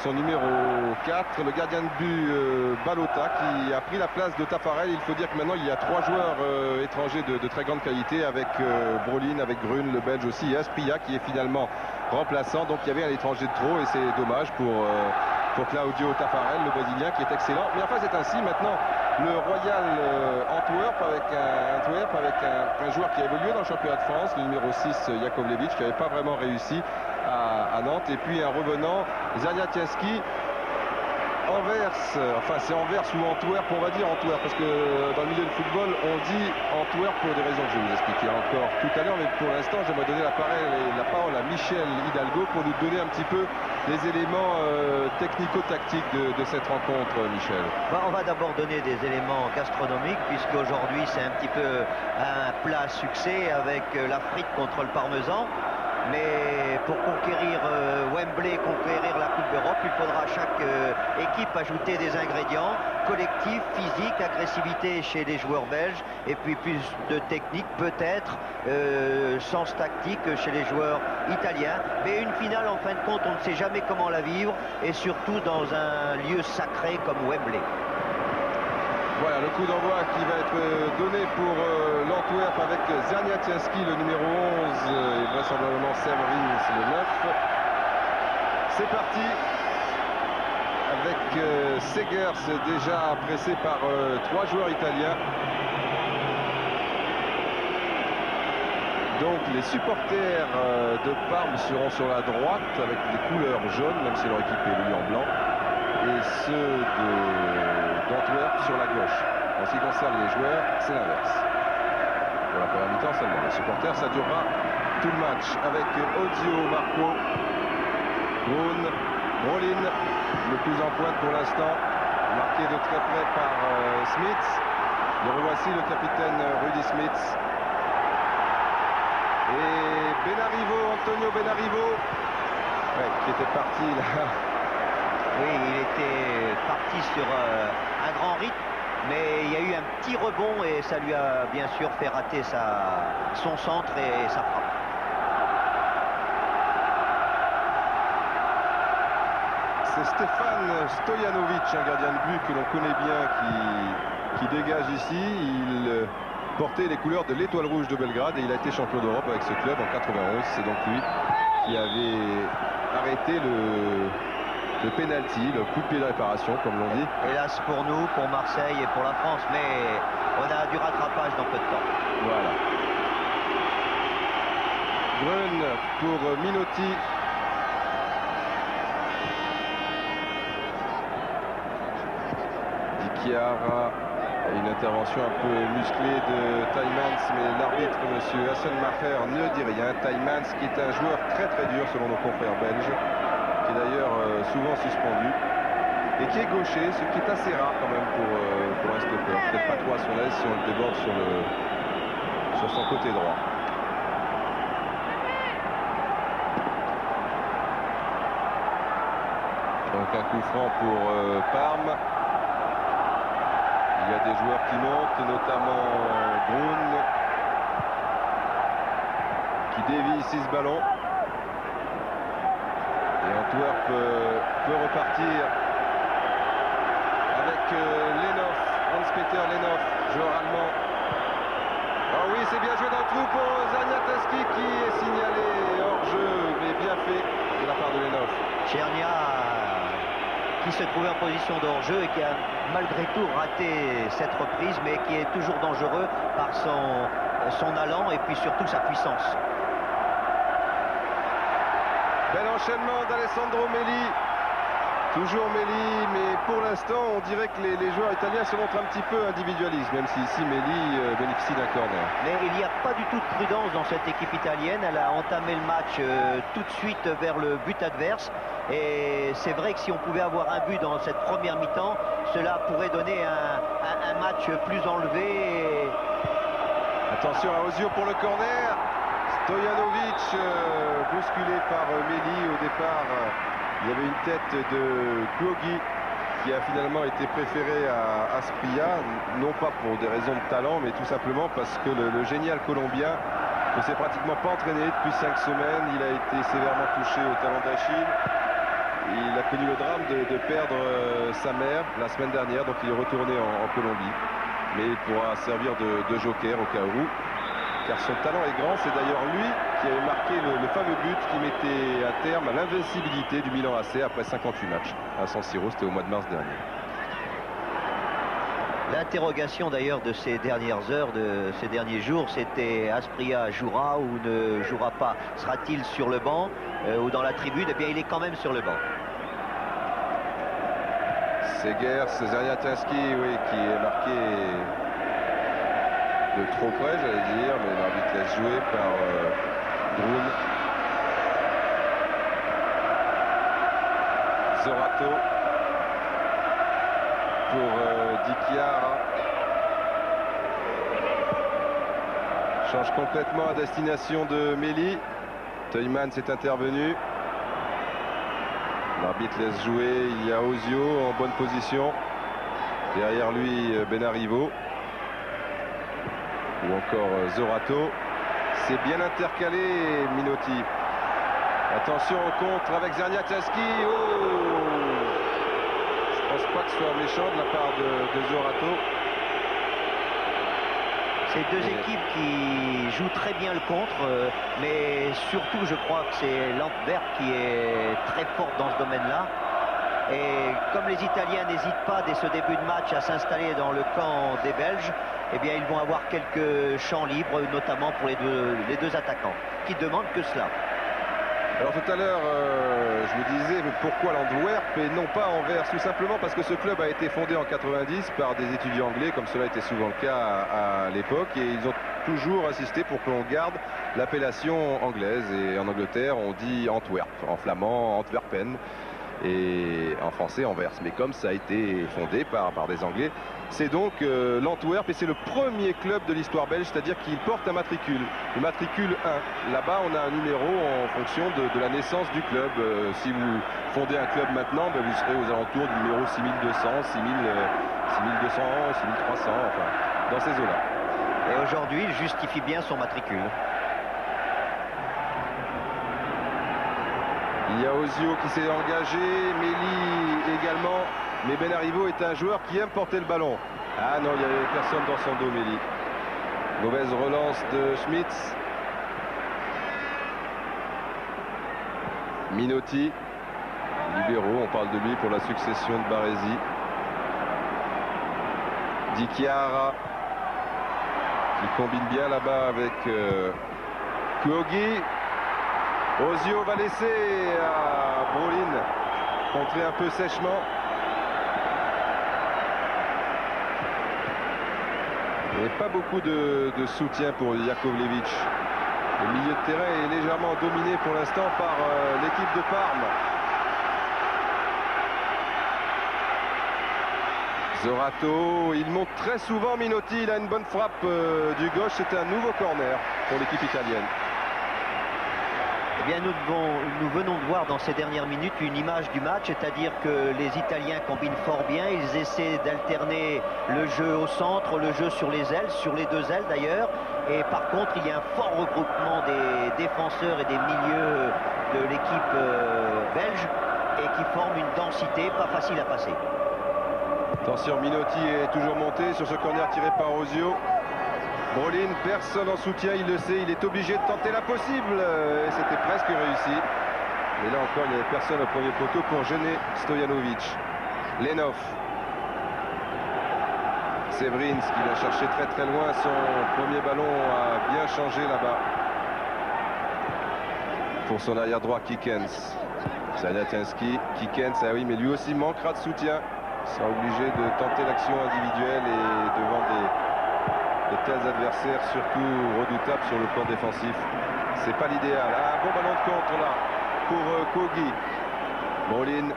son numéro 4, le gardien de but Balota, qui a pris la place de Tafarel. Il faut dire que maintenant il y a 3 joueurs étrangers de très grande qualité, avec Brolin, avec Grun, le Belge aussi, et Asprilla qui est finalement remplaçant. Donc il y avait un étranger de trop, et c'est dommage pour Claudio Tafarel, le Brésilien, qui est excellent. Mais enfin c'est ainsi. Maintenant le Royal Antwerp avec un joueur qui a évolué dans le championnat de France, le numéro 6 Jakovlevic, qui n'avait pas vraiment réussi à Nantes, et puis un revenant Zaniatinski. Anvers, enfin c'est Anvers ou Antwerp, on va dire Antwerp, parce que dans le milieu du football on dit Antwerp pour des raisons que je vais vous expliquer encore tout à l'heure, mais pour l'instant j'aimerais donner la parole à Michel Hidalgo pour nous donner un petit peu les éléments technico-tactiques de cette rencontre. Michel, on va d'abord donner des éléments gastronomiques, puisqu'aujourd'hui c'est un petit peu un plat succès avec la frite contre le parmesan. Mais pour conquérir Wembley, conquérir la Coupe d'Europe, il faudra à chaque équipe ajouter des ingrédients collectifs, physiques, agressivité chez les joueurs belges, et puis plus de technique peut-être, sens tactique chez les joueurs italiens. Mais une finale, en fin de compte, on ne sait jamais comment la vivre, et surtout dans un lieu sacré comme Wembley. Voilà le coup d'envoi qui va être donné pour l'Antwerp, avec Zaniatinski le numéro 11 et vraisemblablement Severins le 9. C'est parti avec Segers déjà pressé par 3 joueurs italiens. Donc les supporters de Parme seront sur la droite avec des couleurs jaunes, même si leur équipe est en blanc, et ceux d'Antwerp sur la gauche. En ce qui concerne les joueurs, c'est l'inverse. Pour la première mi-temps seulement. Les supporters, ça durera tout le match avec Ozio, Marco, Brun, Brolin, le plus en pointe pour l'instant, marqué de très près par Smith. Le revoici, le capitaine Rudy Smith. Et Benarivo, Antonio Benarivo, qui était parti là. Oui, il était parti sur un grand rythme, mais il y a eu un petit rebond et ça lui a bien sûr fait rater son centre et sa frappe. C'est Stefan Stojanovic, un gardien de but que l'on connaît bien, qui dégage ici. Il portait les couleurs de l'Étoile Rouge de Belgrade et il a été champion d'Europe avec ce club en 91. C'est donc lui qui avait arrêté le penalty, le coup de pied de réparation, comme l'on dit. Hélas pour nous, pour Marseille et pour la France, mais on a du rattrapage dans peu de temps. Voilà. Brun pour Minotti. Di Chiara. Une intervention un peu musclée de Tielemans, mais l'arbitre, M. Hasselmacher, ne dit rien. Tielemans, qui est un joueur très très dur selon nos confrères belges, qui est d'ailleurs souvent suspendu, et qui est gaucher, ce qui est assez rare quand même pour un stopper. Peut-être pas trop à son aise si on le déborde sur son côté droit. Donc un coup franc pour Parme. Il y a des joueurs qui montent, notamment Brun, qui dévie ici ce ballon. Et Antwerp peut repartir avec Lenhoff, Hans-Peter Lenhoff, joueur allemand. Ah oui, c'est bien joué dans le trou pour Zaniatinski, qui est signalé hors-jeu, mais bien fait de la part de Lenhoff. Tchernia, qui se trouvait en position de hors-jeu et qui a malgré tout raté cette reprise, mais qui est toujours dangereux par son allant et puis surtout sa puissance. Bel enchaînement d'Alessandro Melli. Toujours Melli, mais pour l'instant, on dirait que les joueurs italiens se montrent un petit peu individualistes, même si ici Melli bénéficie d'un corner. Mais il n'y a pas du tout de prudence dans cette équipe italienne. Elle a entamé le match tout de suite vers le but adverse. Et c'est vrai que si on pouvait avoir un but dans cette première mi-temps, cela pourrait donner un match plus enlevé. Attention à Ozio pour le corner. Stojanovic bousculé par Melli au départ. Il y avait une tête de Kuogi qui a finalement été préféré à Asprilla, non pas pour des raisons de talent, mais tout simplement parce que le génial Colombien ne s'est pratiquement pas entraîné depuis 5 semaines. Il a été sévèrement touché au talon d'Achille. Il a connu le drame de perdre sa mère la semaine dernière, donc il est retourné en Colombie. Mais il pourra servir de joker au cas où, car son talent est grand. C'est d'ailleurs lui qui avait marqué le fameux but qui mettait un terme à l'invincibilité du Milan AC après 58 matchs à San Siro. C'était au mois de mars dernier. L'interrogation d'ailleurs de ces dernières heures, de ces derniers jours, c'était Asprilla jouera ou ne jouera pas. Sera-t-il sur le banc ou dans la tribune? Eh bien, il est quand même sur le banc. C'est Zerniatinski, oui, qui est marqué de trop près, j'allais dire, mais l'arbitre laisse jouer par Grun. Zorato pour Di Chiara. Change complètement à destination de Méli. Teuilman s'est intervenu. L'arbitre laisse jouer. Il y a Ozio en bonne position. Derrière lui, Benarivo. Ou encore Zorato. C'est bien intercalé, Minotti. Attention au contre avec Zerniatinski. Oh, je pense pas que ce soit méchant de la part de Zorato. C'est deux équipes qui jouent très bien le contre, mais surtout je crois que c'est l'Antwerp qui est très forte dans ce domaine-là. Et comme les Italiens n'hésitent pas dès ce début de match à s'installer dans le camp des Belges, eh bien ils vont avoir quelques champs libres, notamment pour les deux attaquants, qui demandent que cela. Alors tout à l'heure, je vous disais pourquoi l'Antwerp et non pas Anvers, tout simplement parce que ce club a été fondé en 90 par des étudiants anglais, comme cela était souvent le cas à l'époque, et ils ont toujours insisté pour que l'on garde l'appellation anglaise. Et en Angleterre, on dit Antwerp, en flamand Antwerpen, et en français Anvers. Mais comme ça a été fondé par des Anglais, c'est donc l'Antwerp, et c'est le premier club de l'histoire belge, c'est-à-dire qu'il porte un matricule, le matricule 1. Là-bas, on a un numéro en fonction de la naissance du club. Si vous fondez un club maintenant, ben, vous serez aux alentours du numéro 6200, 6200, 6300, enfin, dans ces eaux-là. Et aujourd'hui, il justifie bien son matricule. Il y a Ozio qui s'est engagé, Méli également, mais Benarivo est un joueur qui aime porter le ballon. Ah non, il n'y avait personne dans son dos, Méli. Mauvaise relance de Schmitz. Minotti, libéraux, on parle de lui pour la succession de Baresi. Di Chiara, qui combine bien là-bas avec Kuogi. Ozio va laisser à Brolin contrer un peu sèchement. Et pas beaucoup de soutien pour Jakovlevic. Le milieu de terrain est légèrement dominé pour l'instant par l'équipe de Parme. Zorato, il monte très souvent Minotti, il a une bonne frappe du gauche. C'est un nouveau corner pour l'équipe italienne. Eh bien, nous venons de voir dans ces dernières minutes une image du match, c'est-à-dire que les Italiens combinent fort bien. Ils essaient d'alterner le jeu au centre, le jeu sur les ailes, sur les deux ailes d'ailleurs. Et par contre, il y a un fort regroupement des défenseurs et des milieux de l'équipe belge et qui forment une densité pas facile à passer. Attention, Minotti est toujours monté sur ce corner tiré par Ozio. Brolin, personne en soutien, il le sait, il est obligé de tenter l'impossible. Et c'était presque réussi. Mais là encore, il n'y avait personne au premier poteau pour gêner Stojanovic. Lenov. Severins qui va chercher très très loin. Son premier ballon a bien changé là-bas. Pour son arrière droit, Kikens. Zerniatinski, Kikens, ah oui, mais lui aussi manquera de soutien. Il sera obligé de tenter l'action individuelle et devant de tels adversaires, surtout redoutables sur le plan défensif. C'est pas l'idéal. Ah, un bon ballon de contre là pour Kogi. Brolin.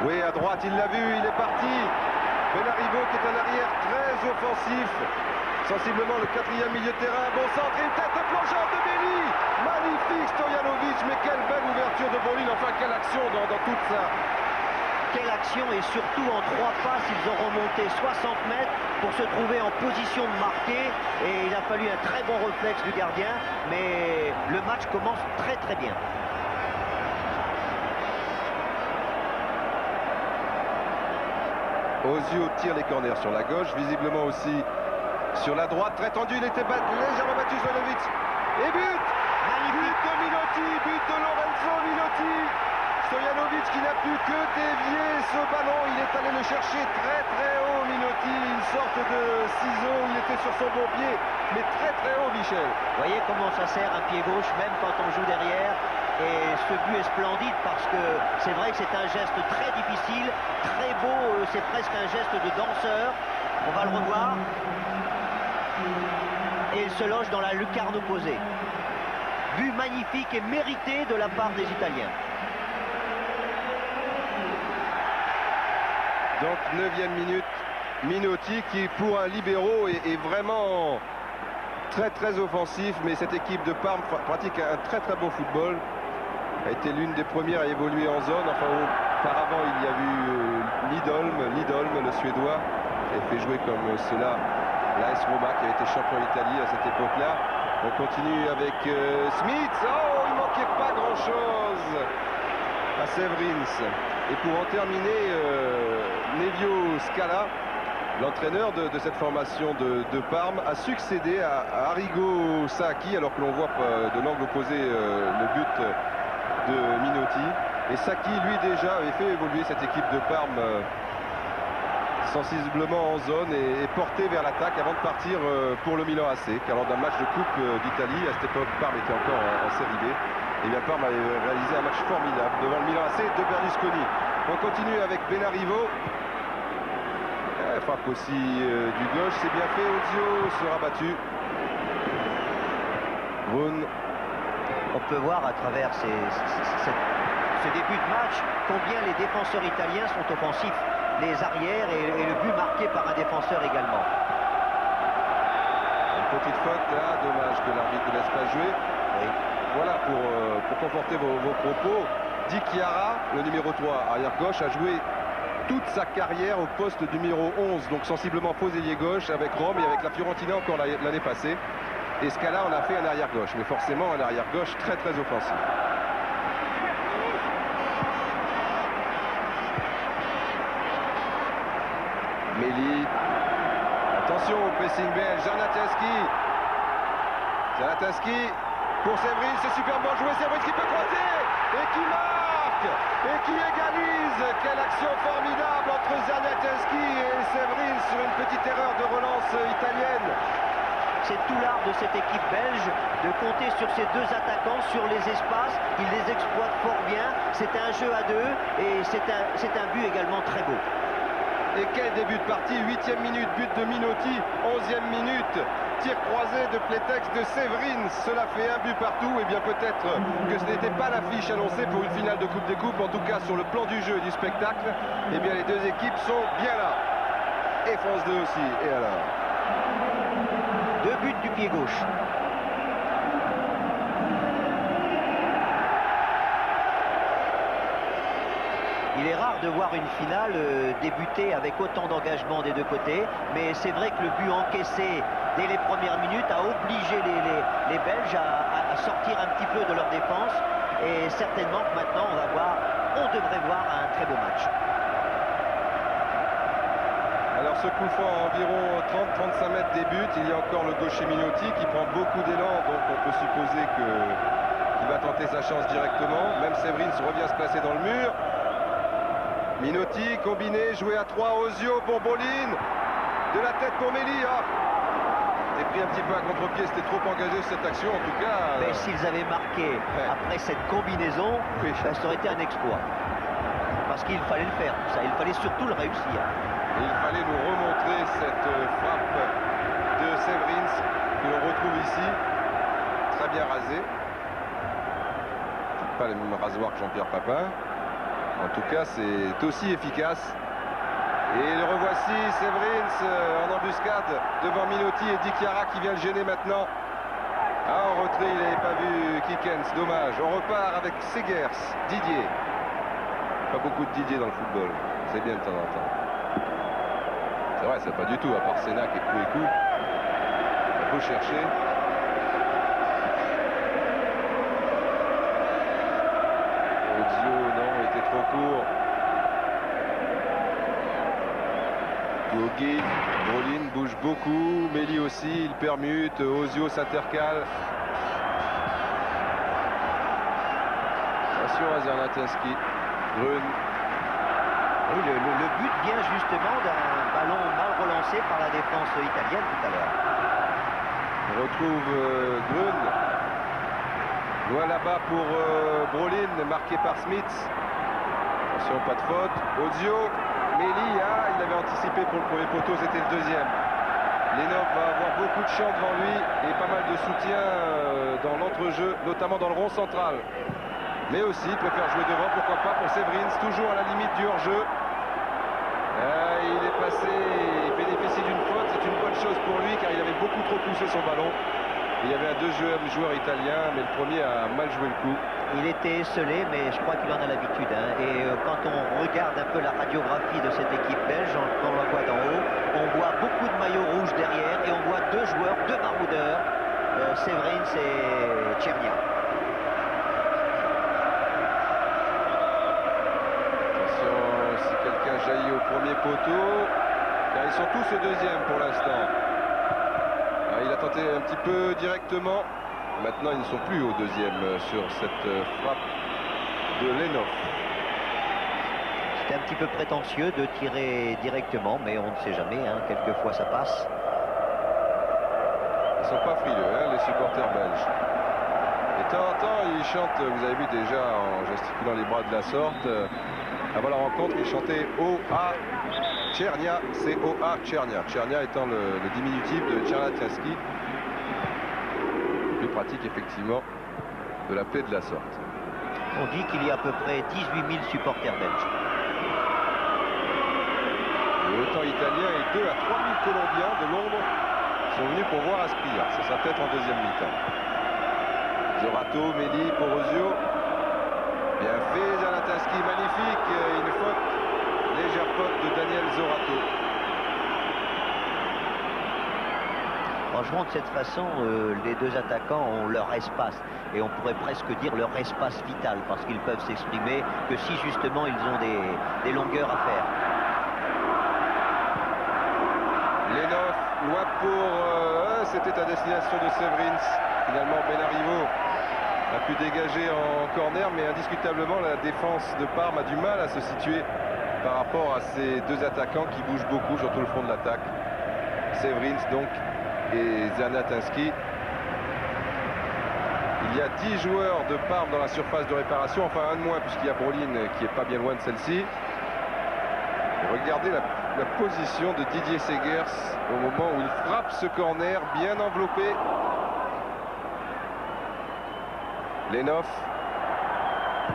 Oui, à droite, il l'a vu, il est parti. Benarivo qui est un arrière très offensif. Sensiblement le quatrième milieu de terrain. Bon centre, une tête de plongeante de Méli. Magnifique Stojanovic, mais quelle belle ouverture de Brolin. Enfin, quelle action dans toute ça. Quelle action, et surtout en 3 passes, ils ont remonté 60 mètres pour se trouver en position de marquer. Et il a fallu un très bon réflexe du gardien, mais le match commence très très bien. Ozio tire les corners sur la gauche, visiblement aussi sur la droite. Très tendu, il était légèrement battu Stojanovic. Et but! But de Minotti, but de Lorenzo Minotti. Stojanovic qui n'a plus que dévier ce ballon. Il est allé le chercher très très haut, Minotti. Une sorte de ciseau, il était sur son bon pied, mais très très haut, Michel. Vous voyez comment ça sert un pied gauche, même quand on joue derrière. Et ce but est splendide parce que c'est vrai que c'est un geste très difficile, très beau, c'est presque un geste de danseur. On va le revoir. Et il se loge dans la lucarne opposée. But magnifique et mérité de la part des Italiens. Donc 9e minute, Minotti qui pour un libéro est vraiment très très offensif, mais cette équipe de Parme pratique un très très bon football. A été l'une des premières à évoluer en zone. Enfin, auparavant il y a eu Lidholm, le Suédois, qui a fait jouer comme cela l'AS Roma, qui a été champion d'Italie à cette époque-là. On continue avec Smith. Oh, il manquait pas grand-chose à Severins. Et pour en terminer, Nevio Scala, l'entraîneur de cette formation de Parme, a succédé à Arrigo Sacchi, alors que l'on voit de l'angle opposé le but de Minotti. Et Sacchi, lui, déjà avait fait évoluer cette équipe de Parme sensiblement en zone et porté vers l'attaque avant de partir pour le Milan AC, car lors d'un match de Coupe d'Italie, à cette époque Parme était encore en série B, et bien Parme avait réalisé un match formidable devant le Milan AC de Berlusconi. On continue avec Benarivo. Frappe aussi du gauche, c'est bien fait. Ozio sera battu. Brun. On peut voir à travers ce début de match combien les défenseurs italiens sont offensifs. Les arrières et le but marqué par un défenseur également. Une petite faute là, dommage que l'arbitre ne laisse pas jouer. Oui. Voilà, pour conforter vos propos, Di Chiara, le numéro 3 arrière gauche, a joué toute sa carrière au poste numéro 11, donc sensiblement faux ailier gauche avec Rome et avec la Fiorentina encore l'année passée. Et Scala en a fait un arrière gauche, mais forcément un arrière gauche très très offensif. Méli. Attention au pressing belge. Zanatinski pour Severins, c'est superbement joué. Severins qui peut croiser et qui marque et qui égalise. Quelle action formidable entre Zanatinski et Severins sur une petite erreur de relance italienne. C'est tout l'art de cette équipe belge de compter sur ces deux attaquants sur les espaces. Ils les exploitent fort bien. C'est un jeu à deux et c'est un but également très beau. Et quel début de partie, 8e minute, but de Minotti, 11e minute, tir croisé de Pletex de Severins, cela fait un but partout. Et bien peut-être que ce n'était pas l'affiche annoncée pour une finale de Coupe des Coupes, en tout cas sur le plan du jeu et du spectacle, et bien les deux équipes sont bien là. Et France 2 aussi, et alors? Deux buts du pied gauche. Il est rare de voir une finale débuter avec autant d'engagement des deux côtés, mais c'est vrai que le but encaissé dès les premières minutes a obligé les Belges à sortir un petit peu de leur défense, et certainement que maintenant on devrait voir un très beau match. Alors ce coup franc à environ 30-35 mètres des buts, il y a encore le gaucher Minotti qui prend beaucoup d'élan, donc on peut supposer qu'il va tenter sa chance directement. Même Severins revient se placer dans le mur. Minotti combiné, joué à 3, Ozio pour Brolin, de la tête pour Méli. Et pris un petit peu à contre-pied, c'était trop engagé cette action en tout cas. Mais s'ils avaient marqué après cette combinaison, oui, ça aurait été un exploit. Parce qu'il fallait le faire, ça, il fallait surtout le réussir. Et il fallait nous remontrer cette frappe de Severins que l'on retrouve ici, très bien rasée. Pas le même rasoir que Jean-Pierre Papin. En tout cas, c'est aussi efficace. Et le revoici, Severins en embuscade devant Minotti et Di Chiara qui vient le gêner maintenant. En retrait, il n'avait pas vu Kikens, dommage. On repart avec Segers, Didier. Pas beaucoup de Didier dans le football, c'est bien de temps en temps. C'est vrai, c'est pas du tout, à part Sénac et Kouékou. Il faut chercher. Ozio, non, il était trop court. Guy, Brolin bouge beaucoup, Méli aussi, il permute, Ozio s'intercale. Attention à Zernatinski, Grun. Oui, le but vient justement d'un ballon mal relancé par la défense italienne tout à l'heure. On retrouve Grun. Loin là-bas pour Brolin, marqué par Smith. Attention, pas de faute. Ozio, Méli, il avait anticipé pour le premier poteau, c'était le deuxième. Lenov va avoir beaucoup de champs devant lui et pas mal de soutien dans l'entrejeu, notamment dans le rond central. Mais aussi, il préfère jouer devant, pourquoi pas pour Severins, toujours à la limite du hors-jeu. Il est passé, il bénéficie d'une faute, c'est une bonne chose pour lui car il avait beaucoup trop poussé son ballon. Il y avait un deuxième joueur italien, mais le premier a mal joué le coup. Il était esselé, mais je crois qu'il en a l'habitude. Et quand on regarde un peu la radiographie de cette équipe belge, on la voit d'en haut, on voit beaucoup de maillots rouges derrière et on voit deux joueurs, deux maraudeurs, Severins et Tchernia. Jaillit au premier poteau, car ils sont tous au deuxième pour l'instant. Il a tenté un petit peu directement. Maintenant, ils ne sont plus au deuxième sur cette frappe de Lenov. C'était un petit peu prétentieux de tirer directement, mais on ne sait jamais. Quelquefois, ça passe. Ils ne sont pas frileux, les supporters belges. Et de temps en temps, ils chantent, vous avez vu déjà en gesticulant les bras de la sorte. Avant la rencontre, il chantait OA Tchernia, c'est OA Tchernia. Tchernia étant le diminutif de Zernatinski. Plus pratique effectivement de l'appeler de la sorte. On dit qu'il y a à peu près 18 000 supporters belges. Et autant italiens et 2 à 3 000 Colombiens de Londres sont venus pour voir Asprilla. Ça sera peut-être en deuxième mi-temps. Zorato, Méli pour Ozio. Bien fait, Zernatinski, magnifique, une faute, légère faute de Daniel Zorato. Franchement, de cette façon, les deux attaquants ont leur espace, et on pourrait presque dire leur espace vital, parce qu'ils peuvent s'exprimer que si justement ils ont des longueurs à faire. Lenov, loin pour... c'était à destination de Severins, finalement Benarivo a pu dégager en corner, mais indiscutablement la défense de Parme a du mal à se situer par rapport à ces deux attaquants qui bougent beaucoup sur tout le front de l'attaque. Severins donc et Zernatinski. Il y a 10 joueurs de Parme dans la surface de réparation, enfin un de moins puisqu'il y a Brolin qui est pas bien loin de celle-ci. Regardez la position de Didier Segers au moment où il frappe ce corner bien enveloppé. Lenov,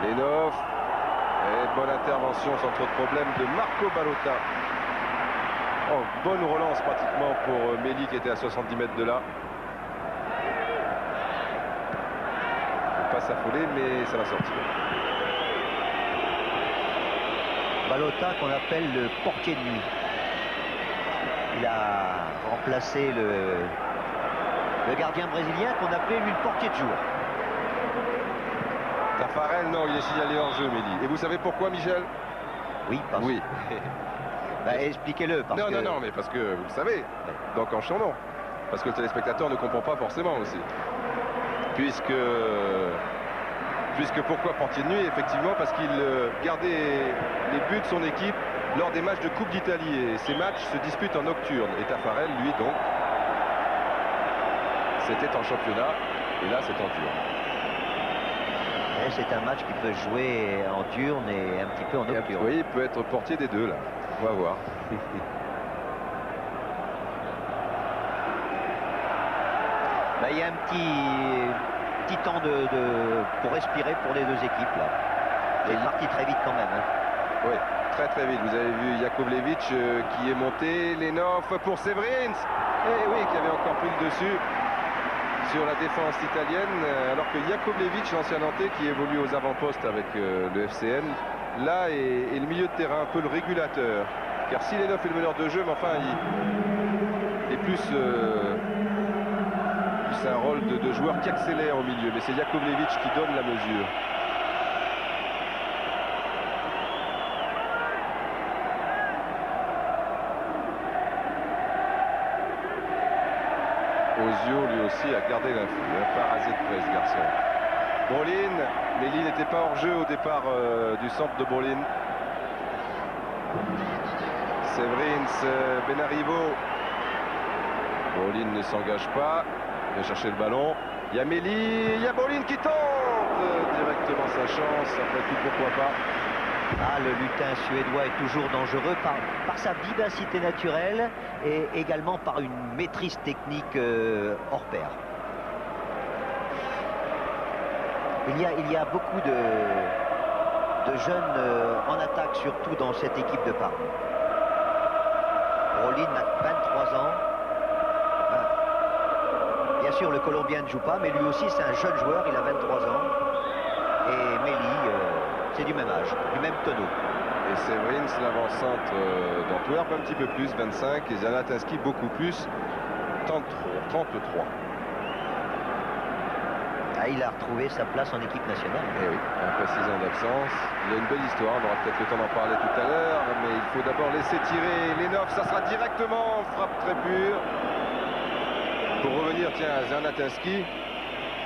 et bonne intervention sans trop de problème de Marco Balota. Oh, bonne relance pratiquement pour Méli qui était à 70 mètres de là. Il ne faut pas s'affoler, mais ça va sortir. Balota qu'on appelle le portier de nuit. Il a remplacé le gardien brésilien qu'on appelait lui le portier de jour. Taffarel, non, il est signalé hors jeu, Méli. Et vous savez pourquoi, Michel? Oui, parce... Oui. Expliquez-le. Non, mais parce que vous le savez. Donc en son nom. Parce que le téléspectateur ne comprend pas forcément aussi. Puisque pourquoi portier de nuit? Effectivement, parce qu'il gardait les buts de son équipe lors des matchs de Coupe d'Italie. Et ces matchs se disputent en nocturne. Et Taffarel, lui, donc, c'était en championnat. Et là, c'est en diurne. C'est un match qui peut jouer en diurne et un petit peu en nocturne. Oui, il peut être portier des deux, là. On va voir. Il y a un petit temps pour respirer pour les deux équipes, là. C'est parti très vite quand même. Oui, très vite. Vous avez vu Jakovlevic qui est monté. Lenov pour Severins. Et oui, qui avait encore pris le dessus sur la défense italienne, alors que Jakovlevic, l'ancien Nantais qui évolue aux avant-postes avec le FCN, là est le milieu de terrain, un peu le régulateur. Car si Lenov est le meneur de jeu, mais enfin il est plus un rôle de joueur qui accélère au milieu. Mais c'est Jakovlevic qui donne la mesure. Ozio lui aussi a gardé l'info. Pas rasé de près ce garçon. Brolin, Méli n'était pas hors jeu au départ du centre de Brolin. Severins, Benarivo. Brolin ne s'engage pas. Il va chercher le ballon. Il y a Méli, il y a Brolin qui tente directement sa chance. Après tout, pourquoi pas. Ah, le lutin suédois est toujours dangereux par sa vivacité naturelle et également par une maîtrise technique hors pair. Il y a beaucoup de jeunes en attaque, surtout dans cette équipe de Parme. Brolin a 23 ans. Bien sûr, le Colombien ne joue pas, mais lui aussi, c'est un jeune joueur, il a 23 ans. Et Méli, c'est du même âge, du même tonneau. Et Severins, l'avancante d'Antwerp, un petit peu plus, 25. Et Zanatinski, beaucoup plus, 33. Ah, il a retrouvé sa place en équipe nationale. Et oui, après 6 ans d'absence. Il a une belle histoire, on aura peut-être le temps d'en parler tout à l'heure. Mais il faut d'abord laisser tirer Lenov, ça sera directement en frappe très pure. Pour revenir, tiens, à Zanatinski,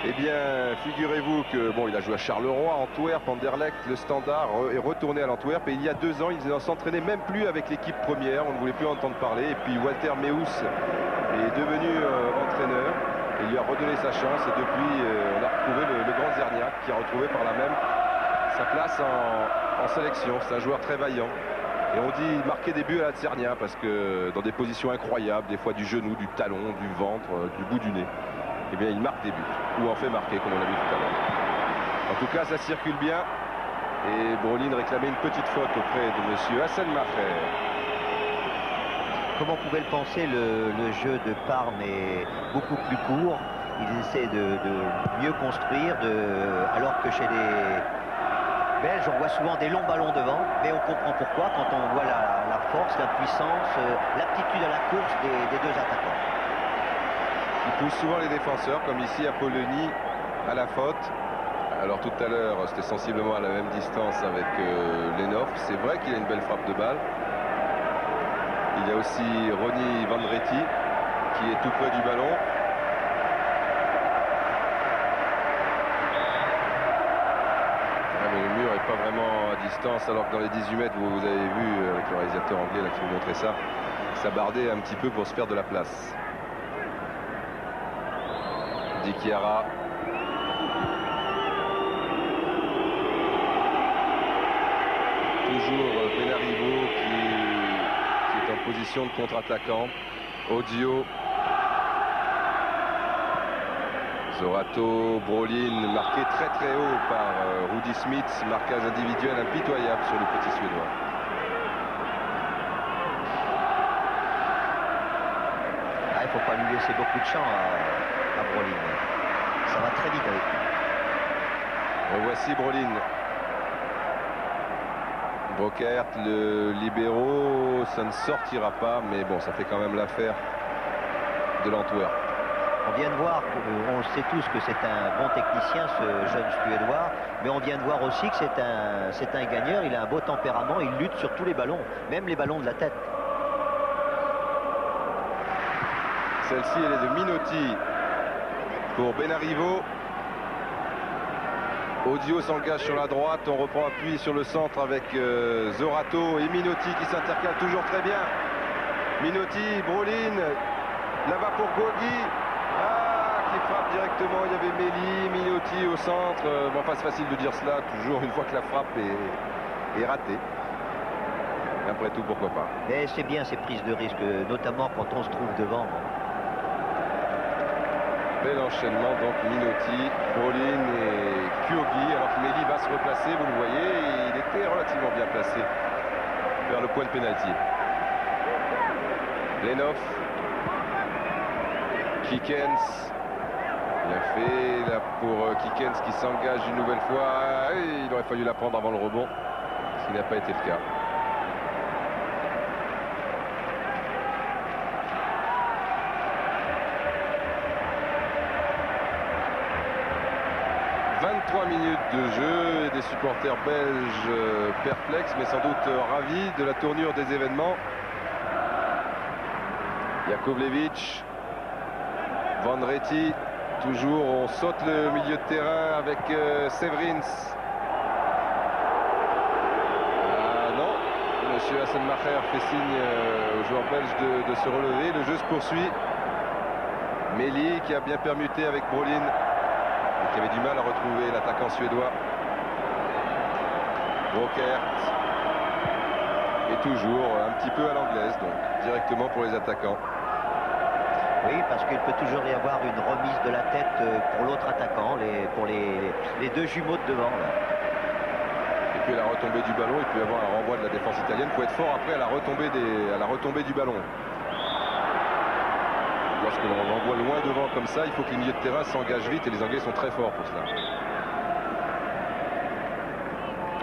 eh bien, figurez-vous que, bon, il a joué à Charleroi, Antwerp, Anderlecht, le Standard, est retourné à l'Antwerp. Et il y a 2 ans, il ne s'entraînait même plus avec l'équipe première. On ne voulait plus entendre parler. Et puis Walter Meus est devenu entraîneur. Il lui a redonné sa chance. Et depuis, on a retrouvé le grand Zerniak, qui a retrouvé par là même sa place en sélection. C'est un joueur très vaillant. Et on dit marquer des buts à la Tsernia parce que dans des positions incroyables, des fois du genou, du talon, du ventre, du bout du nez, eh bien il marque des buts, ou en fait marquer comme on l'a vu tout à l'heure. En tout cas, ça circule bien. Et Brolin réclamait une petite faute auprès de monsieur Hasselmacher. Comme on pouvait le penser, le jeu de Parme est beaucoup plus court. Ils essaient de mieux construire, alors que chez les Belges, on voit souvent des longs ballons devant, mais on comprend pourquoi quand on voit la force, la puissance, l'aptitude à la course des deux attaquants. Ils poussent souvent les défenseurs, comme ici à Polony, à la faute. Alors tout à l'heure, c'était sensiblement à la même distance avec Lenov. C'est vrai qu'il a une belle frappe de balle. Il y a aussi Ronny Vandretti qui est tout près du ballon. Mais le mur n'est pas vraiment à distance, alors que dans les 18 mètres, vous avez vu avec le réalisateur anglais là, qui vous montrait ça, ça bardait un petit peu pour se faire de la place. Di Chiara. Toujours Benarivo qui est en position de contre-attaquant. Ozio. Zorato, Brolin, marqué très très haut par Rudy Smith, marquage individuel impitoyable sur le petit Suédois. Ah, il ne faut pas lui laisser beaucoup de champ à Brolin. Ça va très vite avec lui. Revoici Brolin. Brockert, le libéro, ça ne sortira pas, mais bon, ça fait quand même l'affaire de l'Antwerp. On vient de voir, on sait tous que c'est un bon technicien, ce jeune Suédois, mais on vient de voir aussi que c'est un gagneur, il a un beau tempérament, il lutte sur tous les ballons, même les ballons de la tête. Celle-ci, elle est de Minotti pour Benarivo. Ozio s'engage sur la droite, on reprend appui sur le centre avec Zorato et Minotti qui s'intercalent toujours très bien. Minotti, Brolin, là-bas pour Guogui. Qui frappe directement, il y avait Méli, Minotti au centre. Bon, pas facile de dire cela, toujours une fois que la frappe est ratée. Et après tout, pourquoi pas. Mais c'est bien ces prises de risque, notamment quand on se trouve devant. Bel enchaînement, donc Minotti, Brolin et Guogui. Alors que Méli va se replacer, vous le voyez, il était relativement bien placé vers le point de pénalty. Lenov, Kikens. Il a fait là pour Kikens qui s'engage une nouvelle fois. Et il aurait fallu la prendre avant le rebond, ce qui n'a pas été le cas. « 23 minutes de jeu et des supporters belges perplexes, mais sans doute ravis de la tournure des événements. Jakovlevic. Vendretti, toujours, on saute le milieu de terrain avec Severins. Ah non, monsieur Hasselmacher fait signe aux joueurs belges de se relever. Le jeu se poursuit. Méli qui a bien permuté avec Brolin et qui avait du mal à retrouver l'attaquant suédois. Brokert. Et toujours un petit peu à l'anglaise, donc directement pour les attaquants. Oui, parce qu'il peut toujours y avoir une remise de la tête pour l'autre attaquant, pour les deux jumeaux de devant. Là. Et puis à la retombée du ballon, il peut y avoir un renvoi de la défense italienne. Il faut être fort après à la retombée du ballon. Lorsque l'on envoie loin devant comme ça, il faut que les milieux de terrain s'engagent vite et les Anglais sont très forts pour cela.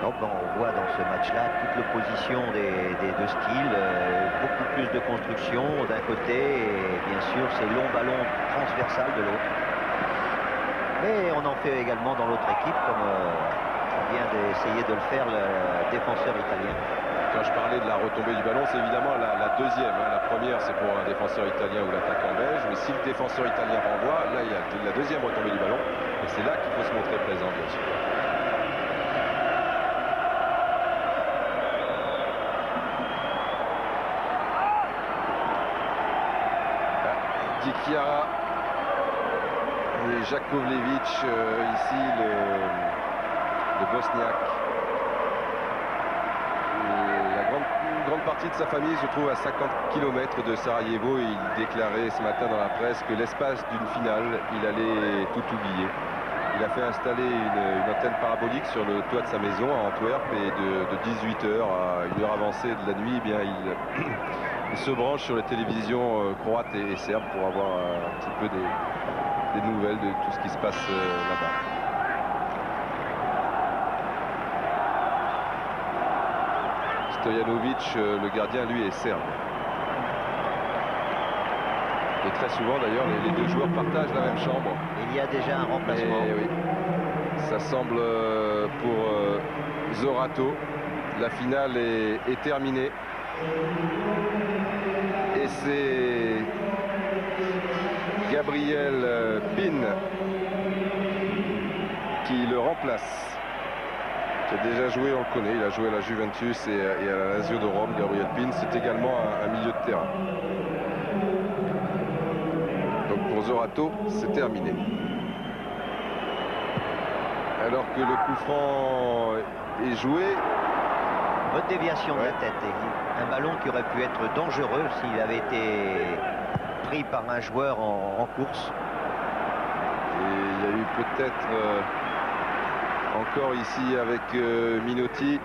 Donc, on voit dans ce match-là toute l'opposition des deux styles, beaucoup plus de construction d'un côté et bien sûr ces longs ballons transversales de l'autre. Mais on en fait également dans l'autre équipe comme vient d'essayer de le faire le défenseur italien. Quand je parlais de la retombée du ballon, c'est évidemment la deuxième. Hein. La première, c'est pour un défenseur italien ou l'attaquant belge. Mais si le défenseur italien renvoie, là, il y a la deuxième retombée du ballon. Et c'est là qu'il faut se montrer présent, bien sûr. Di Chiara et Jakovlevic, ici, le Bosniaque. Une grande partie de sa famille se trouve à 50 km de Sarajevo et il déclarait ce matin dans la presse que l'espace d'une finale, il allait tout oublier. Il a fait installer une antenne parabolique sur le toit de sa maison à Antwerp et de 18h à une heure avancée de la nuit, eh bien, il se branche sur les télévisions croates et serbes pour avoir un petit peu des nouvelles de tout ce qui se passe là-bas. Stojanovic, le gardien, lui, est serbe. Et très souvent, d'ailleurs, les deux joueurs partagent la même chambre. Il y a déjà un remplacement. Et oui. Ça semble pour Zorato. La finale est terminée. Et c'est Gabriel Pin qui le remplace. Qui a déjà joué, on le connaît, il a joué à la Juventus et à la Lazio de Rome. Gabriel Pin, c'est également un milieu de terrain. Donc pour Zorato, c'est terminé. Alors que le coup franc est joué. Bonne déviation de la tête. Un ballon qui aurait pu être dangereux s'il avait été pris par un joueur en course. Et il y a eu peut-être... encore ici avec Minotti.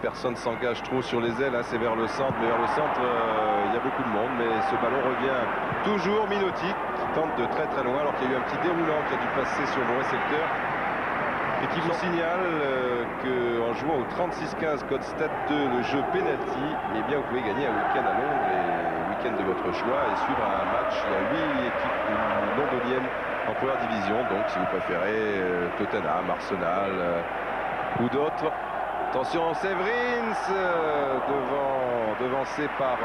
Personne ne s'engage trop sur les ailes, hein, c'est vers le centre. Mais vers le centre, il y a beaucoup de monde. Mais ce ballon revient toujours Minotti qui tente de très très loin alors qu'il y a eu un petit déroulant qui a dû passer sur le mauvais secteur. Et qui vous signale qu'en jouant au 36-15 code Stade 2 le jeu penalty, eh bien vous pouvez gagner un week-end à Londres et week-end de votre choix et suivre un match. Il y a 8 équipes londoniennes en première division, donc si vous préférez Tottenham, Arsenal ou d'autres. Attention, Severins devancé par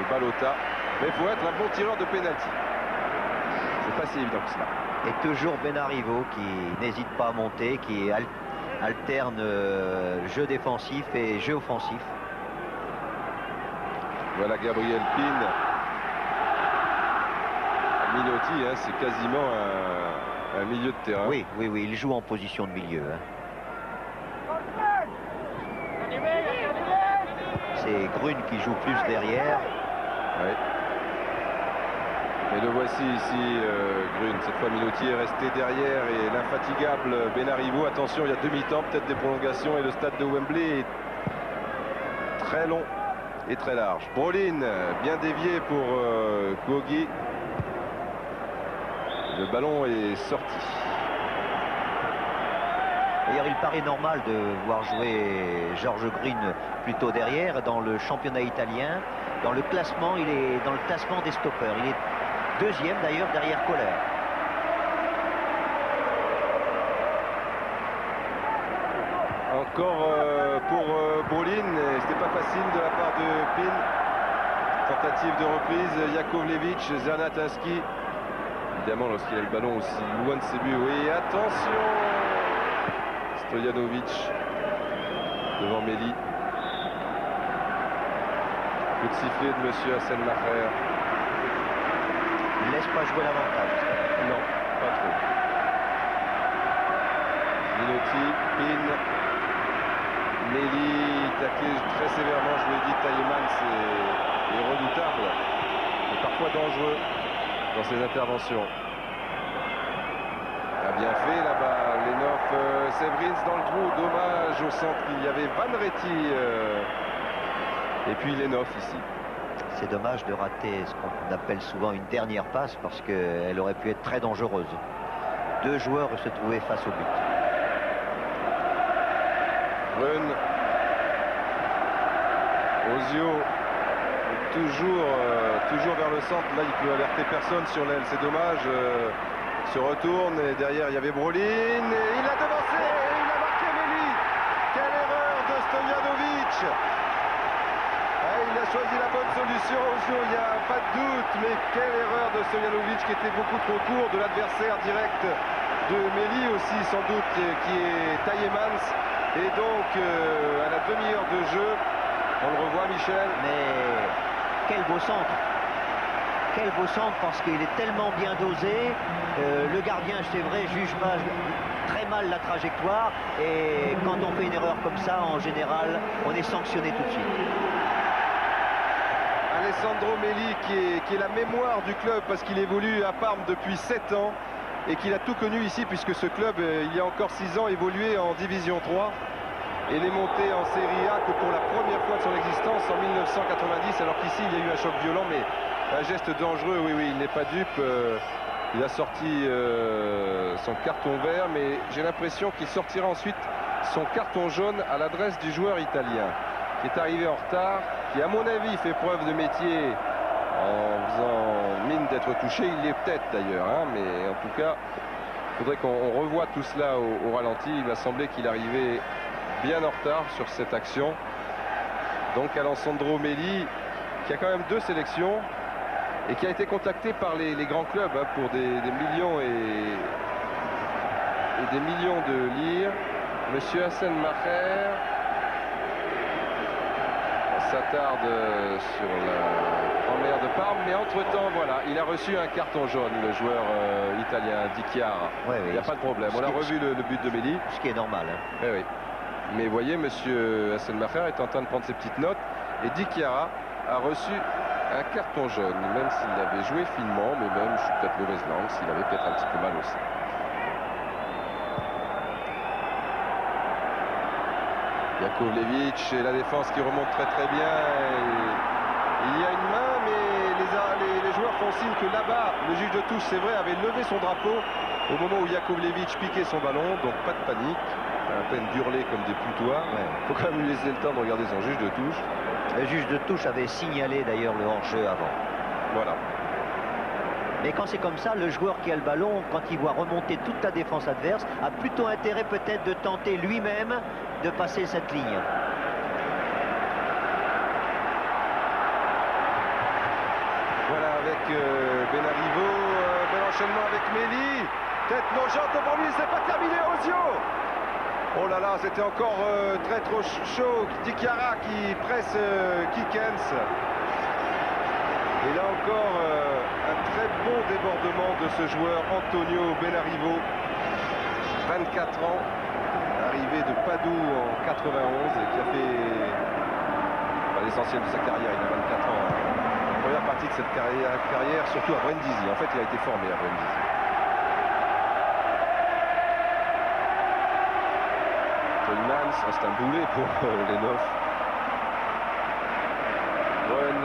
Balota, mais il faut être un bon tireur de pénalty. C'est pas si évident que cela. Et toujours Benarivo qui n'hésite pas à monter, qui alterne jeu défensif et jeu offensif. Voilà Gabriel Pin. Minotti, hein, c'est quasiment un milieu de terrain. Oui, il joue en position de milieu. Hein. C'est Grune qui joue plus derrière. Oui. Et le voici ici, Grune. Cette fois, Minotti est resté derrière et l'infatigable Benarivo. Attention, il y a demi-temps, peut-être des prolongations et le stade de Wembley est très long et très large. Brolin, bien dévié pour Kogi. Le ballon est sorti. D'ailleurs, il paraît normal de voir jouer Georges Grune plutôt derrière. Dans le championnat italien, dans le classement, il est dans le classement des stoppeurs. Il est deuxième d'ailleurs derrière Kohler. Encore pour Brolin, c'était pas facile de la part de Pin. Tentative de reprise, Jakovlevic, Zernatinski. Évidemment, lorsqu'il a le ballon aussi loin de ses buts. Oui, attention, Stojanovic devant Méli. Coup de sifflet de monsieur Hasselmacher. Il ne laisse pas jouer l'avantage. Non, pas trop. Minotti, Pin, Méli, taclé très sévèrement, je vous l'ai dit, Tielemans est redoutable et parfois dangereux dans ses interventions. A bien fait là-bas, Lenov, Severins dans le trou, dommage au centre, il y avait Van Reti et puis Lenov ici. C'est dommage de rater ce qu'on appelle souvent une dernière passe parce qu'elle aurait pu être très dangereuse. Deux joueurs se trouvaient face au but. Brun, Ozio, toujours vers le centre. Là, il peut alerter personne sur l'aile. C'est dommage. Se retourne et derrière, il y avait Brolin. Et il a devancé. Et il a marqué Méli. Quelle erreur de Stojanovic. Il a choisi la bonne solution. Ozio, il n'y a pas de doute. Mais quelle erreur de Stojanovic qui était beaucoup trop court de l'adversaire direct de Méli aussi, sans doute, qui est Tielemans. Et donc, à la demi-heure de jeu, on le revoit, Michel. Mais quel beau centre. Quel beau centre parce qu'il est tellement bien dosé. Le gardien, c'est vrai, juge pas très mal la trajectoire. Et quand on fait une erreur comme ça, en général, on est sanctionné tout de suite. Alessandro Méli qui est la mémoire du club parce qu'il évolue à Parme depuis 7 ans. Et qu'il a tout connu ici puisque ce club, il y a encore 6 ans, évoluait en Division 3 et n'est monté en Serie A que pour la première fois de son existence en 1990, alors qu'ici il y a eu un choc violent, mais un geste dangereux. Oui, il n'est pas dupe. Il a sorti son carton vert, mais j'ai l'impression qu'il sortira ensuite son carton jaune à l'adresse du joueur italien qui est arrivé en retard, qui à mon avis fait preuve de métier en faisant mine d'être touché. Il l'est peut-être d'ailleurs, hein, mais en tout cas, il faudrait qu'on revoie tout cela au ralenti. Il m'a semblé qu'il arrivait bien en retard sur cette action. Donc Alessandro Méli, qui a quand même 2 sélections et qui a été contacté par les grands clubs hein, pour des millions et des millions de lire. Monsieur Hasselmacher s'attarde sur la grand-mère de Parme, mais entre-temps, voilà, il a reçu un carton jaune, le joueur italien, Di Chiara. Oui, il n'y a pas de problème. On a revu le but de Méli. Ce qui est normal. Hein. Oui. Mais vous voyez, monsieur Hasselmacher est en train de prendre ses petites notes, et Di Chiara a reçu un carton jaune, même s'il avait joué finement, mais même, je suis peut-être mauvaise langue, s'il avait peut-être un petit peu mal aussi. Jakovlevic et la défense qui remonte très bien. Il y a une main, mais les joueurs font signe que là-bas, le juge de touche, c'est vrai, avait levé son drapeau au moment où Jakovlevic piquait son ballon, donc pas de panique. À peine d'hurler comme des putois. Il faut quand même lui laisser le temps de regarder son juge de touche. Le juge de touche avait signalé d'ailleurs le hors-jeu avant. Voilà. Mais quand c'est comme ça, le joueur qui a le ballon, quand il voit remonter toute la défense adverse, a plutôt intérêt peut-être de tenter lui-même de passer cette ligne. Voilà, avec Benarivo, bel enchaînement avec Méli. Tête nonchante pour lui, c'est pas terminé, Ozio. Oh là là, c'était encore très trop chaud. Di Chiara qui presse Kikens. Et là encore, un très bon débordement de ce joueur Antonio Benarivo, 24 ans, arrivé de Padoue en 91 et qui a fait l'essentiel de sa carrière. Il a 24 ans. La première partie de cette carrière surtout à Brindisi. En fait, il a été formé à Brindisi. Tielemans reste un boulet pour les 9. Brun.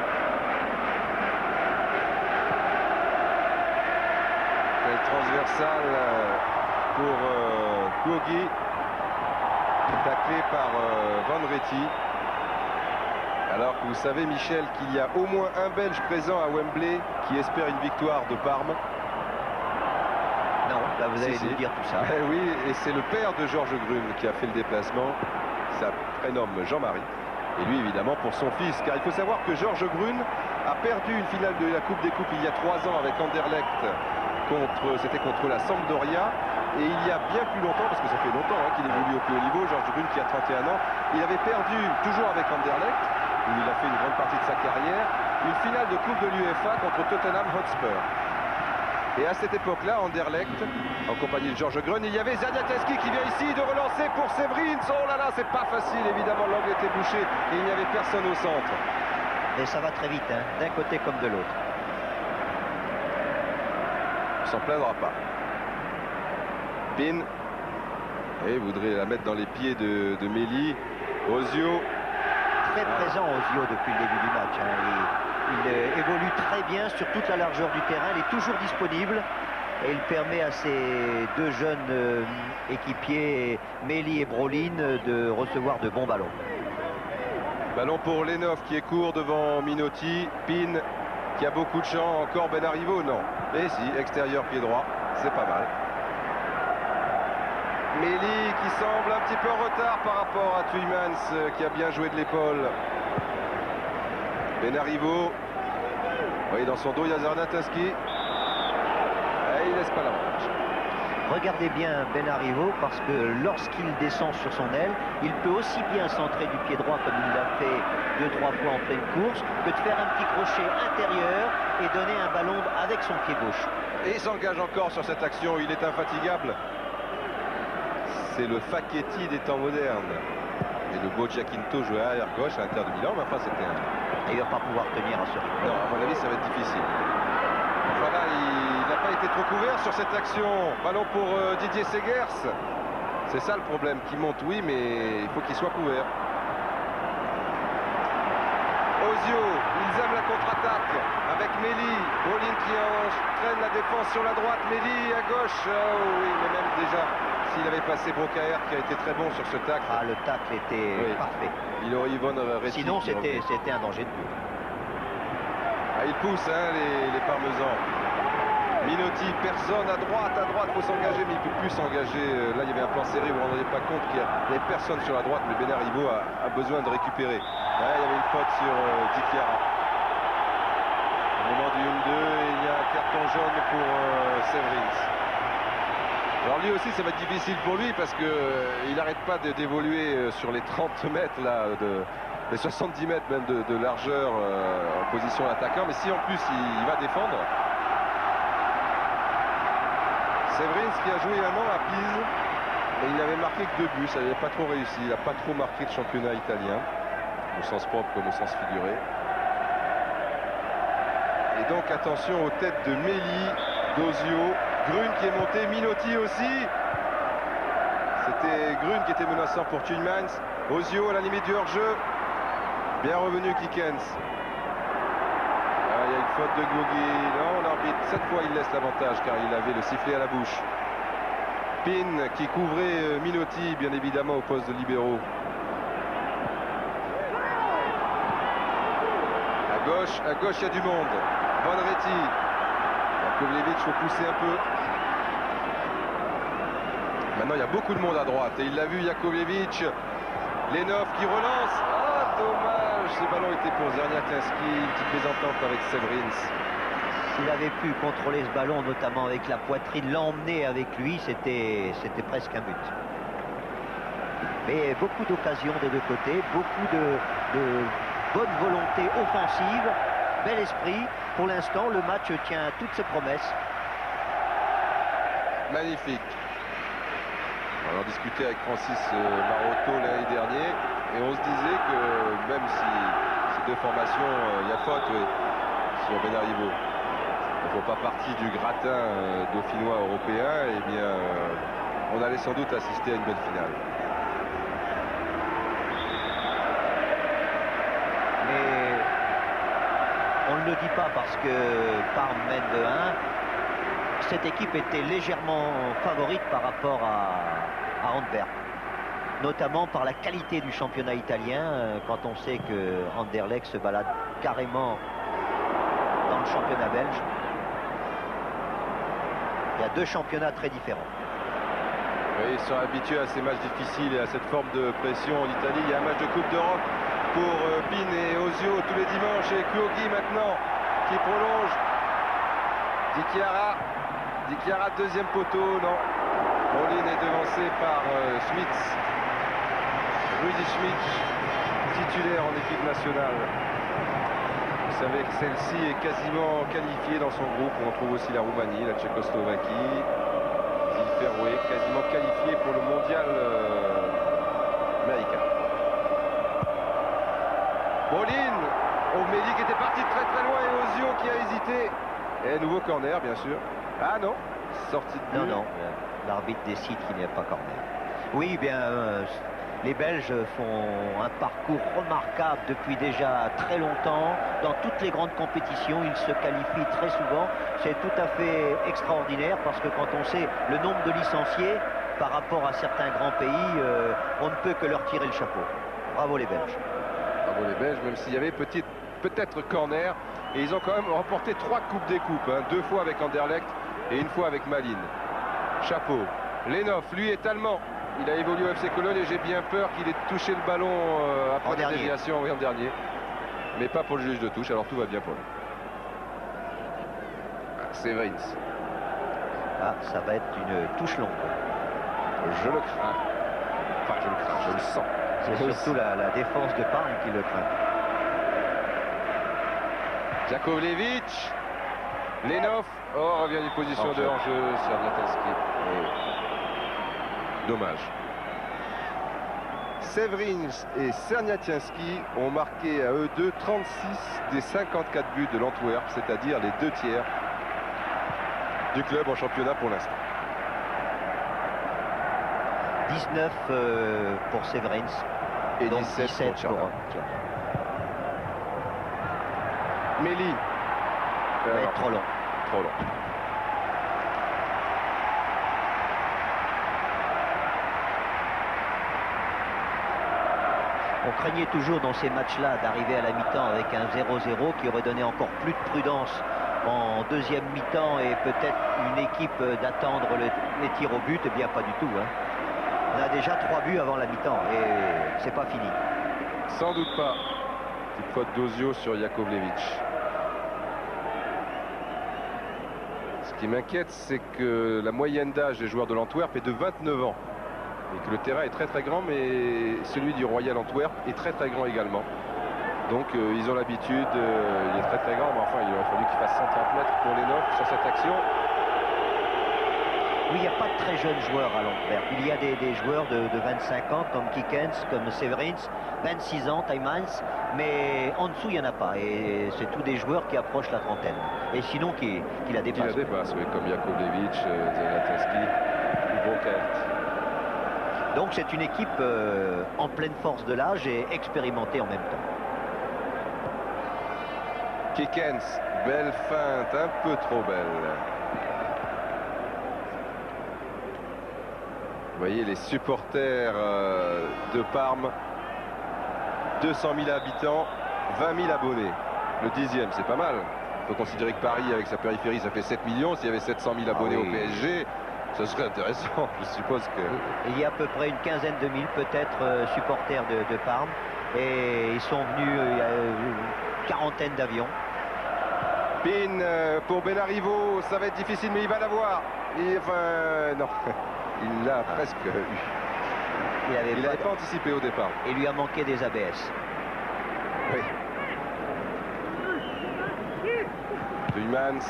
Transversal pour Kogi, taclé par Van Reti. Alors que vous savez, Michel, qu'il y a au moins un Belge présent à Wembley qui espère une victoire de Parme. Non, là vous allez nous dire tout ça. Oui, et c'est le père de Georges Grun qui a fait le déplacement. Ça prénomme Jean-Marie. Et lui, évidemment, pour son fils. Car il faut savoir que Georges Grun a perdu une finale de la Coupe des Coupes il y a 3 ans avec Anderlecht. C'était contre la Sampdoria. Et il y a bien plus longtemps, parce que ça fait longtemps qu'il évolue au plus haut niveau, Georges Grun qui a 31 ans, il avait perdu, toujours avec Anderlecht, où il a fait une grande partie de sa carrière, une finale de Coupe de l'UEFA contre Tottenham Hotspur. Et à cette époque-là, Anderlecht, en compagnie de Georges Grun, il y avait Zaniateski qui vient ici de relancer pour Severins. Oh là là, c'est pas facile, évidemment, l'angle était bouché et il n'y avait personne au centre. Et ça va très vite, d'un côté comme de l'autre. On s'en plaindra pas. Pin, et voudrait la mettre dans les pieds de Méli. Ozio. Très présent Ozio depuis le début du match. Il évolue très bien sur toute la largeur du terrain. Il est toujours disponible. Et il permet à ses deux jeunes équipiers, Méli et Brolin, de recevoir de bons ballons. Ballon pour Lenov qui est court devant Minotti. Pin qui a beaucoup de champ. Encore Benarivo, non. Et si, extérieur pied droit, c'est pas mal. Méli qui semble un petit peu en retard par rapport à Tuymans qui a bien joué de l'épaule. Benarivo. Vous voyez dans son dos, il y a Zaniateski. Et il laisse pas la marche. Regardez bien Benarivo parce que lorsqu'il descend sur son aile, il peut aussi bien centrer du pied droit comme il l'a fait 2-3 fois en pleine course que de faire un petit crochet intérieur et donner un ballon avec son pied gauche. Et il s'engage encore sur cette action, il est infatigable. C'est le Facchetti des temps modernes. Et le beau Giacinto jouait à arrière gauche à l'Inter de Milan, mais enfin c'était un... Et il ne va pas pouvoir tenir à ce rythme. Non, à mon avis, ça va être difficile. Enfin là, il n'a pas été trop couvert sur cette action. Ballon pour Didier Segers. C'est ça le problème, qui monte, oui, mais il faut qu'il soit couvert. Ozio, ils aiment la contre-attaque avec Méli. Brolin qui entraîne la défense sur la droite. Méli à gauche. Oh oui, mais même déjà, s'il avait passé Brocaer qui a été très bon sur ce tacle. Ah, le tacle était parfait. Il aurait Yvonne Retti. Sinon, c'était un danger de but. Ah, il pousse les Parmesans. Minotti, personne à droite, faut s'engager, mais il ne peut plus s'engager. Là, il y avait un plan serré, vous ne vous rendez pas compte qu'il n'y avait personne sur la droite, mais Benarivo a besoin de récupérer. Là, il y avait une faute sur Di Chiara. Au moment du 1-2, il y a un carton jaune pour Severins. Alors lui aussi, ça va être difficile pour lui parce qu'il n'arrête pas d'évoluer sur les 30 mètres, là, les 70 mètres même de largeur en position d'attaquant. Mais si en plus il va défendre... Severins qui a joué un an à Pise et il n'avait marqué que 2 buts, ça n'avait pas trop réussi, il n'a pas trop marqué de championnat italien, au sens propre comme au sens figuré. Et donc attention aux têtes de Méli, d'Ozio, Grun qui est monté, Minotti aussi. C'était Grun qui était menaçant pour Tuymans. Ozio à la limite du hors-jeu. Bien revenu Kikens. Il y a une faute de Guogui. Non, l'arbitre, cette fois il laisse l'avantage car il avait le sifflet à la bouche. Pin qui couvrait Minotti, bien évidemment, au poste de libéraux. À gauche, il y a du monde. Bonretti. Jakovlevic, faut pousser un peu. Maintenant, il y a beaucoup de monde à droite. Et il l'a vu, Jakovlevic. Lenov qui relance. Ah, dommage. Ce ballon était pour Zaniateski. Une petite mésentente avec Severins. S'il avait pu contrôler ce ballon, notamment avec la poitrine, l'emmener avec lui, c'était presque un but. Mais beaucoup d'occasions des deux côtés, beaucoup de bonne volonté offensive, bel esprit. Pour l'instant, le match tient toutes ses promesses. Magnifique. On en discutait avec Francis Marotto l'année dernière et on se disait que même si ces deux formations, il y a faute sur Benarivo, ne font pas partie du gratin dauphinois européen, eh bien on allait sans doute assister à une belle finale. Mais on ne le dit pas parce que Parme mène de 1. Cette équipe était légèrement favorite par rapport à Antwerp, notamment par la qualité du championnat italien, quand on sait que Anderlecht se balade carrément dans le championnat belge. Il y a deux championnats très différents. Oui, ils sont habitués à ces matchs difficiles et à cette forme de pression en Italie. Il y a un match de Coupe d'Europe pour Pin et Ozio tous les dimanches. Et Kyogi maintenant qui prolonge. Dichiara, deuxième poteau, non. Brolin est devancé par Schmitz. Rudy Schmitz, titulaire en équipe nationale. Vous savez que celle-ci est quasiment qualifiée dans son groupe. On trouve aussi la Roumanie, la Tchécoslovaquie. Zilferoué, quasiment qualifié pour le mondial américain. Brolin, Méli qui était parti très très loin et Ozio qui a hésité. Et nouveau corner, bien sûr. Ah non, sortie de but. Non, l'arbitre décide qu'il n'y a pas corner. Oui, bien, les Belges font un parcours remarquable depuis déjà très longtemps. Dans toutes les grandes compétitions, ils se qualifient très souvent. C'est tout à fait extraordinaire parce que quand on sait le nombre de licenciés par rapport à certains grands pays, on ne peut que leur tirer le chapeau. Bravo les Belges. Bravo les Belges, même s'il y avait peut-être corner. Et ils ont quand même remporté 3 coupes des coupes, hein, 2 fois avec Anderlecht et 1 fois avec Malines. Chapeau. Lenov, lui, est allemand. Il a évolué au FC Cologne et j'ai bien peur qu'il ait touché le ballon après la déviation, oui, en dernier. Mais pas pour le juge de touche, alors tout va bien pour lui. Severins. Ah, ça va être une touche longue. Je le crains. Enfin, je le crains, je le sens. C'est surtout la défense de Parme qui le craint. Jakovlevic. Lenov. Oh, revient d'une position de hors-jeu. Serniatinski. Dommage. Severins et Serniatinski ont marqué à eux deux 36 des 54 buts de l'Antwerp, c'est-à-dire les 2 tiers du club en championnat pour l'instant. 19 pour Severins et donc 17 pour Tchernal. Méli. Trop long. Trop long. On craignait toujours dans ces matchs-là d'arriver à la mi-temps avec un 0-0 qui aurait donné encore plus de prudence en deuxième mi-temps et peut-être une équipe d'attendre les tirs au but. Eh bien, pas du tout. Hein. On a déjà 3 buts avant la mi-temps et c'est pas fini. Sans doute pas. Petite faute d'Ozio sur Jakovlevic. Ce qui m'inquiète, c'est que la moyenne d'âge des joueurs de l'Antwerp est de 29 ans. Et que le terrain est très très grand, mais celui du Royal Antwerp est très très grand également. Donc ils ont l'habitude, il est très très grand, mais enfin il aurait fallu qu'il fasse 130 mètres pour les 9 sur cette action. Oui, il n'y a pas de très jeunes joueurs à l'Antwerp. Il y a des joueurs de 25 ans comme Kikens, comme Severins, 26 ans, Tijmans, mais en dessous il n'y en a pas. Et c'est tous des joueurs qui approchent la trentaine. Et sinon qui la dépassent. Qui la dépassent, oui, comme Jakovlevic, Zelatinski ou Brockert. Donc c'est une équipe en pleine force de l'âge et expérimentée en même temps. Kikens, belle feinte, un peu trop belle. Vous voyez les supporters de Parme, 200 000 habitants, 20 000 abonnés. Le 10e, c'est pas mal. Il faut considérer que Paris, avec sa périphérie, ça fait 7 millions. S'il y avait 700 000 abonnés au PSG, ce serait intéressant. Je suppose que... Il y a à peu près une quinzaine de mille, peut-être, supporters de Parme. Et ils sont venus, il y a une quarantaine d'avions. Pin pour Benarivo, ça va être difficile, mais il va l'avoir. Enfin, non. Il l'a presque eu. Il n'avait pas anticipé au départ. Il lui a manqué des ABS. Oui. Duymans.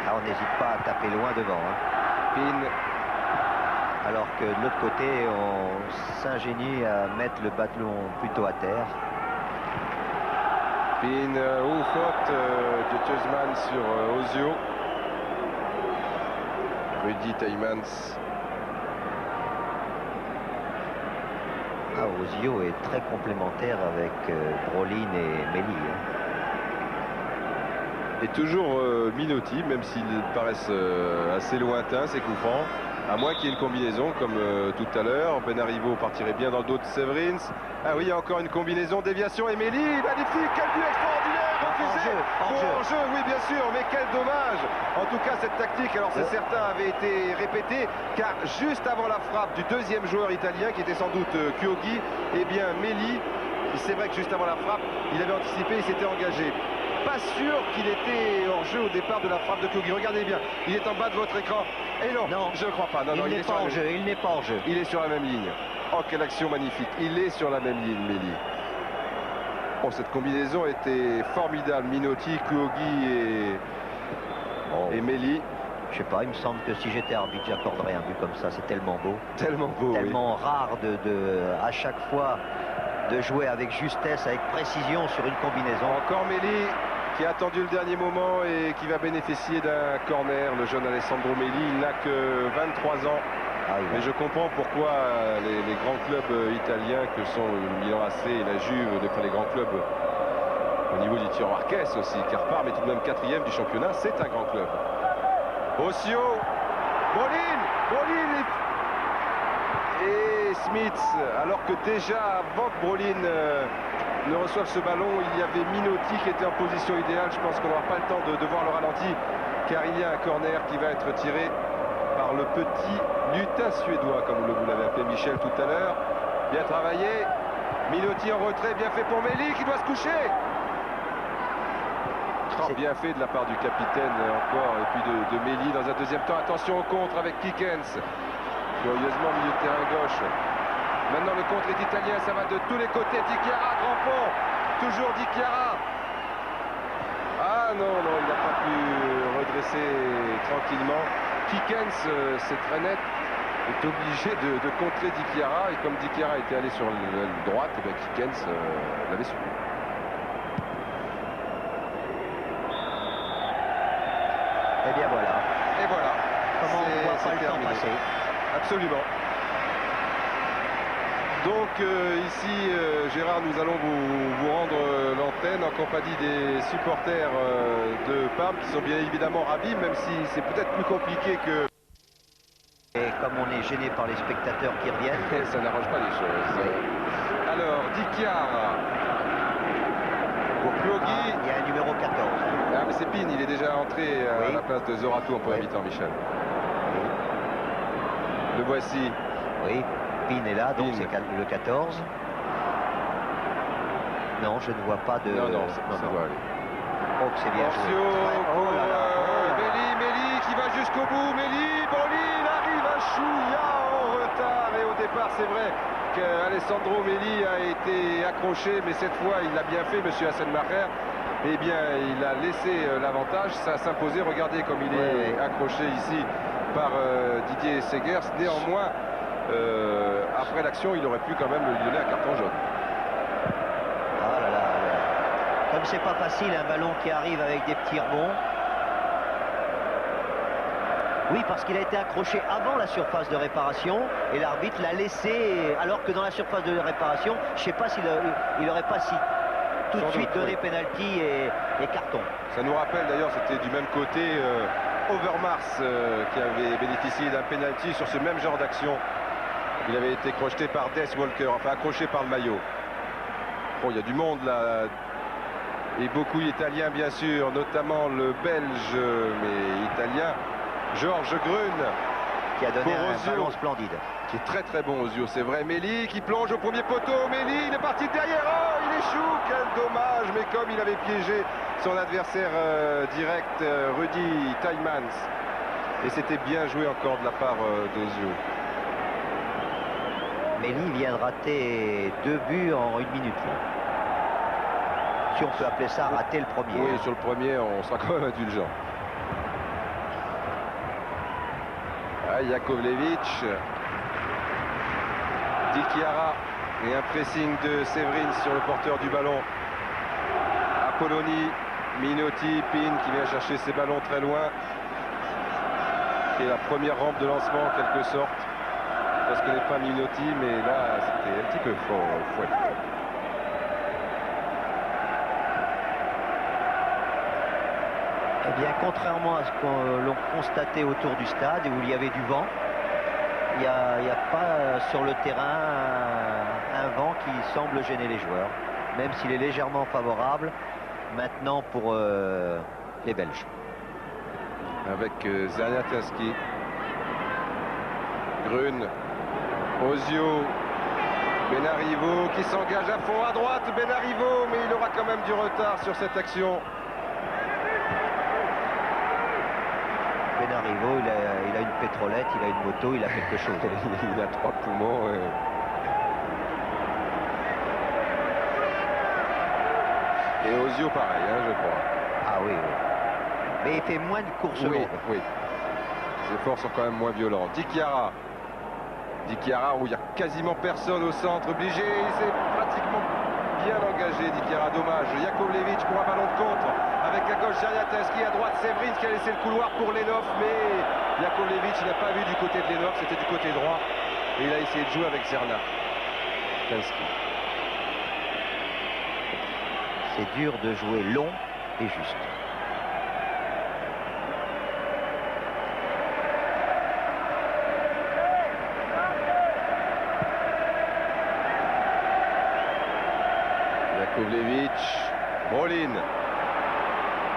Ah, on n'hésite pas à taper loin devant. Hein. Pin. Alors que de l'autre côté, on s'ingénie à mettre le ballon plutôt à terre. Pin, faute de Tjezman sur Ozio. Rudy Tijmans. Ah, Ozio est très complémentaire avec Brolin et Méli. Hein. Et toujours Minotti, même s'ils paraissent assez lointains, ces coups francs. À moins qu'il y ait une combinaison comme tout à l'heure. Benarivo partirait bien dans le dos de Severins. Ah oui, il y a encore une combinaison, déviation. Et Méli, magnifique, quel but extraordinaire, refusé. En jeu, oui bien sûr, mais quel dommage. En tout cas, cette tactique, alors c'est certain, avait été répétée, car juste avant la frappe du deuxième joueur italien, qui était sans doute Kyogi, eh bien Méli C'est vrai que juste avant la frappe, il avait anticipé, il s'était engagé. Pas sûr qu'il était hors jeu au départ de la frappe de Pioguy. Regardez bien, il est en bas de votre écran. Et non, je ne crois pas. Non, il n'est pas en jeu, il n'est pas en jeu. Il est sur la même ligne. Oh, quelle action magnifique. Il est sur la même ligne, Méli. Oh, cette combinaison était formidable. Minotti, Pioguy et Méli. Je sais pas, il me semble que si j'étais arbitre, j'accorderais un but comme ça. C'est tellement beau. Tellement beau, tellement rare à chaque fois de jouer avec justesse, avec précision sur une combinaison. Encore Méli qui a attendu le dernier moment et qui va bénéficier d'un corner. Le jeune Alessandro Méli, il n'a que 23 ans. Mais je comprends pourquoi les grands clubs italiens que sont le Milan AC et la Juve, les grands clubs au niveau du tir Marquez aussi, car Parme est tout de même 4e du championnat, c'est un grand club. Ossio, Brolin et Smith, alors que déjà avant que Brolin ne reçoive ce ballon, il y avait Minotti qui était en position idéale. Je pense qu'on n'aura pas le temps de voir le ralenti, car il y a un corner qui va être tiré par le petit lutin suédois, comme vous l'avez appelé Michel tout à l'heure. Bien travaillé. Minotti en retrait, bien fait pour Méli qui doit se coucher. Oh, bien fait de la part du capitaine encore, et puis de Méli dans un deuxième temps. Attention au contre avec Kikens. Curieusement, milieu de terrain gauche. Maintenant, le contre est italien, ça va de tous les côtés. Di Chiara, grand pont. Toujours Di Chiara. Ah non, il n'a pas pu redresser tranquillement. Kikens, c'est très net, est obligé de contrer Di Chiara. Et comme Di Chiara était allé sur l'aile droite, et bien Kikens l'avait suivi. Et bien voilà. Et voilà. Comment on voit pas le temps passer. Absolument. Donc ici, Gérard, nous allons vous rendre l'antenne en compagnie des supporters de Parme qui sont bien évidemment ravis, même si c'est peut-être plus compliqué que... Et comme on est gêné par les spectateurs qui reviennent... Ça n'arrange pas les choses. Alors, Di Chiara pour Pioguy. Il y a un numéro 14. Ah, mais c'est Pine, il est déjà entré à la place de Zoratou en première mi-temps, Michel. Le voici. Oui, Pine est là, donc c'est le 14. Non, je ne vois pas de... Non, ça doit aller. Oh, c'est bien joué. Méli qui va jusqu'au bout. Méli, Brolin arrive à Chouilla en retard. Et au départ, c'est vrai qu'Alessandro Méli a été accroché, mais cette fois, il l'a bien fait, monsieur Hasselmacher. Eh bien, il a laissé l'avantage. Ça s'imposait. Regardez comme il est accroché ici par Didier Segers. Néanmoins, après l'action, il aurait pu quand même lui donner un carton jaune. Ah là là. Comme c'est pas facile, un ballon qui arrive avec des petits rebonds. Oui, parce qu'il a été accroché avant la surface de réparation et l'arbitre l'a laissé, alors que dans la surface de réparation, je ne sais pas s'il n'aurait pas tout de suite donné penalty et carton. Ça nous rappelle d'ailleurs, c'était du même côté Overmars qui avait bénéficié d'un penalty sur ce même genre d'action. Il avait été crocheté par Des Walker, enfin accroché par le maillot. Bon, il y a du monde là, et beaucoup d'Italiens bien sûr, notamment le Belge, mais italien, Georges Grune. Qui a donné un ballon splendide. Qui est très très bon aux yeux, c'est vrai. Méli qui plonge au premier poteau. Méli, il est parti derrière. Oh, il échoue. Quel dommage. Mais comme il avait piégé son adversaire direct, Rudy Tielemans. Et c'était bien joué encore de la part d'Ozio. Méli vient de rater 2 buts en 1 minute. Si on peut appeler ça rater le premier. Oui, sur le premier, on sera quand même indulgent. Jakovlevic, Di Chiara et un pressing de Séverine sur le porteur du ballon. Apolloni, Minotti, Pine qui vient chercher ses ballons très loin. Et la première rampe de lancement en quelque sorte. Parce que n'est pas Minotti, mais là c'était un petit peu fouet. Eh bien, contrairement à ce que l'on constatait autour du stade où il y avait du vent, il n'y a pas sur le terrain un vent qui semble gêner les joueurs, même s'il est légèrement favorable maintenant pour les Belges. Avec Zaniatinski, Grune, Ozio, Benarivo qui s'engage à fond à droite. Benarivo, mais il aura quand même du retard sur cette action. Benarivo, il a une pétrolette, il a une moto, il a quelque chose. Il a 3 poumons. Et Ozio pareil, hein, je crois. Ah oui, oui. Mais il fait moins de courses Oui, longues. oui. Les efforts sont quand même moins violents. Di Chiara. Di Chiara où il n'y a quasiment personne au centre. Obligé, il s'est pratiquement bien engagé. Di Chiara, dommage. Jakovlevic pour un ballon de contre. Avec à gauche Zariateski, à droite Severins qui a laissé le couloir pour Lenov. Mais Jakovlevic n'a pas vu du côté de Lenov, c'était du côté droit. Et il a essayé de jouer avec Zerna. C'est dur de jouer long et juste. Jakovlevic, Brolin.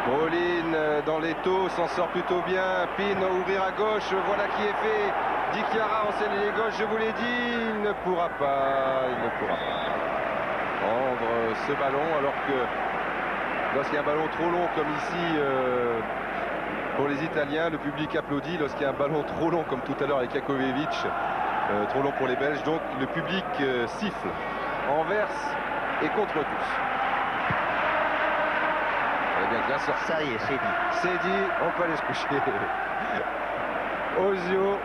Brolin dans les taux s'en sort plutôt bien. Pin ouvrir à gauche, voilà qui est fait. Di Chiara enseigne les gauches, je vous l'ai dit, il ne pourra pas prendre ce ballon, alors que lorsqu'il y a un ballon trop long comme ici pour les Italiens, le public applaudit. Lorsqu'il y a un ballon trop long comme tout à l'heure avec Jakovlevic, trop long pour les Belges, donc le public siffle, renverse et contre tous. Bien sorti. Ça y est, c'est dit. C'est dit, on peut aller se coucher. Ozio,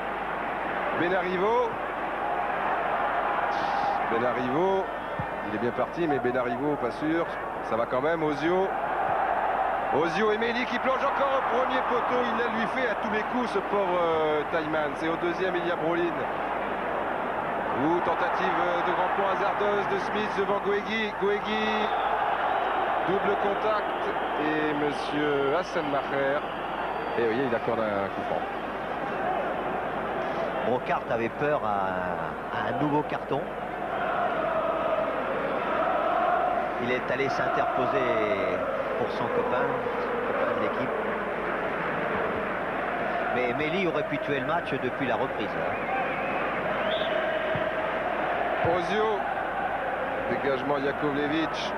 Benarivo. Benarivo, il est bien parti, mais Benarivo, pas sûr. Ça va quand même, Ozio. Ozio et Méli qui plonge encore au premier poteau. Il la lui fait à tous les coups, ce pauvre Taiman. C'est au deuxième, il y a Brolin. Ou tentative de grand point hasardeuse de Smith devant Guegui. Guegui. Double contact et monsieur Hassenmacher. Et oui, il accorde un coup franc. Brocart avait peur à un nouveau carton. Il est allé s'interposer pour son copain de l'équipe. Mais Méli aurait pu tuer le match depuis la reprise. Ozio. Dégagement Jakovlevic.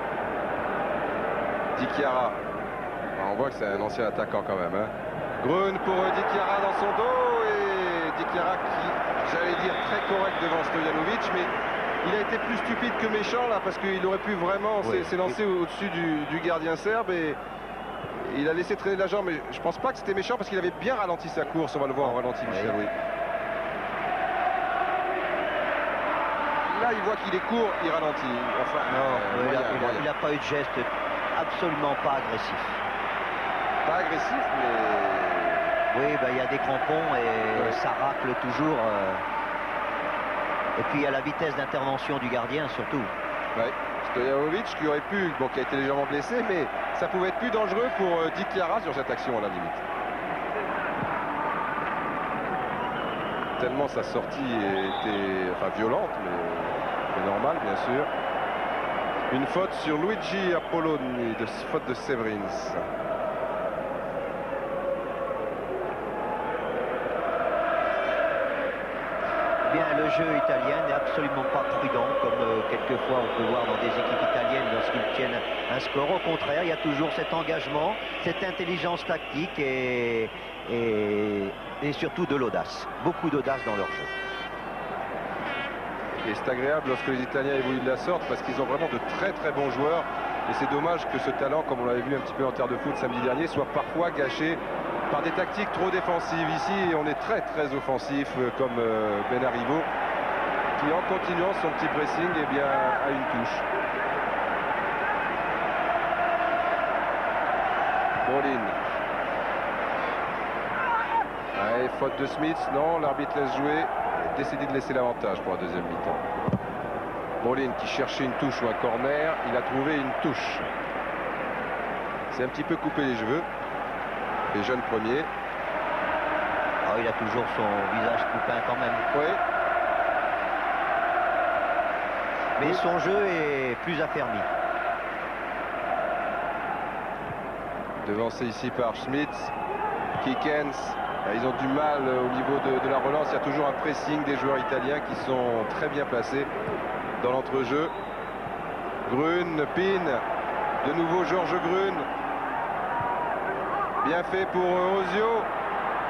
Di Chiara. On voit que c'est un ancien attaquant quand même. Grun pour Di Chiara dans son dos. Et Di Chiara qui, j'allais dire, très correct devant Stojanovic. Mais il a été plus stupide que méchant là, parce qu'il aurait pu vraiment s'élancer au-dessus du gardien serbe. Et il a laissé traîner la jambe. Mais je pense pas que c'était méchant, parce qu'il avait bien ralenti sa course. On va le voir en ralenti, Michel. Oui. Là, il voit qu'il est court, il ralentit. Enfin, non, il n'a pas eu de geste. Absolument pas agressif. Pas agressif, mais... Oui, il y a des crampons et ça racle toujours. Et puis il y a la vitesse d'intervention du gardien surtout. Oui, Stojanovic qui aurait pu, bon, qui a été légèrement blessé, mais ça pouvait être plus dangereux pour Di Chiara sur cette action à la limite. Tellement sa sortie était violente, mais normale bien sûr. Une faute sur Luigi Apolloni, faute de Severins. Bien, le jeu italien n'est absolument pas prudent, comme quelquefois on peut voir dans des équipes italiennes lorsqu'ils tiennent un score. Au contraire, il y a toujours cet engagement, cette intelligence tactique et surtout de l'audace. Beaucoup d'audace dans leur jeu. Et c'est agréable lorsque les Italiens évoluent de la sorte, parce qu'ils ont vraiment de très très bons joueurs. Et c'est dommage que ce talent, comme on l'avait vu un petit peu en terre de foot samedi dernier, soit parfois gâché par des tactiques trop défensives. Ici, on est très très offensif, comme Benarivo, qui en continuant son petit pressing, a une touche. Brolin. Allez, faute de Smith, non, l'arbitre laisse jouer. Décidé de laisser l'avantage pour la deuxième mi-temps. Brolin qui cherchait une touche ou un corner, il a trouvé une touche. C'est un petit peu coupé les cheveux. Les jeunes premiers. Oh, il a toujours son visage poupin quand même. Oui. Mais son jeu est plus affermi. Devancé ici par Schmitz, Kikens. Ils ont du mal au niveau de la relance. Il y a toujours un pressing des joueurs italiens qui sont très bien placés. dans l'entrejeu. Grun, Pin, de nouveau Georges Grun. Bien fait pour Ozio.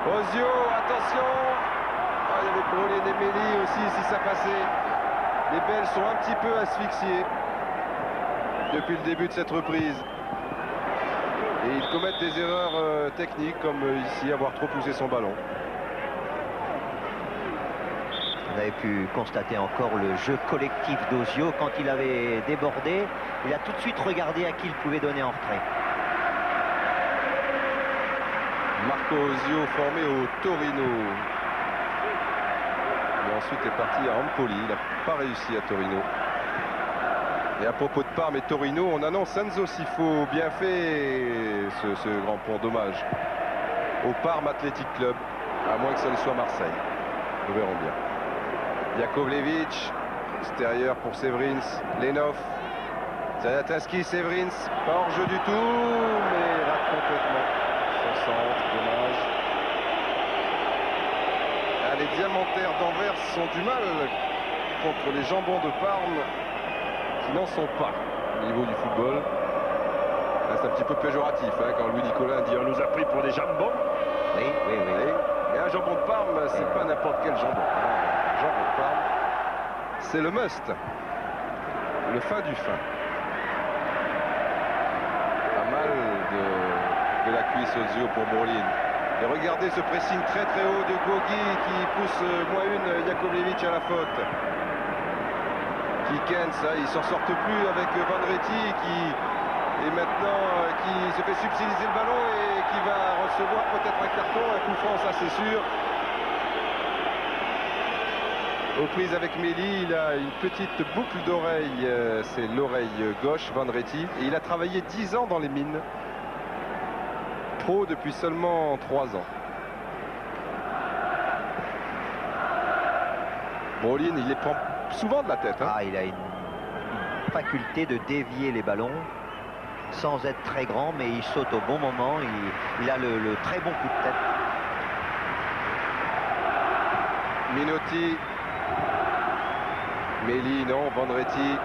Ozio, attention. Il y avait Brolin et Méli aussi si ça passait. Les Belges sont un petit peu asphyxiés depuis le début de cette reprise. Et ils commettent des erreurs techniques comme ici avoir trop poussé son ballon. On avait pu constater encore le jeu collectif d'Ozio. Quand il avait débordé, il a tout de suite regardé à qui il pouvait donner en retrait. Marco Ozio formé au Torino. Et ensuite est parti à Empoli. Il n'a pas réussi à Torino. Et à propos de Parme et Torino, on annonce Enzo Sifo. Bien fait ce grand pont, dommage. Au Parme Athletic Club, à moins que ça ne soit Marseille. Nous verrons bien. Jakovlevic, extérieur pour Severins, Lenov, Zanatinski, Severins, pas hors jeu du tout, mais il rate complètement son centre, dommage. Les Diamantaires d'Anvers ont du mal contre les Jambons de Parme, qui n'en sont pas au niveau du football. C'est un petit peu péjoratif quand Louis Nicolin dit on nous a pris pour des jambons. Oui. Et un jambon de Parme, c'est pas n'importe quel jambon. Jambon de Parme, c'est le must, le fin du fin. Pas mal de la cuisse Ozio pour Brolin. Et regardez ce pressing très très haut de Gogi qui pousse -1 Jakovlevic à la faute. Kikens, ils s'en sortent plus avec Vandretti qui est maintenant qui se fait subtiliser le ballon et qui va recevoir peut-être un carton, un coup franc, ça c'est sûr. Aux prises avec Méli, il a une petite boucle d'oreille, c'est l'oreille gauche, Vandretti, et il a travaillé 10 ans dans les mines. Pro depuis seulement 3 ans. Brolin, il les prend souvent de la tête. Il a une faculté de dévier les ballons sans être très grand, mais il saute au bon moment. Il a le très bon coup de tête. Minotti. Méli, non. Vandretti.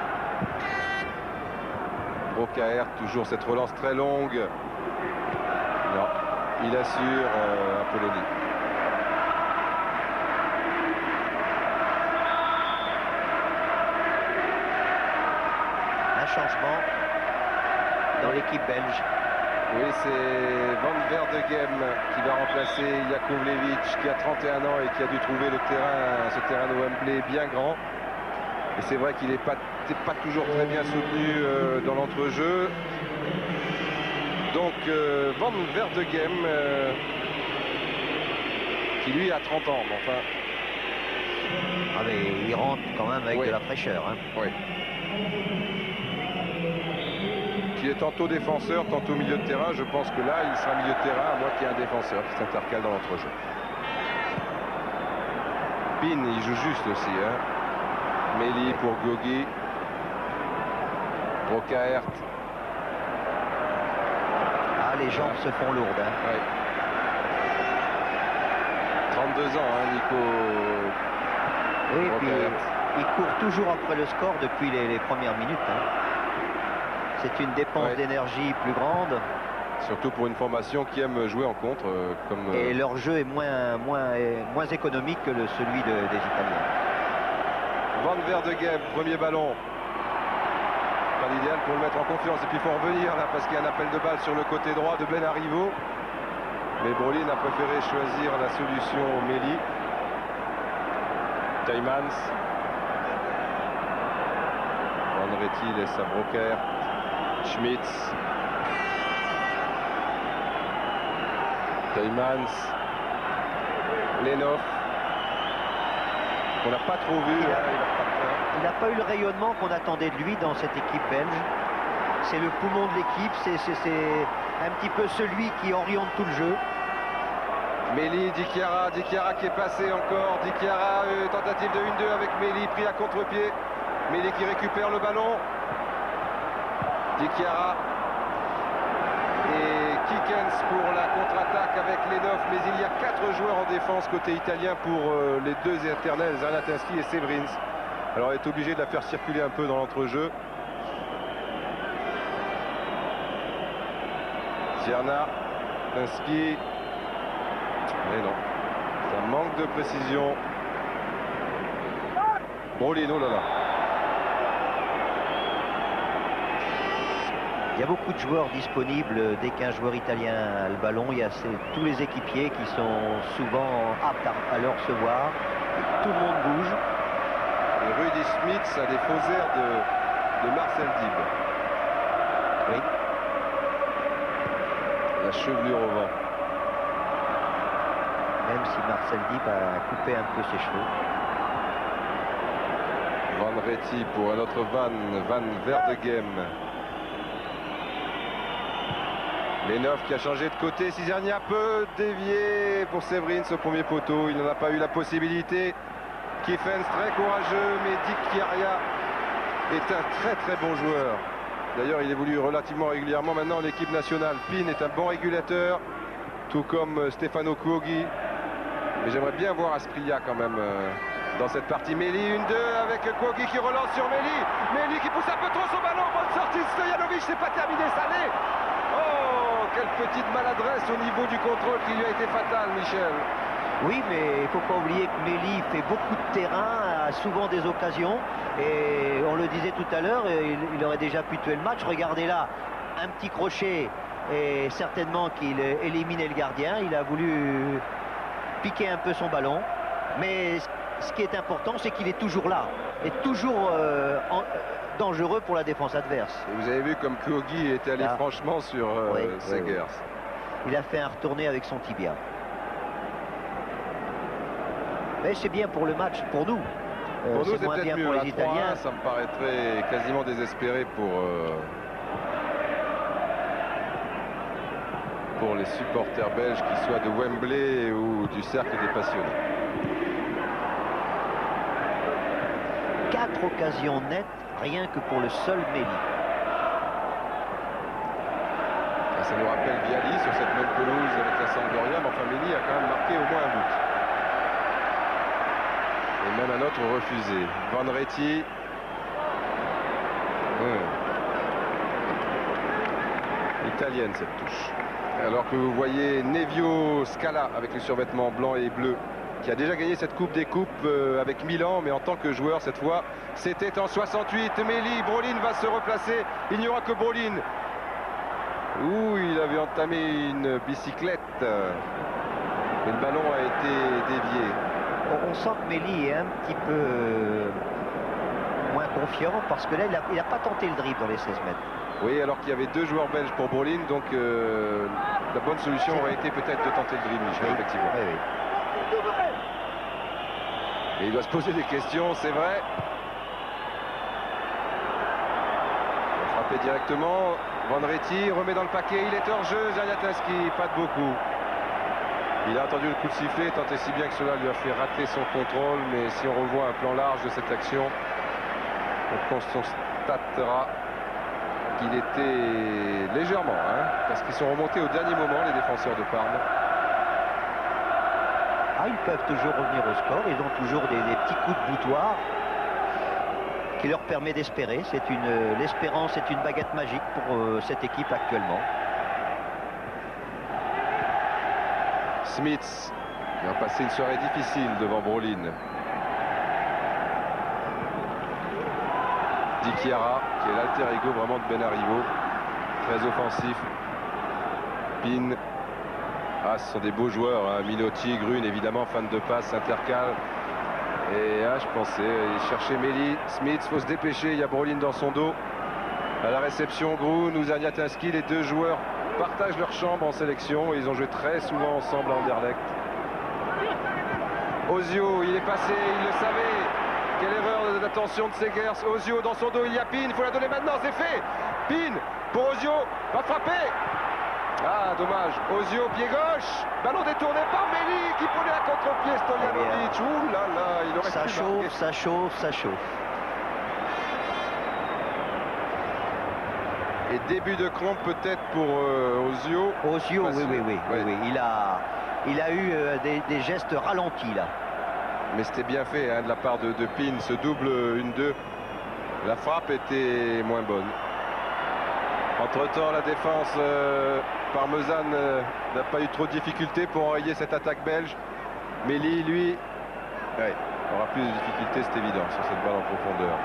Brocaert, toujours cette relance très longue. Non, il assure Apolloni. Un changement dans l'équipe belge. Oui, c'est Van Verdegem qui va remplacer Jakovlevic qui a 31 ans et qui a dû trouver ce terrain de Wembley bien grand. Et c'est vrai qu'il n'est pas toujours très bien soutenu dans l'entrejeu. Donc Van Verdegem qui lui a 30 ans, mais enfin. Mais il rentre quand même avec de la fraîcheur. Oui. Qui est tantôt défenseur, tantôt milieu de terrain. Je pense que là, il sera milieu de terrain, à moins qu'il y ait un défenseur qui s'intercale dans l'entrejeu. Pin, il joue juste aussi. Méli pour Gogi. Brocaert. Les jambes se font lourdes. Ouais. 32 ans, Nico. Oui, puis il court toujours après le score depuis les premières minutes. C'est une dépense d'énergie plus grande. Surtout pour une formation qui aime jouer en contre. Et leur jeu est moins économique que celui des Italiens. Van Verdegem, premier ballon. Pas l'idéal pour le mettre en confiance. Et puis il faut revenir là parce qu'il y a un appel de balle sur le côté droit de Ben Arrivo. Mais Brolin a préféré choisir la solution Méli. Taimans. Vandretti laisse à Brocaert. Schmitz. Taimans. Lenov. On n'a pas trop vu. Il n'a pas eu le rayonnement qu'on attendait de lui dans cette équipe belge. C'est le poumon de l'équipe, c'est un petit peu celui qui oriente tout le jeu. Méli, Di Chiara qui est passé encore. Di Chiara, tentative de 1-2 avec Méli, pris à contre-pied. Méli qui récupère le ballon. Di Chiara. Et Kikens pour la contre-attaque avec Lenov. Mais il y a 4 joueurs en défense côté italien pour les deux éternels, Zanatinski et Severins. Alors elle est obligée de la faire circuler un peu dans l'entrejeu. Tierna, Tinski. Mais non, ça manque de précision. Brolin, oh là là. Il y a beaucoup de joueurs disponibles dès qu'un joueur italien a le ballon. Il y a tous les équipiers qui sont souvent aptes à le recevoir. Tout le monde bouge. Et Rudy Smith a des faux airs de Marcel Dib. Oui. La chevelure au vent. Même si Marcel Dib a coupé un peu ses cheveux. Van Retty pour un autre Van Verdegem. Lenov qui a changé de côté. Cisania peut dévier pour Séverine ce premier poteau. Il n'en a pas eu la possibilité. Kiffens très courageux, mais Dick Chiaria est un très bon joueur. D'ailleurs, il évolue relativement régulièrement maintenant en équipe nationale. Pin est un bon régulateur, tout comme Stefano Cuoghi. Mais j'aimerais bien voir Asprilla quand même dans cette partie. Méli, 1-2 avec Cuoghi qui relance sur Méli. Méli qui pousse un peu trop son ballon. Bonne sortie de Stojanovic, c'est pas terminé, ça l'est. Oh, quelle petite maladresse au niveau du contrôle qui lui a été fatale, Michel. Oui, mais il ne faut pas oublier que Méli fait beaucoup de terrain, a souvent des occasions. Et on le disait tout à l'heure, il aurait déjà pu tuer le match. Regardez là, un petit crochet et certainement qu'il éliminait le gardien. Il a voulu piquer un peu son ballon. Mais ce qui est important, c'est qu'il est toujours là. Et toujours dangereux pour la défense adverse. Et vous avez vu comme Cuoghi est allé franchement sur Segers. Oui. Il a fait un retourné avec son tibia. Mais c'est bien pour le match, pour nous. Pour nous, c'est moins peut-être bien mieux. pour La les Italiens. 3-1, ça me paraîtrait quasiment désespéré pour les supporters belges, qu'ils soient de Wembley ou du Cercle des Passionnés. 4 occasions nettes, rien que pour le seul Méli. Ça nous rappelle Viali sur cette même pelouse avec la Sampdoria, mais enfin Méli a quand même marqué au moins un but. Et même un autre refusé. Van Retty. Italienne cette touche. Alors que vous voyez Nevio Scala avec les survêtements blancs et bleus, qui a déjà gagné cette Coupe des Coupes avec Milan, mais en tant que joueur cette fois. C'était en 68. Méli, Brolin va se replacer. Il n'y aura que Brolin. Ouh, il avait entamé une bicyclette. Mais le ballon a été dévié. On sent que Méli est un petit peu moins confiant parce que là, il n'a pas tenté le dribble dans les 16 mètres. Oui, alors qu'il y avait 2 joueurs belges pour Brolin, donc la bonne solution aurait été peut-être de tenter le dribble, Michel, effectivement. Oui, oui. Et il doit se poser des questions, c'est vrai. Il a frappé directement. Van Retty remet dans le paquet, il est hors jeu. Zaniatinski, pas de beaucoup. Il a entendu le coup de sifflet, tant et si bien que cela lui a fait rater son contrôle. Mais si on revoit un plan large de cette action, on constatera qu'il était légèrement, parce qu'ils sont remontés au dernier moment, les défenseurs de Parme. Ah, ils peuvent toujours revenir au score, ils ont toujours des petits coups de boutoir qui leur permet d'espérer. L'espérance est une baguette magique pour cette équipe actuellement. Smith qui va passer une soirée difficile devant Brolin. Di Chiara qui est l'alter ego vraiment de Benarivo, très offensif. Pin. Ah, ce sont des beaux joueurs, Minotti, Grune évidemment, fan de passe, intercale. Et je pensais, il cherchait Méli, Smith, faut se dépêcher, il y a Brolin dans son dos. À la réception, Grune ou Zaniatinski, les 2 joueurs partagent leur chambre en sélection et ils ont joué très souvent ensemble à Anderlecht. Ozio, il est passé, il le savait. Quelle erreur d'attention de Segers. Ozio dans son dos, il y a Pin, il faut la donner maintenant, c'est fait. Pin pour Ozio, va frapper. Ah, dommage. Ozio, pied gauche. Ballon détourné par Méli qui prenait à contre-pied Stojanovic. Ouh là là, il aurait ça pu chauffe, marquer. ça chauffe, ça chauffe. Et début de crampe peut-être pour Ozio. Ozio, oui. Il a eu des gestes ralentis là. Mais c'était bien fait hein, de la part de Pin, ce double 1-2. La frappe était moins bonne. Entre-temps, la défense parmesane n'a pas eu trop de difficultés pour enrayer cette attaque belge. Méli, lui, aura plus de difficultés, c'est évident, sur cette balle en profondeur.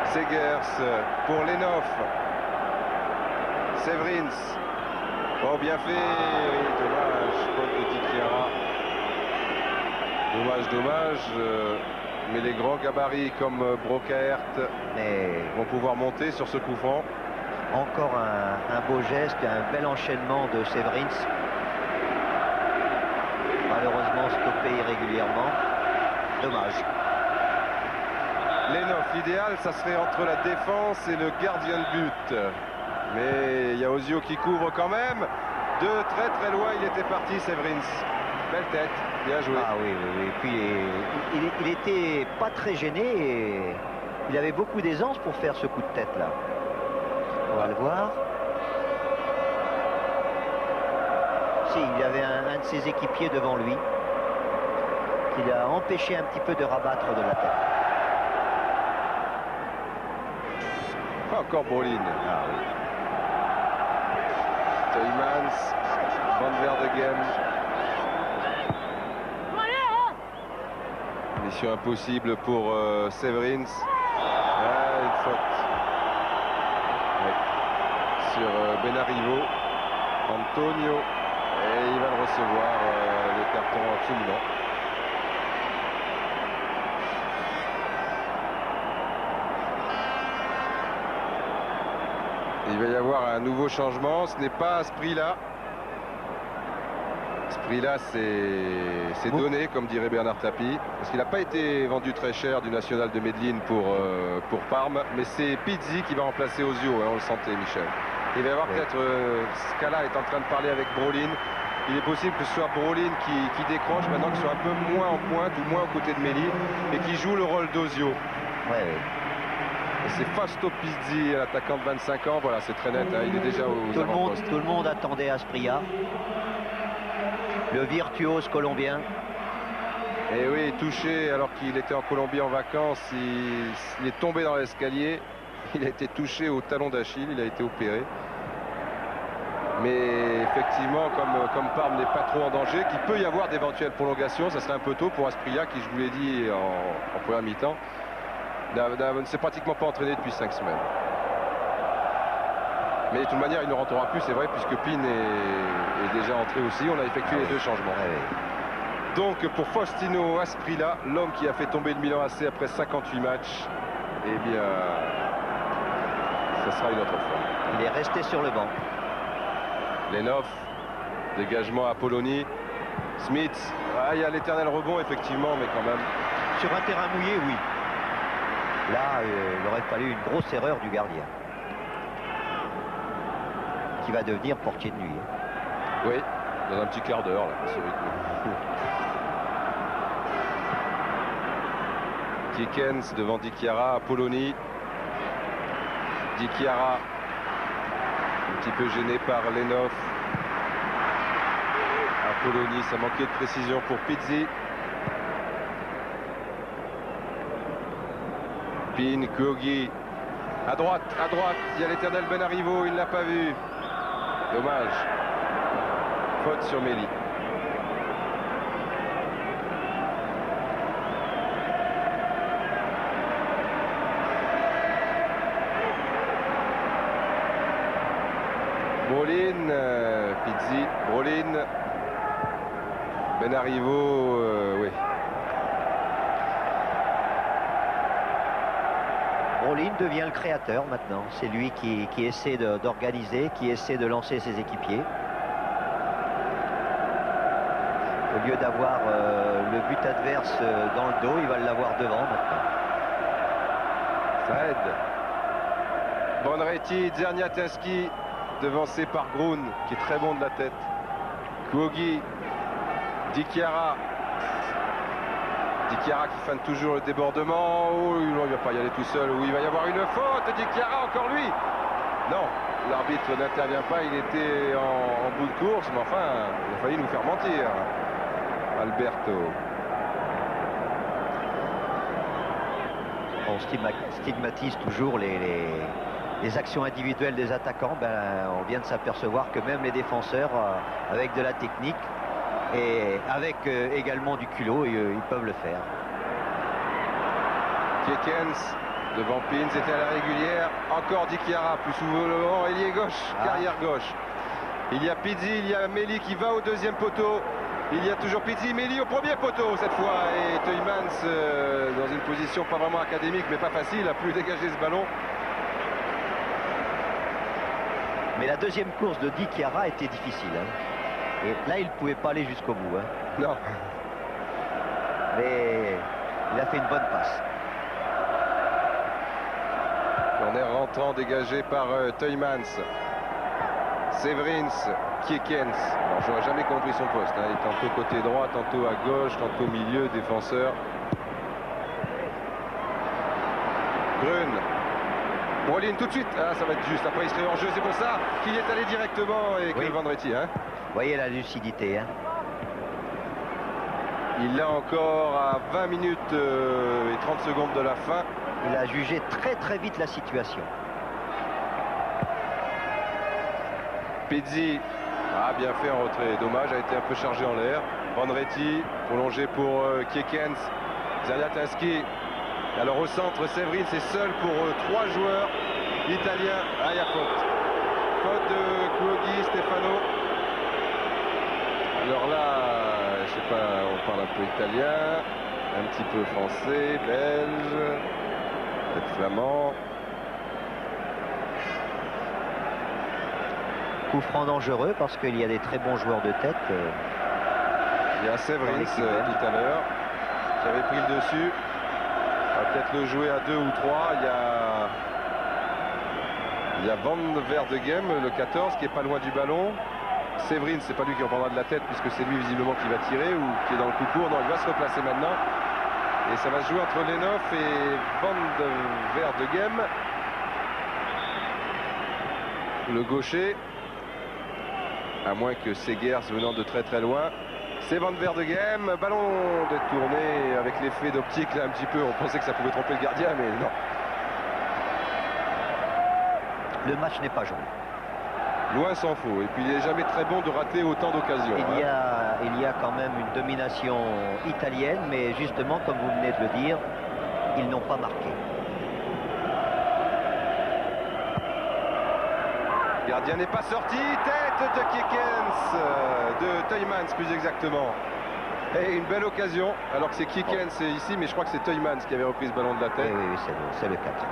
Segers pour Lenov. Severins. Oh, bien fait. Oui, dommage, faute de Dikiara. Dommage. Mais les grands gabarits comme Brokaert vont pouvoir monter sur ce coup franc. Encore un beau geste, un bel enchaînement de Severins. Malheureusement stoppé irrégulièrement. Dommage. Lenov, l'idéal, ça serait entre la défense et le gardien de but. Mais il y a Ozio qui couvre quand même. De très loin, il était parti, Severins. Belle tête, bien joué. Ah oui. Et puis il était pas très gêné et il avait beaucoup d'aisance pour faire ce coup de tête là. On va le voir. Si, il y avait un de ses équipiers devant lui qui l'a empêché un petit peu de rabattre de la tête. Encore Brolin. Ah oui. Teumans, Van Verdegem. Mission impossible pour Severins. Une faute. Ouais. Sur Benarivo. Antonio. Et il va le recevoir, le carton absolument. Il va y avoir un nouveau changement. Ce n'est pas à ce prix-là. Ce prix-là, c'est donné, comme dirait Bernard Tapie. Parce qu'il n'a pas été vendu très cher du National de Medellín pour Parme. Mais c'est Pizzi qui va remplacer Ozio. Hein, on le sentait, Michel. Il va y avoir peut-être... Scala est en train de parler avec Brolin. Il est possible que ce soit Brolin qui décroche maintenant, qu'il soit un peu moins en pointe ou moins aux côtés de Méli, et qui joue le rôle d'Ozio. Ouais. Et c'est Fausto Pizzi, l'attaquant de 25 ans. Voilà, c'est très net. Hein, il est déjà aux avant-postes. Tout le monde attendait Asprilla. Le virtuose colombien. Et oui, touché alors qu'il était en Colombie en vacances. Il est tombé dans l'escalier. Il a été touché au talon d'Achille. Il a été opéré. Mais effectivement, comme Parme n'est pas trop en danger, qu'il peut y avoir d'éventuelles prolongations, ça serait un peu tôt pour Asprilla, qui, je vous l'ai dit en première mi-temps, ne s'est pratiquement pas entraîné depuis 5 semaines. Mais de toute manière, il ne rentrera plus, c'est vrai, puisque Pin est déjà entré aussi. On a effectué les deux changements. Donc pour Faustino Asprilla, l'homme qui a fait tomber le Milan AC après 58 matchs, eh bien, ce sera une autre fois. Il est resté sur le banc. Lenov, dégagement à Polony. Smith, il y a l'éternel rebond effectivement, mais quand même. Sur un terrain mouillé, oui. Là, il aurait fallu une grosse erreur du gardien. Qui va devenir portier de nuit. Oui, dans un petit quart d'heure, là, ce rythme. Kikens devant Dikiara, Polony. Dikiara. Un petit peu gêné par Lenov. Polony, ça manquait de précision pour Pizzi. Pin, Kuogi. À droite, il y a l'éternel Benarivo, il ne l'a pas vu. Dommage. Faute sur Méli. Brolin, Pizzi, Brolin, Benarivo, oui. Brolin devient le créateur maintenant. C'est lui qui essaie d'organiser, qui essaie de lancer ses équipiers. Au lieu d'avoir le but adverse dans le dos, il va l'avoir devant maintenant. Ça aide. Bonretti, Zerniatinski, devancé par Grun, qui est très bon de la tête. Kuogi, Dikiara. Dikiara qui feinte toujours le débordement. Oh, il ne va pas y aller tout seul. Oui, il va y avoir une faute. Dikiara, encore lui. Non, l'arbitre n'intervient pas. Il était en bout de course. Mais enfin, il a failli nous faire mentir. Alberto. on stigmatise toujours les actions individuelles des attaquants, on vient de s'apercevoir que même les défenseurs, avec de la technique et avec également du culot, ils peuvent le faire. Kiekens devant Pins, était à la régulière. Encore Di Chiara, plus souvent ailier gauche, carrière gauche. Il y a Pizzi, il y a Méli qui va au deuxième poteau. Il y a toujours Pizzi, Méli au premier poteau cette fois. Et Teuymans dans une position pas vraiment académique, mais pas facile, a pu dégager ce ballon. Mais la deuxième course de Di Chiara était difficile. Hein. Et là, il ne pouvait pas aller jusqu'au bout. Hein. Non. Mais il a fait une bonne passe. Corner rentrant dégagé par Teuymans. Severins, Kiekens. Alors j'aurais jamais compris son poste. Hein. Il est tantôt côté droit, tantôt à gauche, tantôt au milieu, défenseur. Grun. Brolin tout de suite. Ah, ça va être juste. Après il serait hors jeu. C'est pour ça qu'il est allé directement et que Vendretti. Hein. Vous voyez la lucidité. Hein. Il l'a encore à 20 minutes et 30 secondes de la fin. Il a jugé très vite la situation. Pizzi a bien fait en retrait. Dommage, a été un peu chargé en l'air. Vendretti, prolongé pour Kiekens. Zaniatinski. Alors au centre, Severine, c'est seul pour 3 joueurs italiens. Ah, il y a faute. Faute de Kuogi, Stefano. Alors là, je sais pas, on parle un peu italien, un petit peu français, belge, peut-être flamand. Coup franc dangereux parce qu'il y a des très bons joueurs de tête. Il y a Severins tout à l'heure qui avait pris le dessus. On va peut-être le jouer à 2 ou 3. Il y a Van Verdegem, le 14, qui est pas loin du ballon. Severins, c'est pas lui qui en prendra de la tête puisque c'est lui visiblement qui va tirer ou qui est dans le coup court. Non, il va se replacer maintenant. Et ça va se jouer entre Lenhoff et Van Verdegem. Le gaucher. À moins que Segers venant de très loin. C'est Van Verdegem. Ballon détourné avec l'effet d'optique là un petit peu. On pensait que ça pouvait tromper le gardien, mais non. Le match n'est pas joué. Loin s'en faut. Et puis il n'est jamais très bon de rater autant d'occasions. Il y a quand même une domination italienne, mais justement, comme vous venez de le dire, ils n'ont pas marqué. Le gardien n'est pas sorti. Tête de Kiekens, de Teuymans plus exactement. Et une belle occasion, alors que c'est Kiekens ici, mais je crois que c'est Teuymans qui avait repris ce ballon de la tête. Oui, c'est le 4.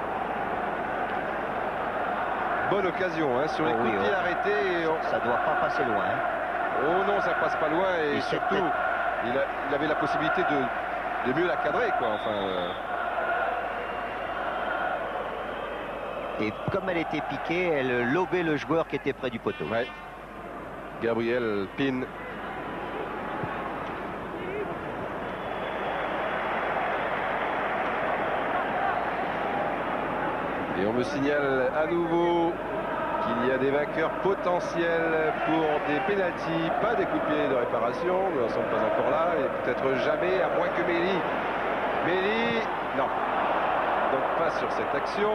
Bonne occasion, hein, sur les coups de pied arrêtés. Ça ne doit pas passer loin. Hein. Oh non, ça passe pas loin et surtout, il avait la possibilité de mieux la cadrer, quoi. Enfin. Et comme elle était piquée, elle lobait le joueur qui était près du poteau. Ouais. Gabriel Pin. Et on me signale à nouveau qu'il y a des vainqueurs potentiels pour des pénaltys, pas des coups de pied de réparation, nous n'en sommes pas encore là, et peut-être jamais, à moins que Méli. Méli, non. Donc pas sur cette action.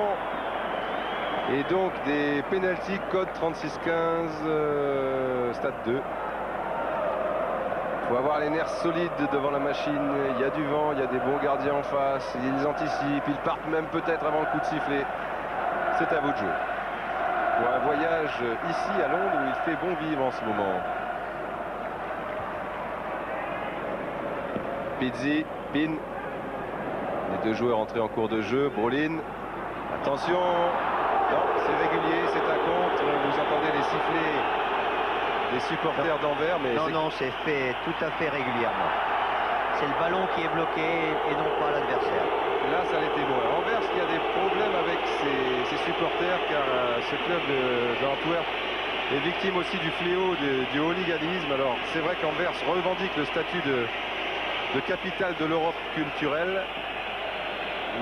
Et donc des pénaltys code 36-15, stade 2. Il faut avoir les nerfs solides devant la machine. Il y a du vent, il y a des bons gardiens en face, ils anticipent, ils partent même peut-être avant le coup de sifflet. C'est à vous de jouer. Pour un voyage ici à Londres où il fait bon vivre en ce moment. Pizzi, Pin. Les deux joueurs entrés en cours de jeu. Brolin. Attention. Non, c'est régulier, c'est un contre. Vous entendez les sifflets des supporters d'Anvers. Mais non, c'est fait tout à fait régulièrement. C'est le ballon qui est bloqué et non pas l'adversaire. Là, ça l'était moins. Anvers qui a des problèmes avec ses supporters, car ce club d'Antwerp est victime aussi du fléau du hooliganisme. Alors, c'est vrai qu'Anvers revendique le statut de capitale de l'Europe culturelle,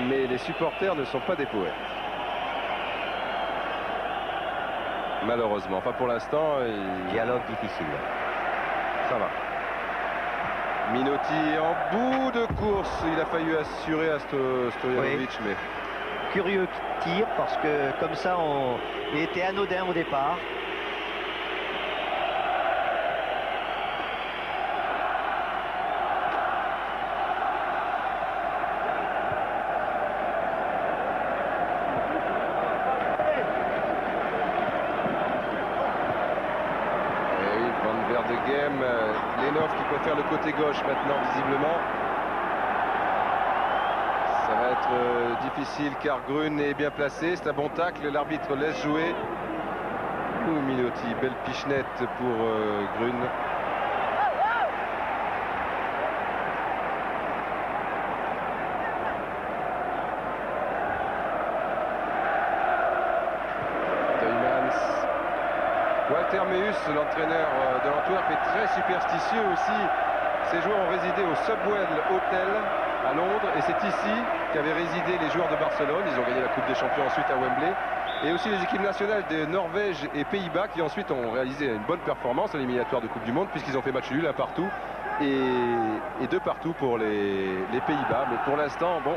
mais les supporters ne sont pas des poètes. Malheureusement. Enfin, pour l'instant, dialogue difficile. Ça va. Minotti en bout de course, il a failli assurer à Stojanovic, Oui. mais Curieux tir parce que comme ça, il était anodin au départ. Lenov qui peut faire le côté gauche maintenant visiblement. Ça va être difficile car Grun est bien placé, c'est un bon tacle, l'arbitre laisse jouer. Minotti, belle pichenette pour Grun. Walter Meus, l'entraîneur de l'Antwerp, est très superstitieux aussi. Ces joueurs ont résidé au Subwell Hotel à Londres et c'est ici qu'avaient résidé les joueurs de Barcelone. Ils ont gagné la Coupe des Champions ensuite à Wembley. Et aussi les équipes nationales de Norvège et Pays-Bas qui ensuite ont réalisé une bonne performance à l'éliminatoire de Coupe du Monde puisqu'ils ont fait match nul, un partout et 2 partout pour les Pays-Bas. Mais pour l'instant, bon,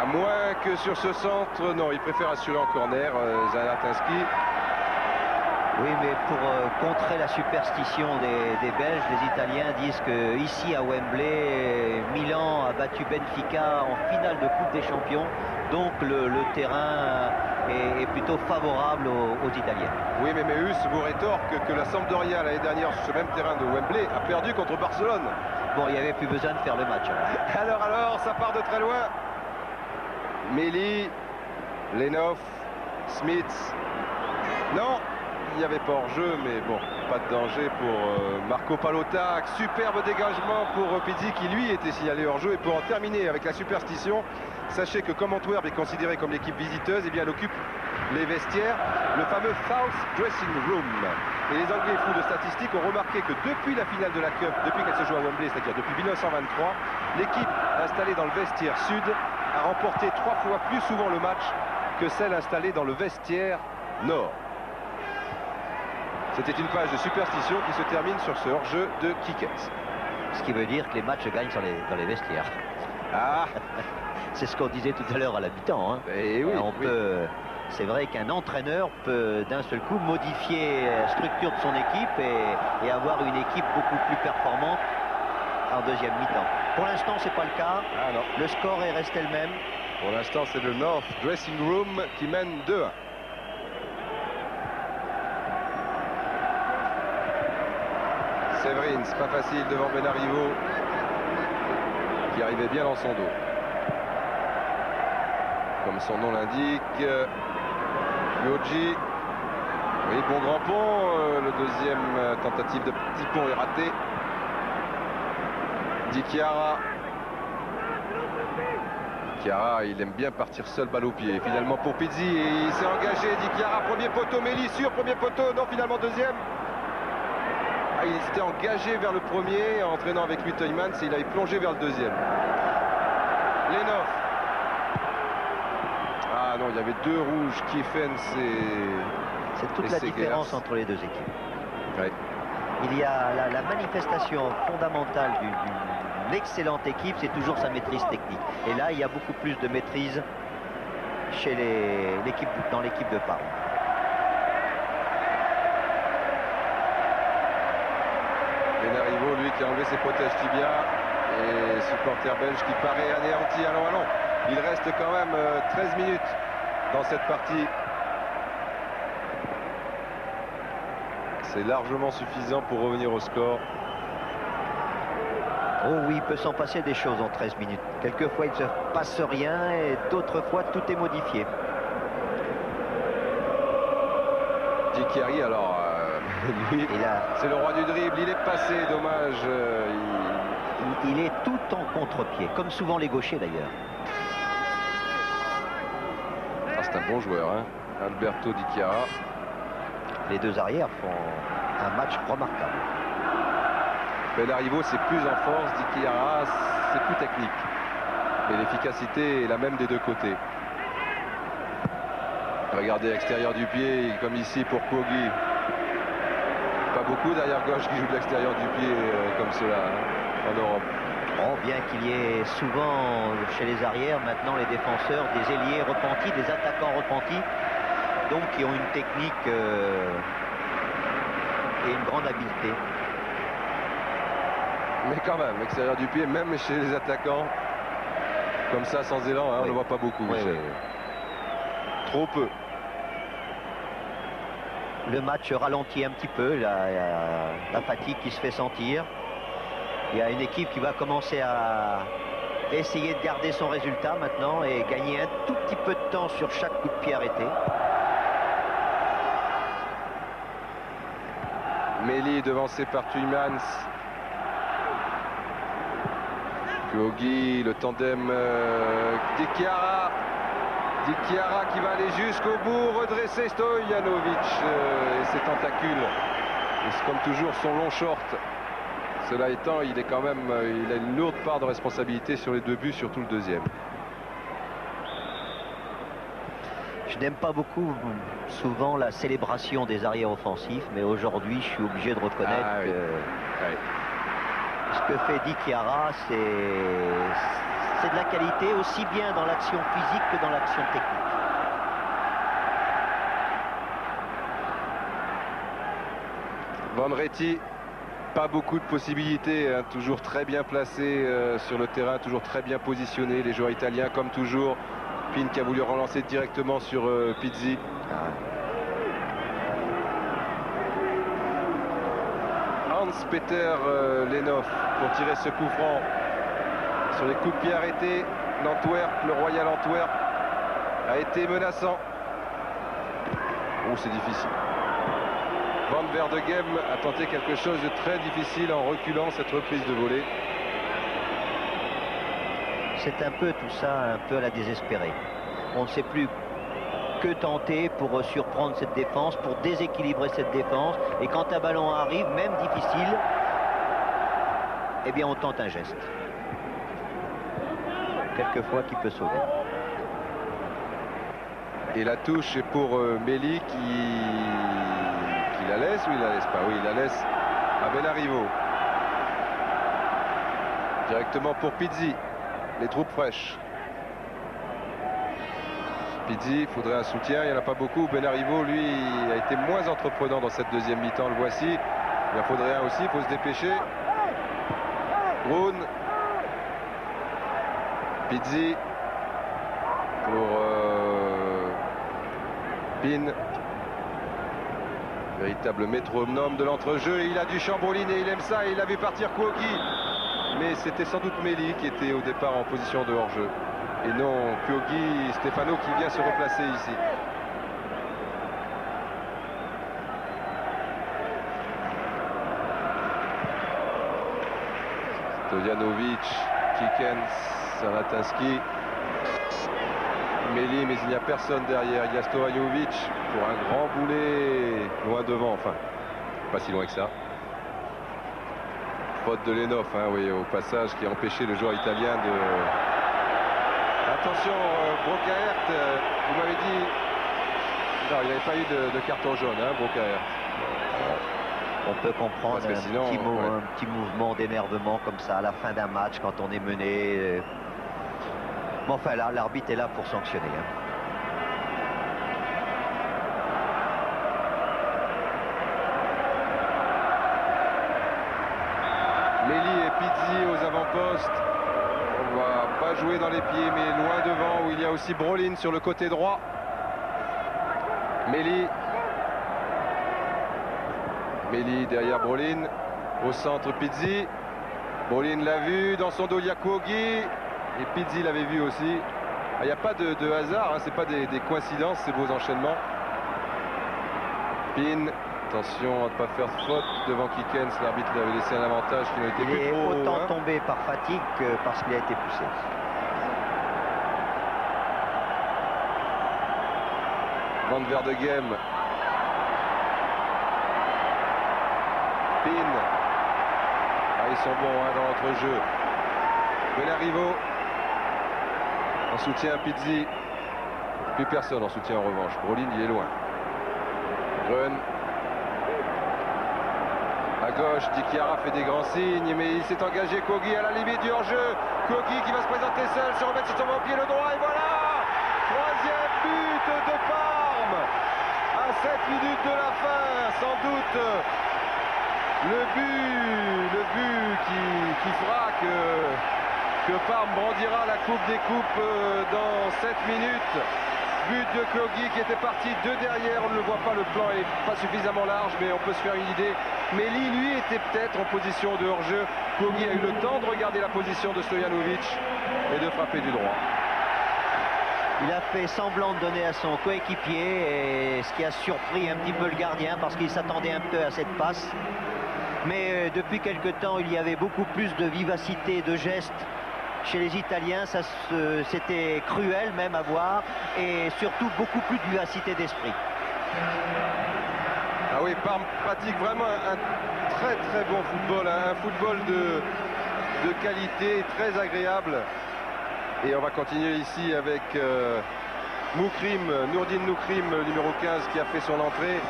à moins que sur ce centre, non, il préfère assurer en corner, Zanatinski. Oui, mais pour contrer la superstition des Belges, les Italiens disent que ici à Wembley, Milan a battu Benfica en finale de Coupe des Champions, donc le terrain est plutôt favorable aux Italiens. Oui, mais Meus vous rétorque que la Sampdoria l'année dernière sur ce même terrain de Wembley a perdu contre Barcelone. Bon, il n'y avait plus besoin de faire le match. Alors, ça part de très loin. Meli, Lenov, Smith. Non, il n'y avait pas hors-jeu, mais bon, pas de danger pour Marco Pallotta. Superbe dégagement pour Pizzi qui lui était signalé hors-jeu. Et pour en terminer avec la superstition, sachez que comme Antwerp est considéré comme l'équipe visiteuse, eh bien elle occupe les vestiaires, le fameux South Dressing Room. Et les Anglais fous de statistiques ont remarqué que depuis la finale de la Cup, depuis qu'elle se joue à Wembley, c'est-à-dire depuis 1923, l'équipe installée dans le vestiaire sud a remporté 3 fois plus souvent le match que celle installée dans le vestiaire nord. C'était une page de superstition qui se termine sur ce hors-jeu de Kikets. Ce qui veut dire que les matchs se gagnent dans les vestiaires. Ah, c'est ce qu'on disait tout à l'heure à l'habitant. Hein. Et oui, c'est vrai qu'un entraîneur peut d'un seul coup modifier la structure de son équipe et avoir une équipe beaucoup plus performante en deuxième mi-temps. Pour l'instant, c'est pas le cas. Ah, non. Le score est resté le même. Pour l'instant, c'est le North Dressing Room qui mène 2-1. Séverine, c'est pas facile devant Benarivo qui arrivait bien dans son dos. Comme son nom l'indique, Yoji. Oui, bon grand pont. Le deuxième tentative de petit pont est raté. Di Chiara. Chiara, il aime bien partir seul, balle au pied. Finalement pour Pizzi, et il s'est engagé. Di Chiara, premier poteau, Méli sur premier poteau. Non, finalement deuxième. Ah, il s'était engagé vers le premier en entraînant avec lui Teuymans et il avait plongé vers le deuxième. Lenov. Ah non, il y avait 2 rouges, Kieffens et... C'est toute la différence entre les deux équipes. Ouais. Il y a la manifestation fondamentale d'une excellente équipe, c'est toujours sa maîtrise technique. Et là, il y a beaucoup plus de maîtrise chez dans l'équipe de Parme. Benarivo, lui qui a enlevé ses protèges tibia, et supporter belge qui paraît anéanti. Allons. Il reste quand même 13 minutes dans cette partie. C'est largement suffisant pour revenir au score. Oh oui, il peut s'en passer des choses en 13 minutes. Quelquefois, il ne se passe rien et d'autres fois, tout est modifié. Dikeri, alors, lui, c'est le roi du dribble. Il est passé, dommage. Il est tout en contre-pied, comme souvent les gauchers d'ailleurs. Ah, c'est un bon joueur, hein, Alberto Di Chiara. Les deux arrières font un match remarquable. Benarivo, c'est plus en force. Di Chiara, c'est plus technique. Et l'efficacité est la même des deux côtés. Regardez l'extérieur du pied, comme ici pour Kogi. Pas beaucoup d'arrière gauche qui jouent de l'extérieur du pied comme cela hein, en Europe. Oh, bien qu'il y ait souvent chez les arrières maintenant les défenseurs des ailiers repentis, des attaquants repentis, donc qui ont une technique et une grande habileté. Mais quand même, extérieur du pied, même chez les attaquants, comme ça, sans élan, hein, on ne le voit pas beaucoup. Oui, oui. Trop peu. Le match ralentit un petit peu, la fatigue qui se fait sentir. Il y a une équipe qui va commencer à essayer de garder son résultat maintenant et gagner un tout petit peu de temps sur chaque coup de pied arrêté. Méli devancé par Tuymans. Kuogi, le tandem Dikiara. Dikiara qui va aller jusqu'au bout, redresser Stojanovic et ses tentacules. Et c'est comme toujours son long short. Cela étant, il est quand même, il a une lourde part de responsabilité sur les 2 buts, surtout le deuxième. Je n'aime pas beaucoup souvent la célébration des arrières offensifs, mais aujourd'hui je suis obligé de reconnaître que ce que fait Dikiara, c'est de la qualité aussi bien dans l'action physique que dans l'action technique. Van Retti, pas beaucoup de possibilités, hein, toujours très bien placé sur le terrain, toujours très bien positionné, les joueurs italiens comme toujours. Pin qui a voulu relancer directement sur Pizzi. Hans-Peter Lenhoff pour tirer ce coup franc sur les coups de pied arrêtés. L'Antwerp, le Royal Antwerp a été menaçant. Oh, c'est difficile. Van Verdegem a tenté quelque chose de très difficile en reculant cette reprise de volée. C'est un peu tout ça, un peu à la désespérée. On ne sait plus que tenter pour surprendre cette défense, pour déséquilibrer cette défense. Et quand un ballon arrive, même difficile, eh bien on tente un geste. Quelquefois qui peut sauver. Et la touche est pour Méli qui la laisse ou il la laisse pas? Oui, il la laisse à Benarivo. Directement pour Pizzi. Les troupes fraîches. Pizzi, il faudrait un soutien, il n'y en a pas beaucoup. Benarivo, lui, a été moins entreprenant dans cette deuxième mi-temps, le voici. Il en faudrait un aussi, il faut se dépêcher. Brun. Pizzi. Pour Pin. Véritable métronome de l'entrejeu. Il a du Chambrolin et il aime ça. Et il a vu partir Kuogi. Mais c'était sans doute Méli qui était au départ en position de hors-jeu. Et non Kuogi Stefano qui vient se replacer ici. Stojanovic, Kikens, Sanatinski. Méli, mais il n'y a personne derrière. Il y a Stojanovic pour un grand boulet loin devant, enfin pas si loin que ça. Faute de Lenhoff, hein, oui, au passage, qui a empêché le joueur italien de... Attention, Brocaert, vous m'avez dit... Non, il n'y avait pas eu de carton jaune, hein, Brocaert. On peut comprendre sinon, un petit mouvement d'énervement comme ça à la fin d'un match quand on est mené. Mais enfin là, l'arbitre est là pour sanctionner. Hein. Méli et Pizzi aux avant-postes. On va pas jouer dans les pieds, mais loin devant, où il y a aussi Brolin sur le côté droit. Méli. Méli derrière Brolin. Au centre, Pizzi. Brolin l'a vu. Dans son dos, il y a Kuogi. Et Pizzi l'avait vu aussi. Il n'y a pas de hasard, hein, c'est pas des coïncidences, ces beaux enchaînements. Pin. Attention à ne pas faire faute devant Kikens. L'arbitre lui avait laissé un avantage qui n'a été plus trop. Il est autant hein. tombé par fatigue que parce qu'il a été poussé. Van Verdegem. Pin. Ah, ils sont bons hein, dans l'entrejeu. Benarivo. En soutien à Pizzi. Plus personne en soutien en revanche. Brolin, il est loin. Grun. gauche, Dikiara fait des grands signes, mais il s'est engagé. Kogi à la limite du hors-jeu. Kogi qui va se présenter seul, se remettre sur son pied le droit, et voilà! Troisième but de Parme à 7 minutes de la fin, sans doute le but qui fera que Parme brandira la Coupe des Coupes dans 7 minutes. But de Kogi qui était parti de derrière, on ne le voit pas, le plan est pas suffisamment large, mais on peut se faire une idée. Meli, lui, était peut-être en position de hors-jeu. Kogi a eu le temps de regarder la position de Stojanovic et de frapper du droit. Il a fait semblant de donner à son coéquipier, et ce qui a surpris un petit peu le gardien parce qu'il s'attendait un peu à cette passe. Mais depuis quelque temps, il y avait beaucoup plus de vivacité, de gestes chez les Italiens. C'était cruel même à voir, et surtout beaucoup plus de vivacité d'esprit. Ah oui, Parme pratique vraiment un très bon football, un football de qualité, très agréable. Et on va continuer ici avec Moukrim, Nourdine Moukrim, numéro 15, qui a fait son entrée.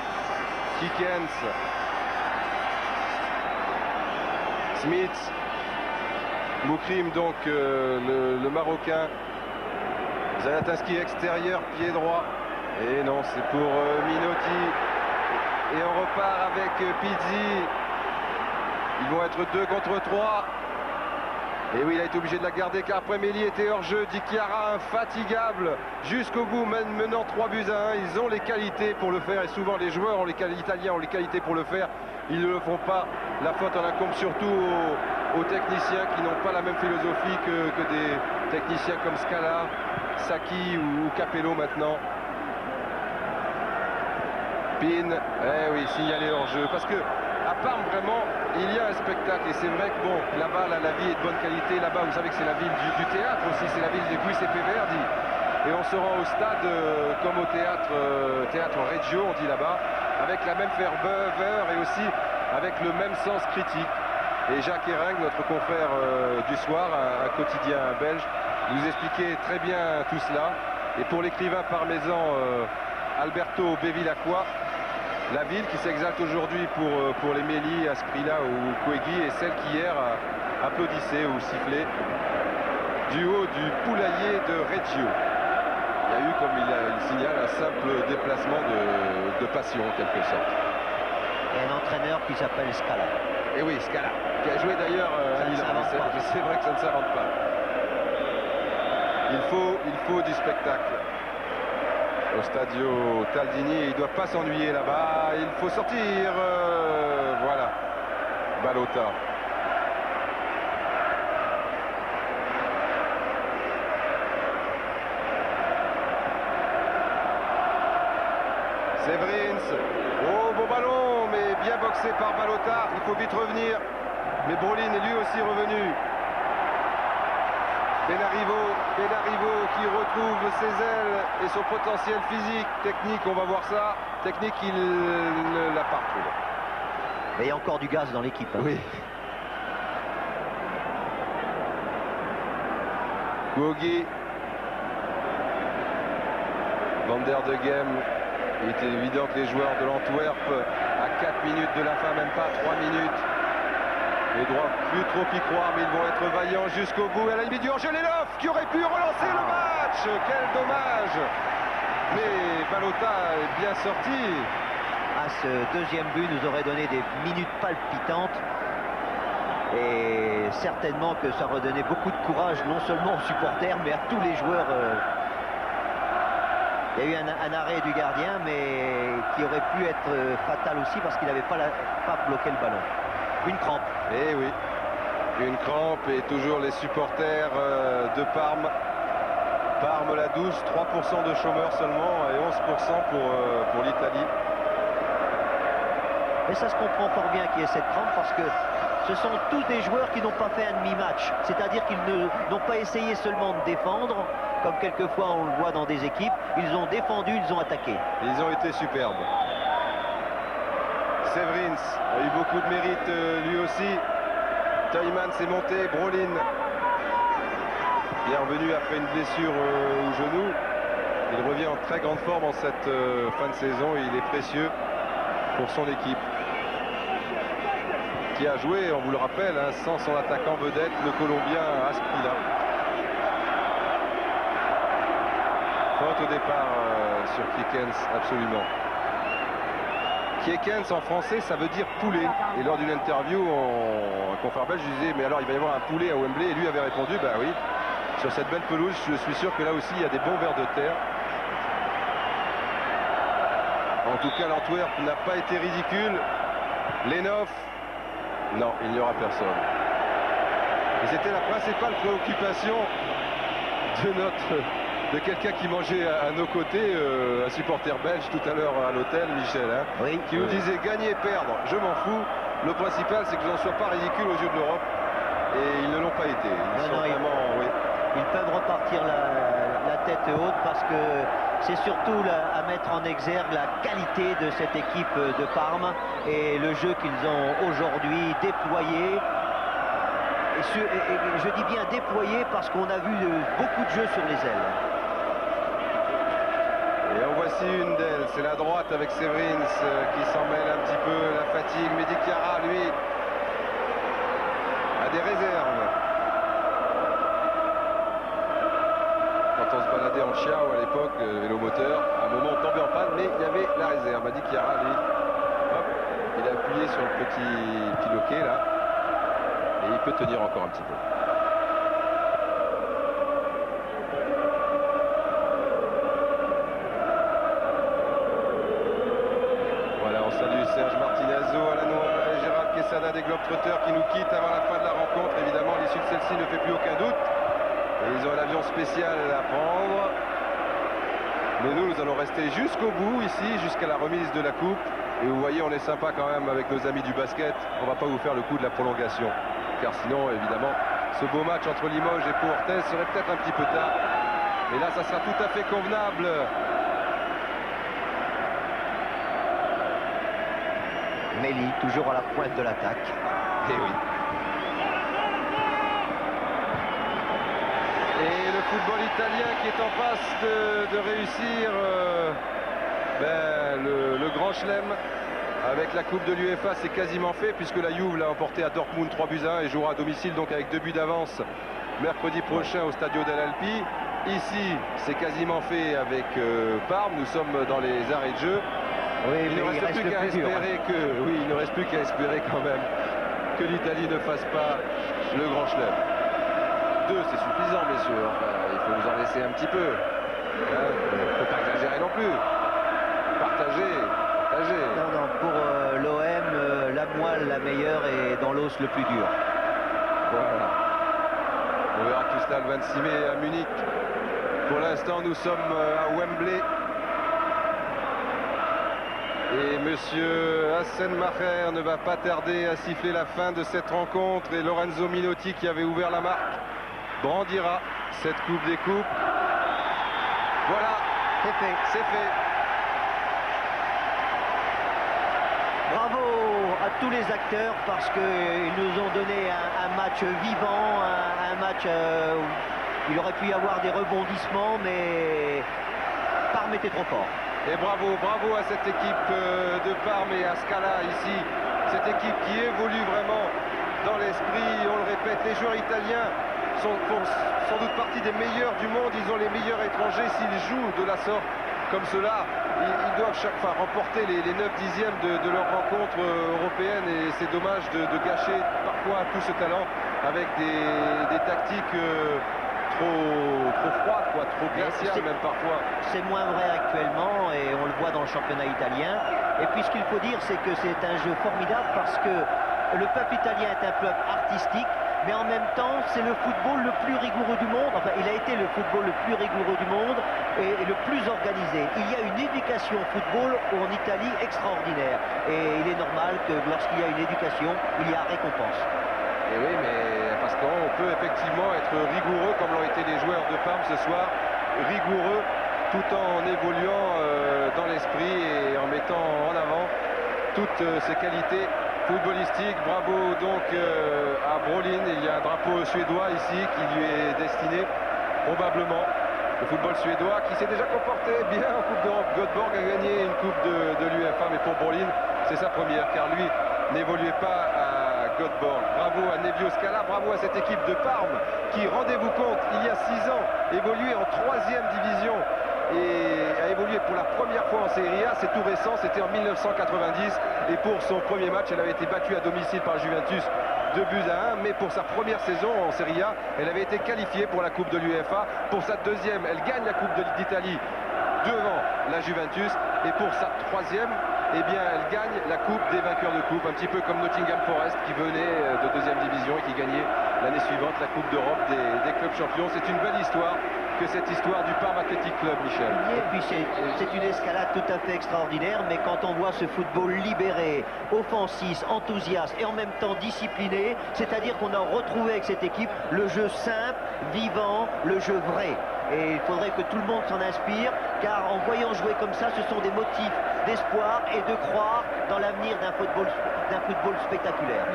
Kikens, Smith, Moukrim, donc le Marocain. Zalatinski extérieur, pied droit. Et non, c'est pour Minotti. Et on repart avec Pizzi. Ils vont être 2 contre 3. Et oui, il a été obligé de la garder car après Meli était hors jeu. Dikiara infatigable jusqu'au bout, même menant 3 buts à 1. Ils ont les qualités pour le faire, et souvent les joueurs italiens ont les qualités pour le faire. Ils ne le font pas. La faute en incombe surtout aux techniciens qui n'ont pas la même philosophie que des techniciens comme Scala, Sacchi ou Capello maintenant. Pin, eh oui, signaler hors jeu, parce que à Parme, vraiment, il y a un spectacle. Et c'est vrai que, bon, là-bas, la vie est de bonne qualité. Là-bas, vous savez que c'est la ville du théâtre aussi. C'est la ville de Giuseppe Verdi. Et on se rend au stade comme au théâtre Reggio, on dit là-bas, avec la même ferveur et aussi avec le même sens critique. Et Jacques Hering, notre confrère du soir, un quotidien belge, nous expliquait très bien tout cela. Et pour l'écrivain parmesan Alberto Bevilacqua, la ville qui s'exalte aujourd'hui pour les Meli, Asprilla ou Koegi est celle qui hier applaudissait ou sifflait du haut du poulailler de Reggio. Il y a eu, comme il signale, un simple déplacement de passion en quelque sorte. Et un entraîneur qui s'appelle Scala. Et oui, Scala, qui a joué d'ailleurs à Milan. C'est vrai que ça ne s'invente pas. Il faut du spectacle au Stadio Taldini. Il ne doit pas s'ennuyer là-bas. Il faut sortir. Voilà. Balota. Severins. Oh, beau ballon, mais bien boxé par Balota. Il faut vite revenir. Mais Brolin est lui aussi revenu. Benarivo qui retrouve ses ailes et son potentiel physique. Technique, on va voir ça. Technique, il ne l'a pas retrouvé. Mais il y a encore du gaz dans l'équipe. Hein. Oui. Kogi. Van der de Gem. Il était évident que les joueurs de l'Antwerp, à 4 minutes de la fin, même pas 3 minutes, ne doivent plus trop y croire, mais ils vont être vaillants jusqu'au bout. À la limite du hors-jeu, Lelov qui aurait pu relancer le match. Quel dommage. Mais Balota est bien sorti. Ce deuxième but nous aurait donné des minutes palpitantes. Et certainement que ça aurait donné beaucoup de courage, non seulement aux supporters, mais à tous les joueurs. Il y a eu un arrêt du gardien, mais qui aurait pu être fatal aussi parce qu'il n'avait pas bloqué le ballon. Une crampe. Eh oui, une crampe, et toujours les supporters de Parme. Parme la douce, 3% de chômeurs seulement et 11% pour l'Italie. Mais ça se comprend fort bien qu'il y ait cette crampe parce que ce sont tous des joueurs qui n'ont pas fait un demi-match. C'est-à-dire qu'ils n'ont pas essayé seulement de défendre, comme quelquefois on le voit dans des équipes. Ils ont défendu, ils ont attaqué. Ils ont été superbes. Severins a eu beaucoup de mérite lui aussi. Teumann s'est monté, Brolin est revenu après une blessure au genou. Il revient en très grande forme en cette fin de saison et il est précieux pour son équipe. qui a joué, on vous le rappelle, hein, sans son attaquant vedette, le Colombien Asprilla. Faute au départ sur Kiekens, absolument. Kiekens en français, ça veut dire poulet. Et lors d'une interview, un confrère belge disait, mais alors il va y avoir un poulet à Wembley. Et lui avait répondu, bah oui, sur cette belle pelouse, je suis sûr que là aussi, il y a des bons vers de terre. En tout cas, l'Antwerp n'a pas été ridicule. Lenhoff, non, il n'y aura personne. Et c'était la principale préoccupation de quelqu'un qui mangeait à nos côtés, un supporter belge tout à l'heure à l'hôtel, Michel, hein, oui, qui nous disait gagner, perdre, je m'en fous. Le principal, c'est que je n'en sois pas ridicule aux yeux de l'Europe. Et ils ne l'ont pas été. Ils peuvent repartir la tête haute parce que c'est surtout à mettre en exergue la qualité de cette équipe de Parme et le jeu qu'ils ont aujourd'hui déployé. Et je dis bien déployé parce qu'on a vu beaucoup de jeux sur les ailes. Et en voici une d'elles, c'est la droite avec Severins qui s'en mêle un petit peu, la fatigue. Mehdi Chiara, lui, a des réserves. Quand on se baladait en Chiao à l'époque, vélo moteur, à un moment on tombait en panne, mais il y avait la réserve. Mehdi Chiara, lui, hop, il a appuyé sur le petit piloquet là, et il peut tenir encore un petit peu. Serge Martinezzo à la noix et Gérald Quesada des Globetrotters qui nous quittent avant la fin de la rencontre. Évidemment, l'issue de celle-ci ne fait plus aucun doute. Et ils ont l'avion spécial à prendre. Mais nous allons rester jusqu'au bout ici, jusqu'à la remise de la coupe. Et vous voyez, on est sympa quand même avec nos amis du basket. On ne va pas vous faire le coup de la prolongation. Car sinon, évidemment, ce beau match entre Limoges et Pau-Orthez serait peut-être un petit peu tard. Et là, ça sera tout à fait convenable. Méli, toujours à la pointe de l'attaque. Et oui. Et le football italien qui est en passe de réussir le grand chelem avec la coupe de l'UEFA, c'est quasiment fait puisque la Juve l'a emporté à Dortmund 3-1 et jouera à domicile donc avec 2 buts d'avance mercredi prochain au Stadio dell'Alpi. Ici, c'est quasiment fait avec Parme. Nous sommes dans les arrêts de jeu. Oui, il ne reste plus qu'à espérer il ne reste plus qu'à espérer quand même que l'Italie ne fasse pas le grand chelem. 2, c'est suffisant, messieurs. Enfin, il faut nous en laisser un petit peu. Hein, il ne faut pas exagérer non plus. Partagez. Non, pour l'OM, la moelle la meilleure et dans l'os le plus dur. Voilà. On verra tout cela le 26 mai à Munich. Pour l'instant, nous sommes à Wembley. Et monsieur Hassenmacher ne va pas tarder à siffler la fin de cette rencontre. Et Lorenzo Minotti, qui avait ouvert la marque, brandira cette coupe des coupes. Voilà, c'est fait. Bravo à tous les acteurs parce qu'ils nous ont donné un match vivant, un match où il aurait pu y avoir des rebondissements, mais Parme était trop fort. Et bravo à cette équipe de Parme et à Scala ici. Cette équipe qui évolue vraiment dans l'esprit. On le répète, les joueurs italiens font sans doute partie des meilleurs du monde. Ils ont les meilleurs étrangers. S'ils jouent de la sorte comme cela, ils doivent chaque fois remporter les 9/10 de leur rencontre européenne. Et c'est dommage de gâcher parfois tout ce talent avec des tactiques trop froide, trop glacial même parfois. C'est moins vrai actuellement et on le voit dans le championnat italien. Et puis ce qu'il faut dire, c'est que c'est un jeu formidable parce que le peuple italien est un peuple artistique, mais en même temps c'est le football le plus rigoureux du monde. Enfin, il a été le football le plus rigoureux du monde et le plus organisé. Il y a une éducation au football en Italie extraordinaire. Et il est normal que lorsqu'il y a une éducation, il y a récompense. Et oui, mais parce qu'on peut effectivement être rigoureux comme l'ont été les joueurs de Parme ce soir, rigoureux tout en évoluant dans l'esprit et en mettant en avant toutes ses qualités footballistiques. Bravo donc à Brolin. Il y a un drapeau suédois ici qui lui est destiné probablement. Le football suédois qui s'est déjà comporté bien en Coupe d'Europe. Göteborg a gagné une Coupe de l'UEFA, mais pour Brolin, c'est sa première car lui n'évoluait pas à Göteborg. Bravo à Nevio Scala, bravo à cette équipe de Parme qui, rendez-vous compte, il y a 6 ans, évoluait en 3e division et a évolué pour la première fois en Serie A. C'est tout récent, c'était en 1990 et pour son premier match, elle avait été battue à domicile par Juventus 2-1, mais pour sa première saison en Serie A, elle avait été qualifiée pour la Coupe de l'UEFA. Pour sa deuxième, elle gagne la Coupe d'Italie devant la Juventus et pour sa troisième, eh bien, elle gagne la Coupe des vainqueurs de Coupe, un petit peu comme Nottingham Forest qui venait de 2e division et qui gagnait l'année suivante la Coupe d'Europe des clubs champions. C'est une belle histoire que cette histoire du Parme Athletic Club, Michel. Et puis c'est une escalade tout à fait extraordinaire, mais quand on voit ce football libéré, offensif, enthousiaste et en même temps discipliné, c'est-à-dire qu'on a retrouvé avec cette équipe le jeu simple, vivant, le jeu vrai. Et il faudrait que tout le monde s'en inspire, car en voyant jouer comme ça, ce sont des motifs d'espoir et de croire dans l'avenir d'un football spectaculaire.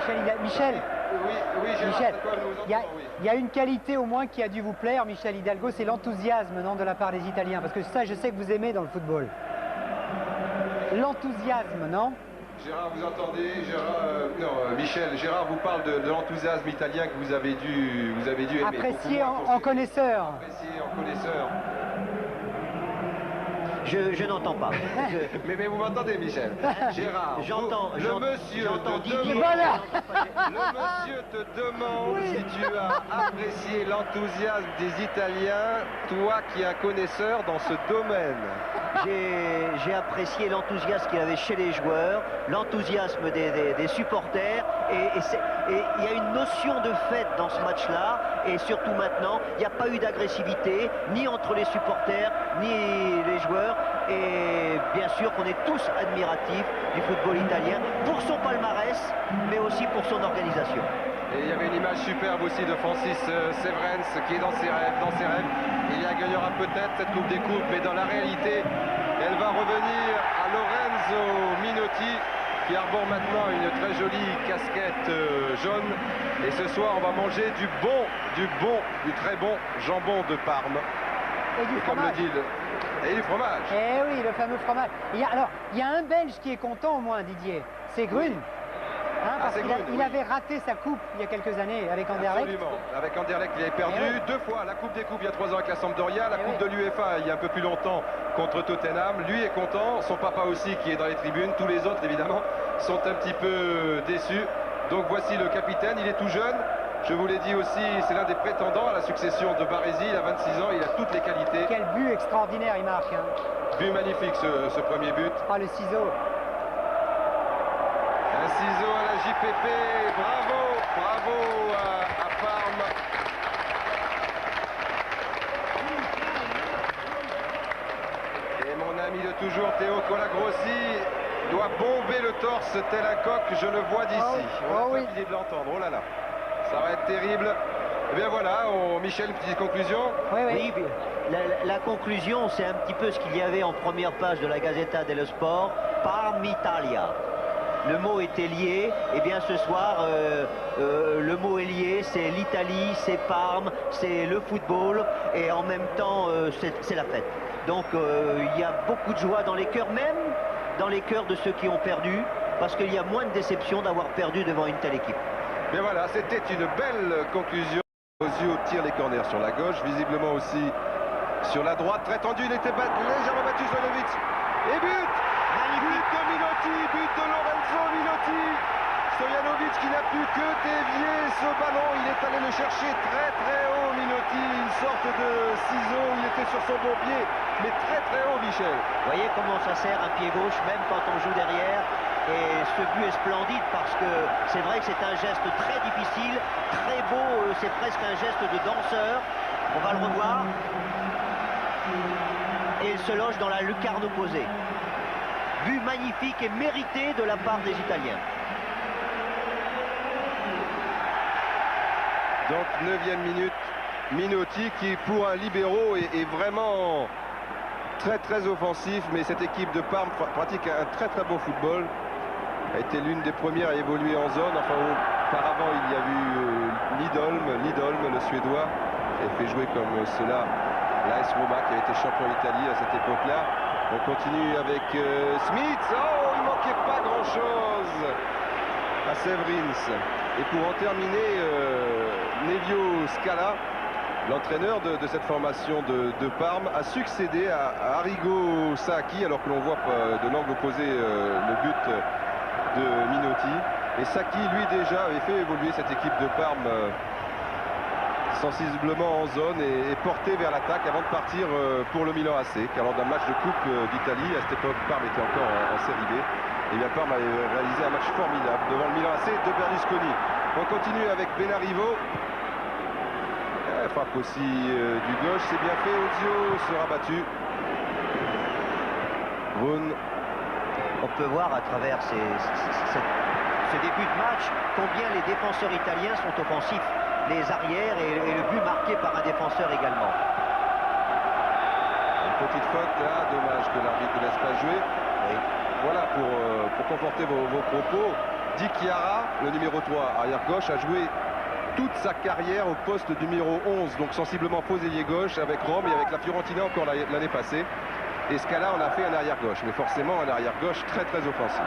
Michel, oui, Gérard, Michel, c'est quoi, nous entendons, oui. il y a une qualité au moins qui a dû vous plaire, Michel Hidalgo, c'est l'enthousiasme, non, de la part des Italiens, parce que ça, je sais que vous aimez dans le football. L'enthousiasme, non? Gérard, vous entendez? Michel, Gérard vous parle de l'enthousiasme italien que vous avez dû aimer. Apprécier en connaisseur. Apprécier en connaisseur. Je n'entends pas. Mais vous m'entendez, Michel? Gérard, j'entends monsieur te demande si tu as apprécié l'enthousiasme des Italiens, toi qui es un connaisseur dans ce domaine. J'ai apprécié l'enthousiasme qu'il y avait chez les joueurs, l'enthousiasme des supporters, et il y a une notion de fête dans ce match-là, et surtout maintenant, il n'y a pas eu d'agressivité, ni entre les supporters, ni les joueurs, et bien sûr qu'on est tous admiratifs du football italien, pour son palmarès, mais aussi pour son organisation. Et il y avait une image superbe aussi de Francis Severens qui est dans ses rêves. Il y a gagnera peut-être cette Coupe des Coupes, mais dans la réalité, elle va revenir à Lorenzo Minotti, qui arbore maintenant une très jolie casquette jaune. Et ce soir, on va manger du très bon jambon de Parme. Et du fromage. Et du fromage. Eh oui, le fameux fromage. Il y a un Belge qui est content au moins, Didier. C'est Grune. Hein, parce qu'il avait raté sa coupe il y a quelques années avec Anderlecht. Absolument. Avec Anderlecht, il avait perdu 2 fois la Coupe des Coupes il y a 3 ans avec la Sampdoria, la Coupe de l'UEFA il y a un peu plus longtemps contre Tottenham. Lui est content, son papa aussi qui est dans les tribunes, tous les autres évidemment sont un petit peu déçus. Donc voici le capitaine, il est tout jeune. Je vous l'ai dit aussi, c'est l'un des prétendants à la succession de Baresi, il a 26 ans, il a toutes les qualités. Quel but extraordinaire il marque. Hein. But magnifique ce premier but. Ah, le ciseau. Un ciseau à la JPP, bravo à Parme. Et mon ami de toujours, Théo Colagrossi, doit bomber le torse tel un coq, je le vois d'ici. On n'a pas fini de l'entendre, oh là là, ça va être terrible. Et bien voilà, Michel, une petite conclusion. Oui, la conclusion, c'est un petit peu ce qu'il y avait en première page de la Gazzetta dello Sport, Parme Italia. Le mot était lié, et bien ce soir, le mot est lié, c'est l'Italie, c'est Parme, c'est le football, et en même temps, c'est la fête. Donc il y a beaucoup de joie dans les cœurs, même dans les cœurs de ceux qui ont perdu, parce qu'il y a moins de déception d'avoir perdu devant une telle équipe. Bien voilà, c'était une belle conclusion. Ozio tire les corners sur la gauche, visiblement aussi sur la droite, très tendu, il était légèrement battu Stojanovic. Et but! But de Minotti, but de Lorenzo Minotti. Stojanovic qui n'a pu que dévier ce ballon, il est allé le chercher très haut, Minotti, une sorte de ciseau, il était sur son bon pied, mais très haut, Michel. Vous voyez comment ça sert un pied gauche, même quand on joue derrière. Et ce but est splendide parce que c'est vrai que c'est un geste très difficile, très beau, c'est presque un geste de danseur. On va le revoir. Et il se loge dans la lucarne opposée. But magnifique et mérité de la part des Italiens. Donc 9e minute, Minotti qui pour un libéro est vraiment très offensif, mais cette équipe de Parme pratique un très beau football. A été l'une des premières à évoluer en zone. Enfin, auparavant, il y a eu Lidolm, le Suédois, qui a fait jouer comme cela l'AS Roma, qui a été champion d'Italie à cette époque-là. On continue avec Smith. Oh, il manquait pas grand-chose à Severins. Et pour en terminer, Nevio Scala, l'entraîneur de cette formation de Parme, a succédé à Arrigo Sacchi, alors que l'on voit de l'angle opposé le but de Minotti. Et Sacchi, lui, déjà avait fait évoluer cette équipe de Parme sensiblement en zone et porté vers l'attaque avant de partir pour le Milan AC. Car lors d'un match de Coupe d'Italie, à cette époque, Parme était encore en série B. Et bien Parme avait réalisé un match formidable devant le Milan AC de Berlusconi. On continue avec Benarivo. Frappe aussi du gauche, c'est bien fait. Ozio sera battu. Brun. On peut voir à travers ce début de match combien les défenseurs italiens sont offensifs. Les arrières et le but marqué par un défenseur également. Une petite faute là, dommage que l'arbitre ne laisse pas jouer. Oui. Voilà pour conforter vos propos. Di Chiara, le numéro 3 arrière gauche, a joué toute sa carrière au poste numéro 11, donc sensiblement faux ailier gauche avec Rome et avec la Fiorentina encore l'année passée. Et Scala en a fait un arrière gauche, mais forcément un arrière gauche très offensif.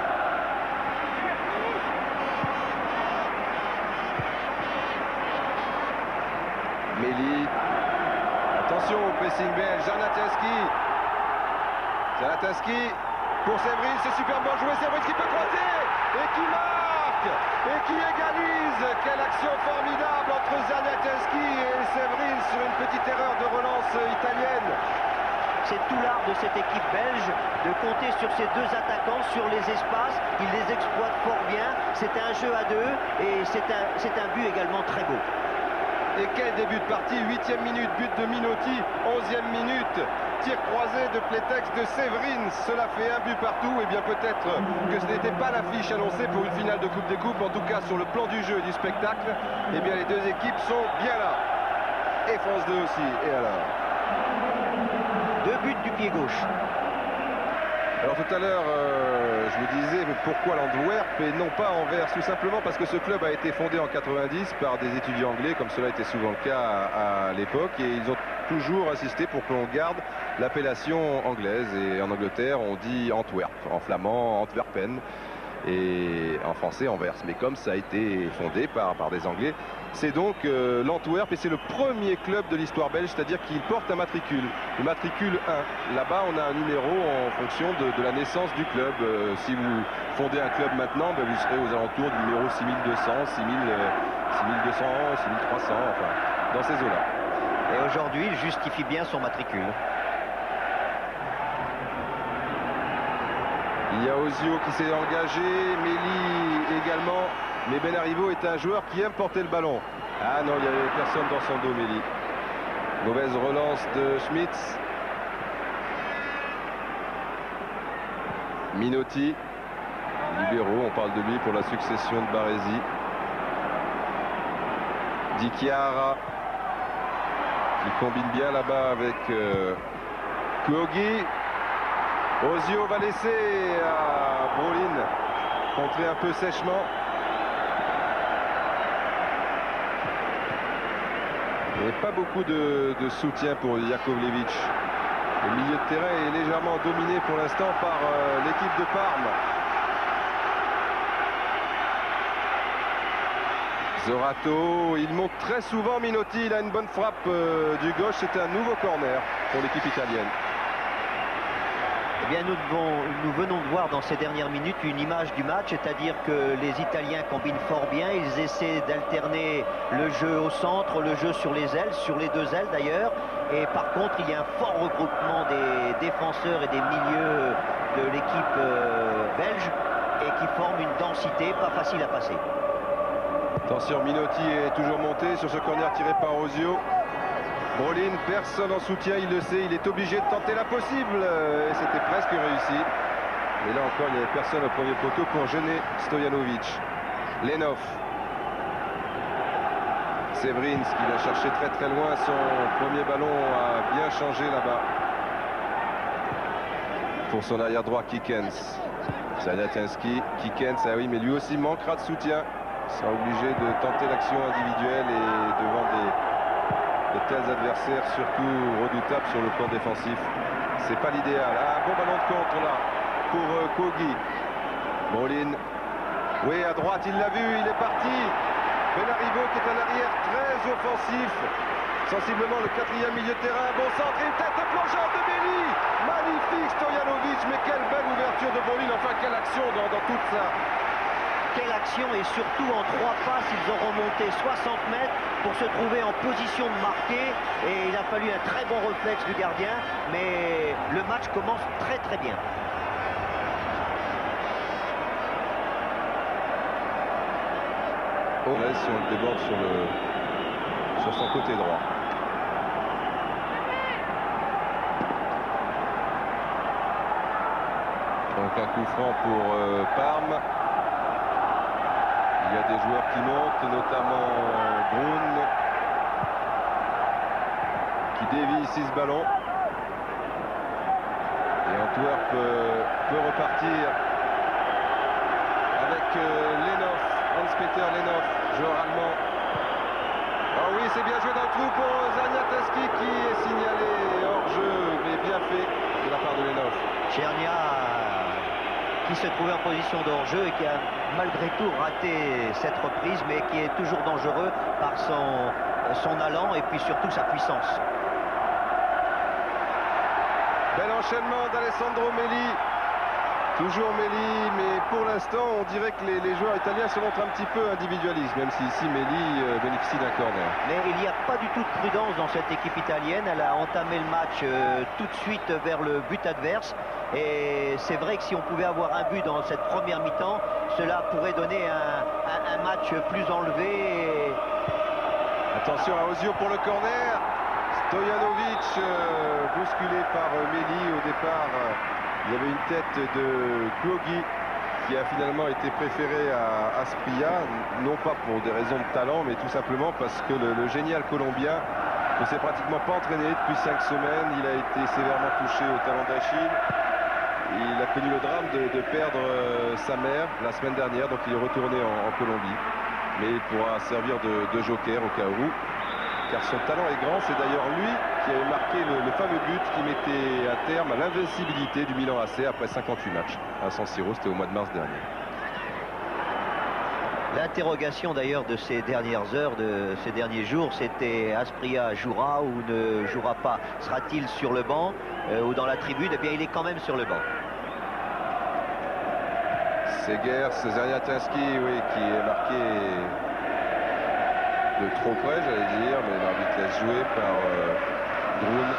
Méli. Attention au pressing belge. Zanatinski pour Séverine, c'est superbement joué. Séverine qui peut croiser et qui marque et qui égalise. Quelle action formidable entre Zanatinski et Séverine sur une petite erreur de relance italienne. C'est tout l'art de cette équipe belge de compter sur ces deux attaquants sur les espaces. Ils les exploitent fort bien. C'est un jeu à deux et c'est un but également très beau. Et quel début de partie, 8e minute, but de Minotti, 11e minute, tir croisé de Pletex de Séverine, cela fait un but partout. Et bien peut-être que ce n'était pas l'affiche annoncée pour une finale de Coupe des Coupes, en tout cas sur le plan du jeu et du spectacle, et bien les deux équipes sont bien là. Et France 2 aussi, et alors 2 buts du pied gauche. Alors tout à l'heure, je me disais pourquoi l'Antwerp et non pas Anvers, tout simplement parce que ce club a été fondé en 90 par des étudiants anglais, comme cela était souvent le cas à l'époque, et ils ont toujours insisté pour qu'on garde l'appellation anglaise. Et en Angleterre, on dit Antwerp, en flamand Antwerpen, et en français Anvers. Mais comme ça a été fondé par des Anglais, c'est donc l'Antwerp, et c'est le premier club de l'histoire belge, c'est-à-dire qu'il porte un matricule, le matricule 1. Là-bas, on a un numéro en fonction de la naissance du club. Si vous fondez un club maintenant, vous serez aux alentours du numéro 6200, 6200, 6300, enfin, dans ces eaux-là. Et aujourd'hui, il justifie bien son matricule. Il y a Ozio qui s'est engagé, Méli également, mais Benarivo est un joueur qui aime porter le ballon. Ah non, il n'y avait personne dans son dos, Méli. Mauvaise relance de Schmitz. Minotti, libéraux, on parle de lui pour la succession de Baresi. Di Chiara, qui combine bien là-bas avec Kogi. Ozio va laisser à Brolin contrer un peu sèchement. Et pas beaucoup de soutien pour Jakovlevic. Le milieu de terrain est légèrement dominé pour l'instant par l'équipe de Parme. Zorato, il monte très souvent Minotti, il a une bonne frappe du gauche, c'est un nouveau corner pour l'équipe italienne. Eh bien, nous venons de voir dans ces dernières minutes une image du match, c'est-à-dire que les Italiens combinent fort bien, ils essaient d'alterner le jeu au centre, le jeu sur les ailes, sur les deux ailes d'ailleurs, et par contre il y a un fort regroupement des défenseurs et des milieux de l'équipe belge, et qui forment une densité pas facile à passer. Attention, Minotti est toujours monté sur ce corner tiré par Ozio. Brolin, personne en soutien, il le sait, il est obligé de tenter l'impossible. Et c'était presque réussi. Mais là encore, il n'y avait personne au premier poteau pour gêner Stojanovic. Lenov. Séverine, qui va chercher très loin. Son premier ballon a bien changé là-bas. Pour son arrière droit, Kikens. Zanatinski, Kikens, ah oui, mais lui aussi manquera de soutien. Il sera obligé de tenter l'action individuelle et devant de tels adversaires, surtout redoutables sur le plan défensif. C'est pas l'idéal. Ah, un bon ballon de contre là pour Kogi. Brolin. Oui, à droite, il l'a vu, il est parti. Benarivo qui est un arrière très offensif. Sensiblement le 4e milieu de terrain. Bon centre, une tête plongeante de Méli. Magnifique Stojanovic, mais quelle belle ouverture de Brolin. Enfin, quelle action dans toute ça. Quelle action, et surtout en 3 passes, ils ont remonté 60 mètres pour se trouver en position de marquer. Et il a fallu un très bon réflexe du gardien, mais le match commence très très bien. Oh, là, si on le déborde sur son côté droit. Donc un coup franc pour Parme. Il y a des joueurs qui montent, notamment Brun, qui dévie ici ce ballon. Et Antwerp peut repartir avec Lenhoff, Hans-Peter Lenhoff, joueur allemand. Ah oui, c'est bien joué dans le trou pour Czerniawski qui est signalé hors-jeu, mais bien fait de la part de Lenhoff. Tchernia qui se trouvait en position de hors-jeu et qui a malgré tout raté cette reprise, mais qui est toujours dangereux par son allant et puis surtout sa puissance. Bel enchaînement d'Alessandro Melli. Toujours Melli, mais pour l'instant, on dirait que les joueurs italiens se montrent un petit peu individualistes, même si ici Melli bénéficie d'un corner. Mais il n'y a pas du tout de prudence dans cette équipe italienne. Elle a entamé le match tout de suite vers le but adverse. Et c'est vrai que si on pouvait avoir un but dans cette première mi-temps, cela pourrait donner un match plus enlevé. Attention à Ozio pour le corner. Stojanovic bousculé par Melli au départ. Il y avait une tête de Kloghi qui a finalement été préféré à Asprilla, non pas pour des raisons de talent, mais tout simplement parce que le génial Colombien ne s'est pratiquement pas entraîné depuis 5 semaines. Il a été sévèrement touché au talon d'Achille. Il a connu le drame de perdre sa mère la semaine dernière, donc il est retourné en Colombie. Mais il pourra servir de joker au cas où, car son talent est grand. C'est d'ailleurs lui qui avait marqué le fameux but qui mettait un terme à l'invincibilité du Milan AC après 58 matchs à San Siro. C'était au mois de mars dernier. L'interrogation d'ailleurs de ces dernières heures, de ces derniers jours, c'était Asprilla jouera ou ne jouera pas. Sera-t-il sur le banc ou dans la tribune? Eh bien, il est quand même sur le banc. Segers, Czerniawski, oui, qui est marqué de trop près, j'allais dire, mais l'arbitre laisse jouer par Brun.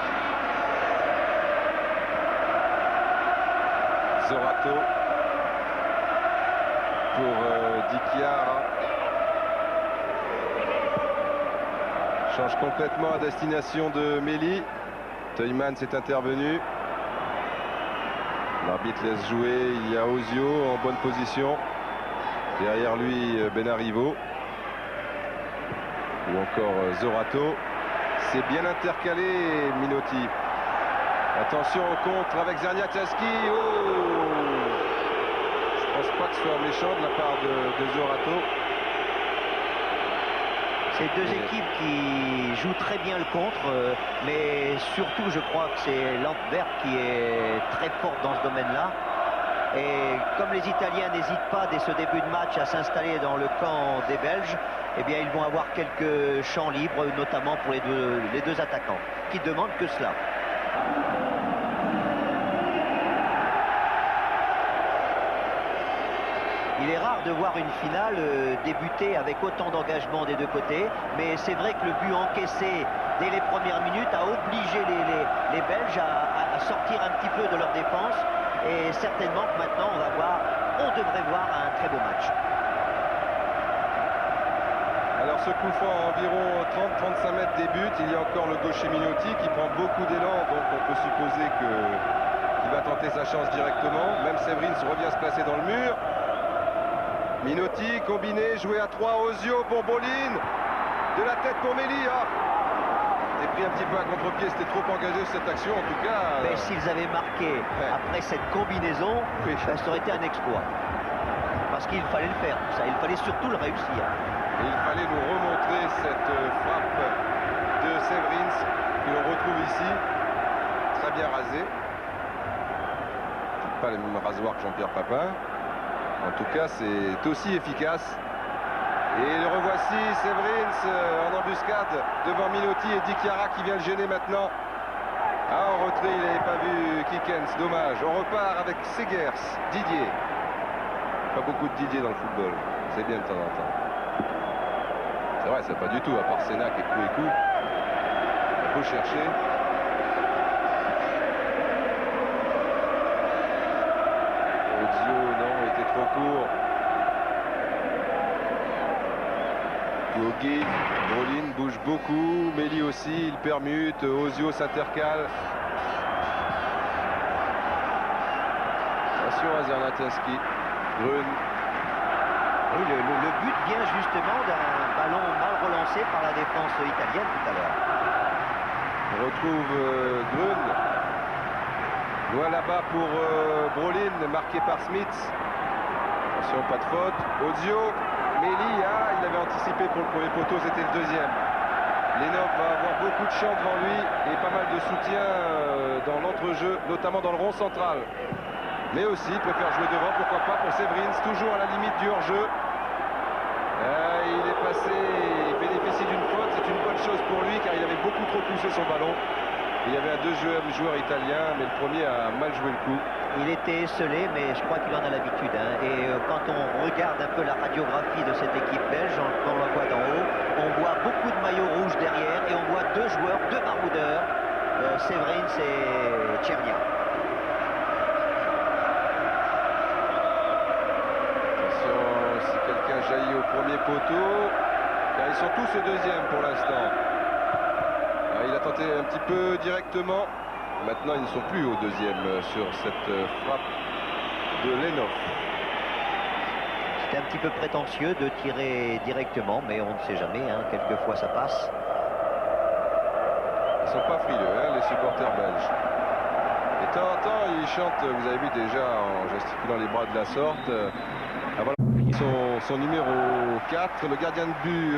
Zorato pour Di Chiara. Change complètement à destination de Melli. Teumann s'est intervenu. L'arbitre laisse jouer. Il y a Ozio en bonne position. Derrière lui, Benarivo. Ou encore Zorato. C'est bien intercalé, Minotti. Attention au contre avec Czerniawski. Oh! Je pense pas que ce soit méchant de la part de Zorato. Ces deux équipes qui jouent très bien le contre, mais surtout je crois que c'est l'Antwerp qui est très forte dans ce domaine-là. Et comme les Italiens n'hésitent pas dès ce début de match à s'installer dans le camp des Belges, eh bien ils vont avoir quelques champs libres, notamment pour les deux attaquants, qui demandent que cela. Il est rare de voir une finale débuter avec autant d'engagement des deux côtés, mais c'est vrai que le but encaissé dès les premières minutes a obligé les Belges à sortir un petit peu de leur défense, et certainement que maintenant on devrait voir un très beau match. Alors ce coup franc à environ 30-35 mètres des buts, il y a encore le gaucher Minotti qui prend beaucoup d'élan, donc on peut supposer qu'il va tenter sa chance directement. Même Severins revient se placer dans le mur. Minotti combiné, joué à 3, Ozio pour Brolin, de la tête pour Melli. Et pris un petit peu à contre-pied, c'était trop engagé cette action en tout cas. Mais s'ils avaient marqué après cette combinaison, oui, ça aurait été un exploit. Parce qu'il fallait le faire, ça, il fallait surtout le réussir. Et il fallait nous remontrer cette frappe de Severins que l'on retrouve ici, très bien rasé. Pas les mêmes rasoirs que Jean-Pierre Papin. En tout cas, c'est aussi efficace. Et le revoici, Severins en embuscade devant Minotti et Di Chiara qui vient le gêner maintenant. Ah, en retrait, il n'avait pas vu Kikens, dommage. On repart avec Segers, Didier. Pas beaucoup de Didier dans le football, c'est bien de temps en temps. C'est vrai, c'est pas du tout, à part Sénac et Kouékou. Il faut chercher. Ozio, non, il était trop court. Yogi, Brolin bouge beaucoup, Méli aussi, il permute, Ozio s'intercale. Attention à Zernatinski, Grun. Oui, le but vient justement d'un ballon mal relancé par la défense italienne tout à l'heure. On retrouve Grun. Voilà là-bas pour Brolin, marqué par Smith. Attention, pas de faute. Ozio. Méli, il avait anticipé pour le premier poteau, c'était le deuxième. Lenov va avoir beaucoup de champs devant lui et pas mal de soutien dans l'entrejeu, notamment dans le rond central. Mais aussi, il préfère jouer devant, pourquoi pas pour Severins, toujours à la limite du hors-jeu. Il est passé, il bénéficie d'une faute, c'est une bonne chose pour lui car il avait beaucoup trop poussé son ballon. Il y avait un deuxième joueur italien, mais le premier a mal joué le coup. Il était esselé, mais je crois qu'il en a l'habitude. Et quand on regarde un peu la radiographie de cette équipe belge, on la voit d'en haut, on voit beaucoup de maillots rouges derrière et on voit deux joueurs, deux maraudeurs, Severins et Tchernia. Attention, si quelqu'un jaillit au premier poteau, car ils sont tous au deuxième pour l'instant. Il a tenté un petit peu directement. Maintenant, ils ne sont plus au deuxième sur cette frappe de Lenov. C'était un petit peu prétentieux de tirer directement, mais on ne sait jamais. Quelquefois, ça passe. Ils ne sont pas frileux, les supporters belges. Et de temps en temps, ils chantent, vous avez vu déjà, en gesticulant les bras de la sorte. Son numéro 4, le gardien de but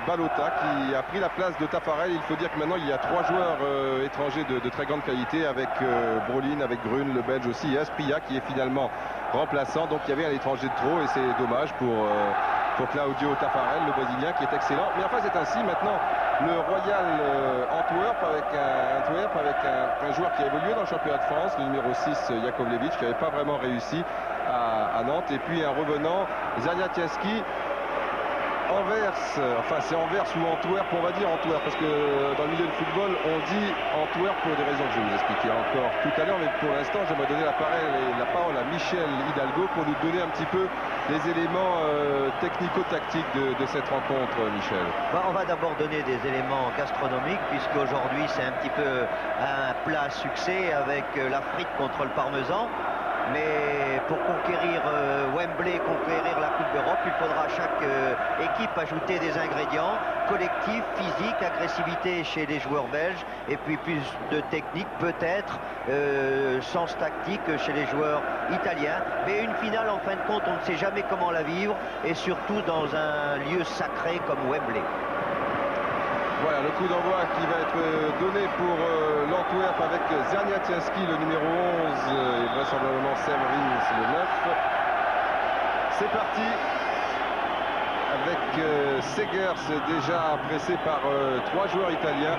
Balota, qui a pris la place de Taffarel. Il faut dire que maintenant il y a 3 joueurs étrangers de très grande qualité avec Brolin, avec Grun, le Belge aussi, et Asprilla qui est finalement remplaçant. Donc il y avait un étranger de trop et c'est dommage pour Claudio Taffarel, le Brésilien, qui est excellent. Mais enfin c'est ainsi maintenant. Le Royal Antwerp avec un joueur qui a évolué dans le championnat de France, le numéro 6 Jakovlevic, qui n'avait pas vraiment réussi à Nantes, et puis un revenant Zerniatiaski. Anvers, enfin c'est Anvers ou Antwerp, on va dire Antwerp, parce que dans le milieu du football on dit Antwerp pour des raisons que je vais vous expliquer encore tout à l'heure, mais pour l'instant j'aimerais donner la parole à Michel Hidalgo pour nous donner un petit peu les éléments technico-tactiques de cette rencontre, Michel. On va d'abord donner des éléments gastronomiques, puisqu'aujourd'hui c'est un petit peu un plat succès avec la frite contre le parmesan. Mais pour conquérir Wembley, conquérir la Coupe d'Europe, il faudra à chaque équipe ajouter des ingrédients collectifs, physiques, agressivité chez les joueurs belges, et puis plus de technique peut-être, sens tactique chez les joueurs italiens. Mais une finale, en fin de compte, on ne sait jamais comment la vivre, et surtout dans un lieu sacré comme Wembley. Voilà le coup d'envoi qui va être donné pour l'Antwerp avec Zerniatiaski, le numéro 11, et vraisemblablement Severins, le 9. C'est parti avec Segers déjà pressé par 3 joueurs italiens.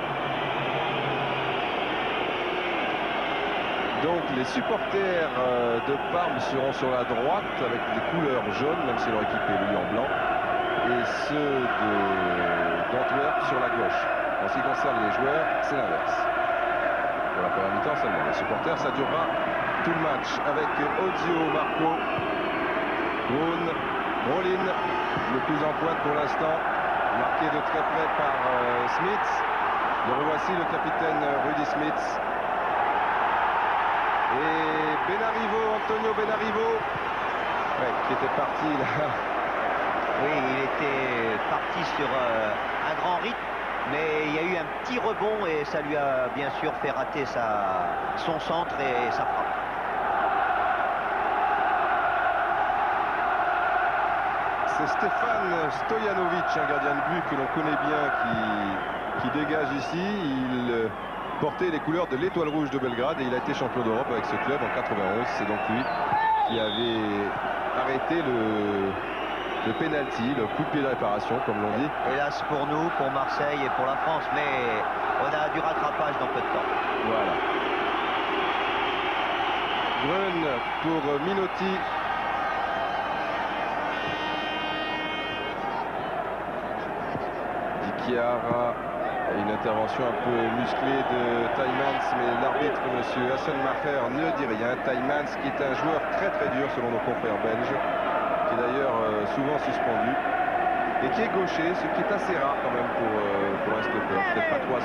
Donc les supporters de Parme seront sur la droite avec des couleurs jaunes, même si leur équipe évolue en blanc, et ceux d'Antwerp sur la gauche. En ce qui concerne les joueurs, c'est l'inverse. Pour la première mi-temps seulement. Les supporters, ça durera tout le match avec Ozio, Marco, Grun, Brolin, le plus en pointe pour l'instant, marqué de très près par Smith. Le revoici, le capitaine Rudy Smith. Et Antonio Benarivo, qui était parti là. Oui, il était parti sur un grand rythme, mais il y a eu un petit rebond et ça lui a bien sûr fait rater son centre et sa frappe. C'est Stefan Stojanovic, un gardien de but que l'on connaît bien, qui dégage ici. Il portait les couleurs de l'Étoile Rouge de Belgrade et il a été champion d'Europe avec ce club en 91. C'est donc lui qui avait arrêté le penalty, le coup de pied de réparation, comme l'on dit. Hélas pour nous, pour Marseille et pour la France, mais on a du rattrapage dans peu de temps. Voilà. Grun pour Minotti. Di Chiara. Une intervention un peu musclée de Tielemans, mais l'arbitre, M. Hassan Maher, ne dit rien. Tielemans, qui est un joueur très très dur selon nos confrères belges, qui est d'ailleurs souvent suspendu, et qui est gaucher, ce qui est assez rare quand même pour un stopper. Peut-être pas trop